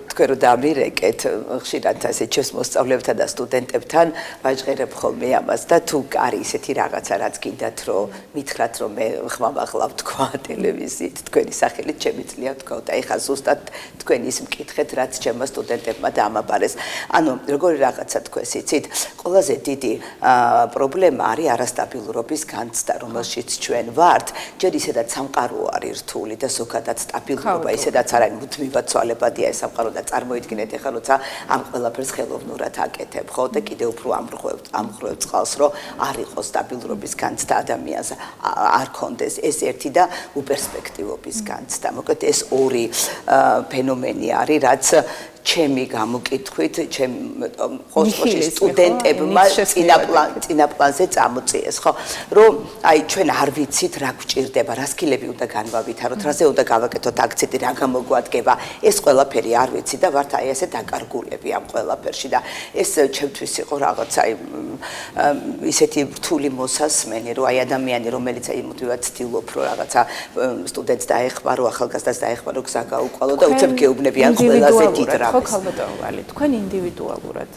თქვენ რომ დამირეკეთ, ხშირად ასე ჩემს მოსწავლეებთან და სტუდენტებთან ვაჟღერებ ხოლმე ამას და თუ არის ისეთი რაღაცა, რაც გინდათ რომ მითხრათ რომ მე ხმამაღლავ თქვა ტელევიზიით, თქვენი სახელით შემიძლია თქვა და ეხლა ზუსტად თქვენ ის მკითხეთ, რაც ჩემმა სტუდენტებმა დაამაბარეს. ანუ როგორი რაღაცა თქვენ იცით, ყველაზე დიდი პრობლემა არის არასტაბილურობის განცდა, რომელშიც ჩვენ ვართ, ჯერ ისედაც სამყარო არის რთული და ზოგადად სტაბილურობა ისედაც არ არის მუდმივად ცვალებადია ეს სამყარო და წარმოიდგინეთ ეხლა როცა ამ ყველაფერს ხელოვნურად აკეთებ, ხო და კიდევ უფრო ამღრევ წყალს, რომ არ იყოს სტაბილურობის განცდა ადამიანს, არ კონდეს ეს ერთი და უპერსპექტივობის განცდა. მოკლედ ეს ორი ფენომენი არის, რაც ჩემი გამოკითხვით, ჩემ ხოსტოში სტუდენტებმა წინა პლანზე წამოწიეს, ხო? რომ აი ჩვენ არ ვიცით რა გვჭირდება, რა სკილები უნდა განვავითაროთ, რაზე უნდა გავაკეთოთ აქცენტი, რა გამოგვადგება. ეს ყველაფერი არ ვიცი და ვართ აი ესე დაკარგულები ამ ყველაფერში და ეს ჩემთვის იყო რაღაც აი ისეთი რთული მოსასმენი, რომ აი ადამიანი, რომელიც აი მოდივად ცდილობ რომ რაღაცა სტუდენტს დაეხმარო, ახალგაზრდას დაეხმარო, გზა გაუყვალო და უცებ გეუბნებიან ყველაზე დიდ ხო, ქალბატონოვალი, თქვენ ინდივიდუალურად,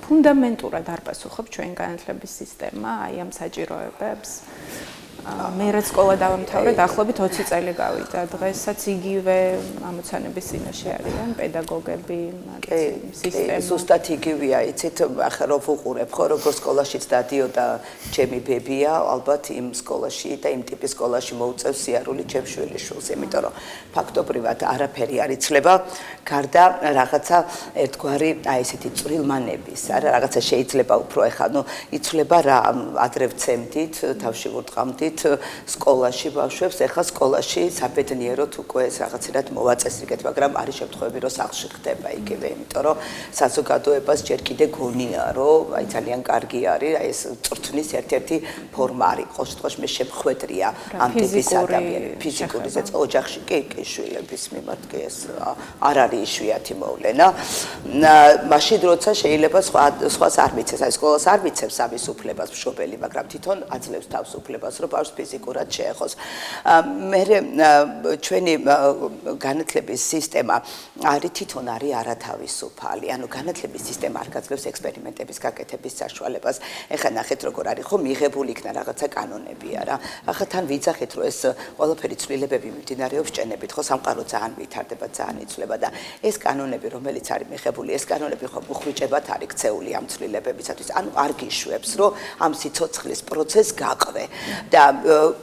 ფუნდამენტურად არ პასუხობთ ჩვენ განათლების სისტემა აი ამ საჭიროებებს. მე რაც სკოლა დავამთავრე, დაახლოებით 20 წელი გავიდა. დღესაც იგივე ამოცანების წინაშე არიან პედაგოგები, სისტემა. ზუსტად იგივეა, იცით, ახლა რო ვუყურებ, ხო, როგორ სკოლაშიც დადიოდა ჩემი ბებია, ალბათ იმ სკოლაში და იმ ტიპის სკოლაში მოუწევს სიარული ჩემ შვილიშვილს, იმიტომ რომ ფაქტობრივად არაფერი არ იცლება, გარდა რაღაცა ერთგვარი აი ესეთი წვრილმანების, არა, რაღაცა შეიძლება უფრო ეხლა, იცლება რა ადრე ვცემდით, თავში ვურტყამდით მივედით სკოლაში ბავშვებს, ეხლა სკოლაში საბედნიეროდ უკვე რაღაცერად მოვაწესრიგეთ, მაგრამ არის შემთხვევები, რომ სახლში ხდება იგივე, იმიტომ რომ საზოგადოებას ჯერ კიდე გონია, რომ აი ძალიან კარგი არის, აი ეს წრთნის ერთ-ერთი ფორმა არის. ყოველ შემთხვევაში მე შემხვედრია ამ ტიპის ადამიანები, ფიზიკური ზეწოლა, ოჯახში კი შვილების მიმართ კი ეს არ არის იშვიათი მოვლენა. მაშინ როცა შეიძლება სხვას არ მიცეს, აი სკოლას არ მიცეს ამის უფლებას მშობელი, მაგრამ თვითონ აძლევს თავს უფლებას, რომ ბავშვს ფიზიკურად შეეხოს. მე ჩვენი განათლების სისტემა არის თვითონ არის არათავისუფალი. ანუ განათლების სისტემა არ გაძლევს ექსპერიმენტების გაკეთების საშუალებას. ეხლა ნახეთ როგორ არის, ხო მიღებული იქნა რაღაცა კანონები არა. ახლა თან ვიცახეთ, რომ ეს ყველაფერი ცვლილებები მიმდინარეობს ჭენებით, ხო სამყარო ძალიან ვითარდება, ძალიან იცვლება და ეს კანონები, რომელიც არის მიღებული, ეს კანონები ხო უხვიჭებად არის ქცეული ამ ცვლილებებისათვის. ანუ არ გიშვებს, რომ ამ სიცოცხლის პროცესს გაყვე და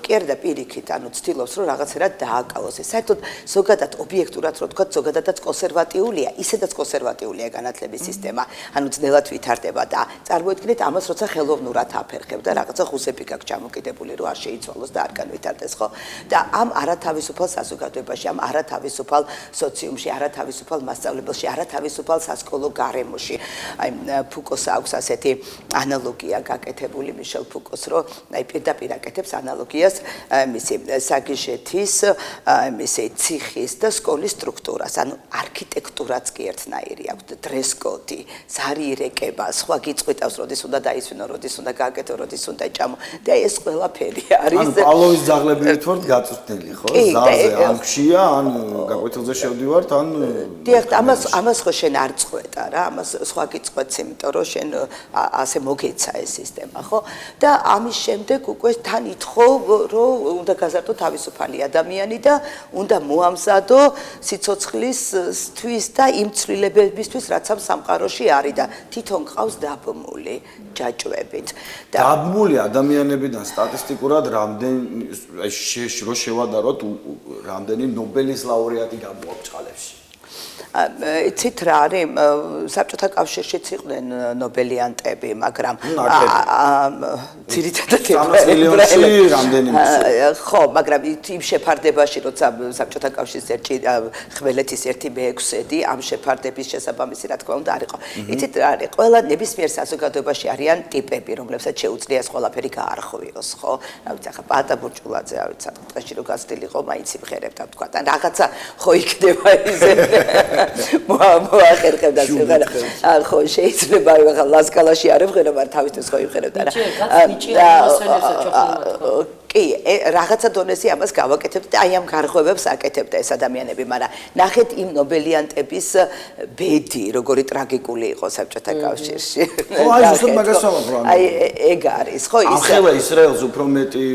კი არა და პირიქით, ანუ ცდილობს, რომ რაღაცერად დააკავოს. საერთოდ ზოგადად ობიექტურად რო თქვა, ზოგადადაც კონსერვატიულია, ისედაც კონსერვატიულია განათლების სისტემა. ანუ ძნელად ვითარდება და წარმოიდგინეთ ამას, როცა ხელოვნურად აფერხებ და რაღაცა ხუსები გაქვს ჩამოკიდებული, რომ არ შეიცვალოს და არ განვითარდეს, ხო? და ამ არათავისუფალ საზოგადოებაში, ამ არათავისუფალ სოციუმში, არათავისუფალ მასწავლებელში, არათავისუფალ სასკოლო გარემოში. აი ფუკოს აქვს ასეთი ანალოგია გაკეთებული მიშელ ფუკოს, რომ აი პირდაპირ აკეთებს ანალოგიას მისი საგიჟეთის, მისი ციხის და სკოლის სტრუქტურას. ანუ არქიტექტურაც კი ერთნაირი აქვს, დრესკოდი, ზარირეკება, სხვა გიწყვიტავს, როდის უნდა დაისვინო, როდის უნდა გააკეთო, როდის უნდა ჭამო და ეს ყველაფერი არის. ანუ პავლოვის ძაღლებივით ვართ გაწვრთნილი, ხო? ზარზე ან ქშია, ან გაკვეთილზე შევდივართ, ან დიახ, ამას ხო შენ არ წყვეტა რა, ამას სხვა გიწყვეტს, იმიტომ რომ შენ ასე მოგეცა ეს სისტემა, ხო? და ამის შემდეგ უკვე თან ითხოვ, რომ უნდა გაზარდო თავისუფალი ადამიანი და უნდა მოამზადო სიცოცხლისთვის და იმ ცვლილებებისთვის, რაც ამ სამყაროში არის და თვითონ ყავს დაბმული ჯაჭვებით. დაბმული ადამიანებიდან სტატისტიკურად რამდენი რო შევადაროთ, რამდენი ნობელის ლაურეატი გამოაქვს წყალებში? იცით რა არის, საბჭოთა კავშირშიც იყვნენ ნობელიანტები, მაგრამ ძირითადად მილიონში რამდენიმე ხო, მაგრამ იმ შეფარდებაში, როცა საბჭოთა კავშირის ხმელეთის 1/6 ამ შეფარდების შესაბამისი, რა თქმა უნდა, არ იყო. იცით რა არის, ყველა ნებისმიერ საზოგადოებაში არიან ტიპები, რომლებსაც შეუძლია ეს ყველაფერი გაარღვიოს, ხო? რა ვიცი, ახლა პაატა ბურჭულაძე, რა ვიცი, წაში რო გასტილიყო, მაინც იმღერებდა თქვა და რაღაცა ხო იქნება ისე მოახერხებდა სიმღერა. ხო, შეიძლება ახლა ლასკალაში არ ემღერა, მაგრამ თავისთვის ხო იმღერებდა რა. კი, რაღაცა დონეზე ამას გავაკეთებთ და აი ამ გარღვევებს აკეთებდა ეს ადამიანები, მაგრამ ნახეთ იმ ნობელიანტების ბედი, როგორი ტრაგიკული იყო საბჭოთა კავშირში. ხო, აი ზუსტად მაგას ვამბობ. აი ეგ არის, ხო, ის ახლა ისრაელს უფრო მეტი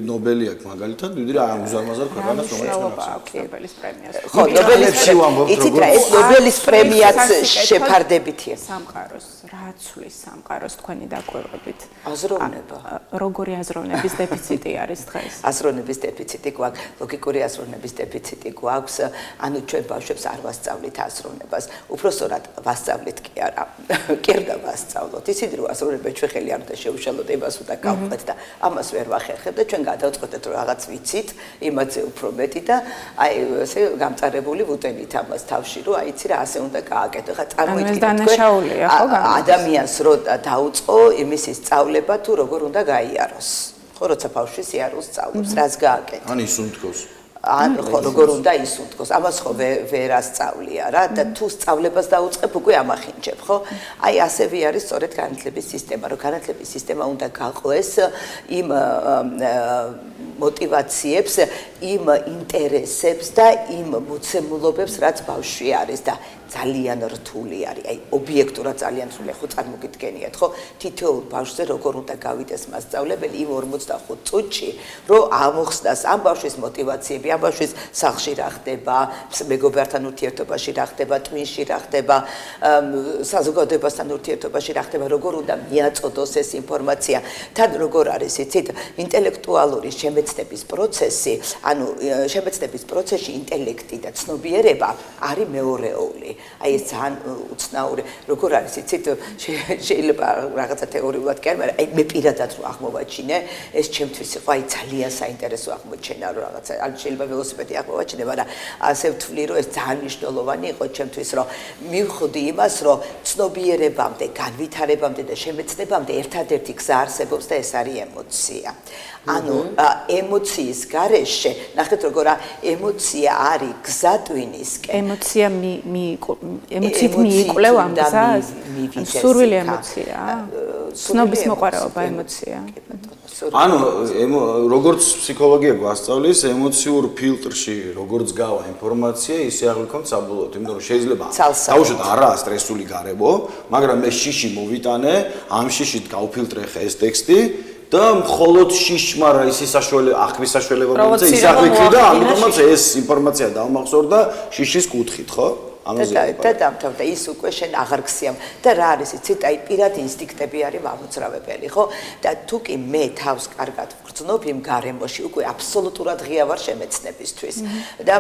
ნობელი აქვს მაგალითად, ვიდრე ამ უზარმაზარ ქვეყანას, რომელიც აქვს ნობელის პრემიას. ხო, ნობელის ვამბობ, იცით რა, ეს ნობელის პრემიაც შეფარდებითია. სამყაროს, რა ცვლის სამყაროს თქვენი დაკვირვებით? აზროვნება. როგორი აზროვნების დეფიციტი არის? აზროვნების დეფიციტი გვაქვს, ლოგიკური აზროვნების დეფიციტი გვაქვს, ანუ ჩვენ ბავშვებს არ ვასწავლით აზროვნებას, უბრალოდ ვასწავლით კი არა, კი არა ვასწავლოთ. ისეთი რომ აზროვნება ჩვენ ხელი არ უნდა შეუშალოთ, იმას უნდა გავყვეთ და ამას ვერ ვახერხებთ და ჩვენ გადავწყვეტეთ რომ რაღაც ვიცით, იმაზე უფრო მეტი და აი ესე გამწარებული ვუტენით ამას თავში, რომ აი იცი რა ასე უნდა გააკეთო. ხა წარმოიდგინეთ თქვენ ადამიანს რო დაუწყო იმის სწავლება თუ როგორ უნდა გაიაროს. ხო, როცა ბავშვი სიარულს სწავლობს, რას გააკეთო? ან ისუნთქოს. ან ხო, როგორ უნდა ისუნთქოს? ამას ხო ვერ ასწავლია რა და თუ სწავლებას დაუწყებ, უკვე ამახინჯებ, ხო? აი ასევე არის სწორედ განათლების სისტემა, რომ განათლების სისტემა უნდა გაყვეს იმ мотивაციებს, იმ ინტერესებს და იმ მოცემულობებს, რაც ბავშვი არის და ძალიან რთული არის. აი ობიექტურად ძალიან რთულია, ხო წარმოგიდგენიათ, ხო? თითოეულ ბავშვზე როგორ უნდა გავიდეს მასწავლებელი იმ 45 წუთში, რომ ამოხსნას ამ ბავშვის мотивაციები, ამ ბავშვის სახლში რა ხდება, მეგობრებთან ურთიერთობაში რა ხდება, ტვინში რა ხდება, საზოგადოებასთან ურთიერთობაში რა ხდება, როგორ უნდა მიაწოდოს ეს ინფორმაცია. თან როგორ არის, იცით, ინტელექტუალური შემეცნიერება შემეცნების პროცესი, ანუ შემეცნების პროცესში ინტელექტი და ცნობიერება არის მეორეული. აი ეს ძალიან უცნაური, როგორ არის, იცით, შეიძლება რაღაცა თეორიულად კი არ, მაგრამ აი მე პირადად რო აღმოვაჩინე, ეს ჩემთვის იყო აი ძალიან საინტერესო აღმოჩენა, რომ რაღაცა ან შეიძლება ველოსიპედი აღმოვაჩინე, მაგრამ ასე ვთვლი, რომ ეს ძალიან მნიშვნელოვანი იყო ჩემთვის, რომ მივხვდი იმას, რომ ცნობიერებამდე, განვითარებამდე და შემეცნებამდე ერთადერთი გზა არსებობს და ეს არის ემოცია. ანუ ემოციის გარეშე, ნახეთ როგორ ემოცია არის გზა ტვინისკენ. ემოციით მიიკვლევ ამ გზას? სურვილი ემოცია? ცნობის მოყვარეობა ემოცია? ანუ როგორც ფსიქოლოგია გვასწავლის, ემოციურ ფილტრში როგორც გავა ინფორმაცია, ისე აღვიქოთ საბოლოოდ, იმიტომ რომ შეიძლება დაუშვათ არაა სტრესული გარემო, მაგრამ მე შიში მოვიტანე, ამ შიშით გავფილტრე ხა ეს ტექსტი და მხოლოდ შიშმა რა ისი ახვის საშუალება მომწე ისაღვიქვი და ამიტომაც ეს ინფორმაცია დავმახსოვრდა შიშის კუთხით, ხო? და დამთავრდა ის უკვე შენ აღარ გსიამ და რა არის იცით აი პირად ინსტინქტები არის მამოძრავებელი ხო და თუ კი მე თავს კარგად ვგრძნობ იმ გარემოში უკვე აბსოლუტურად ღია ვარ შემეცნებისთვის და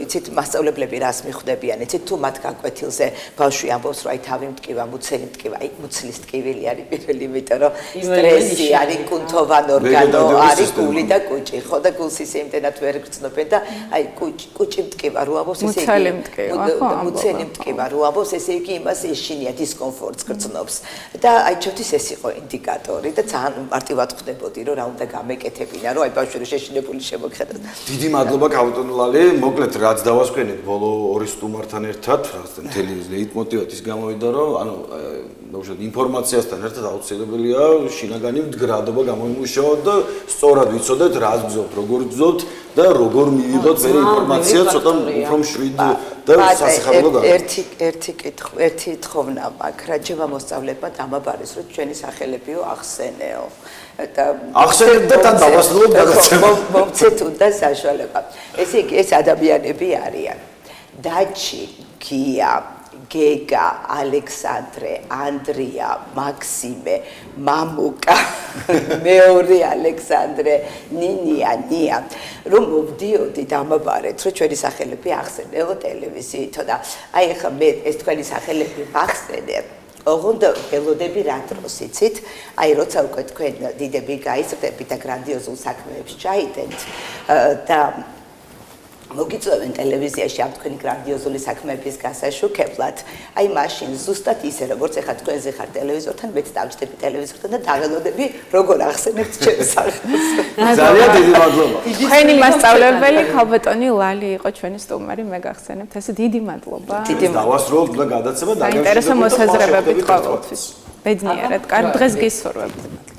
იცით მასწავლებლები რას მიხვდებიან იცით თუ მათ გაკვეთილზე ბავშვი ამბობს რომ აი თავი მტკივა მუცელი მტკივა აი მუცლის ტკივილი არის პირველი იმიტომ რომ სტრესი არის კუნთოვან ორგანო არის გული და კუჭი ხო და გულს ისე იმდენად ვერ გრძნობენ და აი კუჭი მტკივა რო ამბობს ესე იგი მუცელი მტკივა რო ამბობს ესე იგი იმას ეშინია დისკომფორტს გრძნობს და აი ჩვენთვის ეს იყო ინდიკატორი და ძალიან მარტივად ხვდებოდი რომ რა უნდა გამეკეთებინა რომ აი ბავშვი რო შეშინებული შემოგხედოს დიდი მადლობა კაპიტონლალი მოკლედ რაც დავასკვენეთ ბოლო ორი სტუმართან ერთად მთელი ლეიტმოტივად ის გამოვიდა რომ ანუ დაუშვათ ინფორმაციასთან ერთად აუცილებელია შინაგანი მდგრადობა გამოიმუშაოთ და სწორად ვიცოდეთ რას გზობთ როგორ გზობთ და როგორ მივიღოთ მე ინფორმაცია ცოტა უფრო მშვიდ და სასიხარულო ერთი თხოვნა მაქვს რაჯემა მოსწავლებმა დამაბარეს რომ ჩვენი სახელებიო ახსენეო და ახსენეთ და თან დავასრულოთ გადაცემა მომცეთ უნდა საშუალება ესე იგი ეს ადამიანები არიან დაჩი გია გეგა, ალექსანდრე, ანდრია, მაქსიმე, მამუკა, მეორე ალექსანდრე, ნინია, ნია. რომ მოვდიოდი დამაბარეთ, რომ ჩვენი სახელები ახსენეო ტელევიზიითო და აი ახლა მე ეს თქვენი სახელები ვახსენე. ოღონდ ველოდები რა დროს იცით? აი როცა უკვე თქვენ დიდები გაიზრდებით და გრანდიოზულ საქმეებს ჩაიდენთ და მოგიწევენ ტელევიზიაში ამ თქვენი გრანდიოზული საქმეების გასაშუქებლად. აი მაშინ ზუსტად ისე როგორც ეხლა თქვენზე ხარ ტელევიზორთან, მეც დავჯდები ტელევიზორთან და დაველოდები როგორ ახსენებთ ჩემს სახელს. ძალიან დიდი მადლობა. თქვენი მასწავლებელი ქალბატონი ლალი იყო ჩვენი სტუმარი, მე გახსენებთ. ესე დიდი მადლობა. დიდი დავასრულოთ და გადაცემა და საინტერესო მოსაზრებებით ყოველთვის. ბედნიერად, კარგ დღეს გისურვებთ.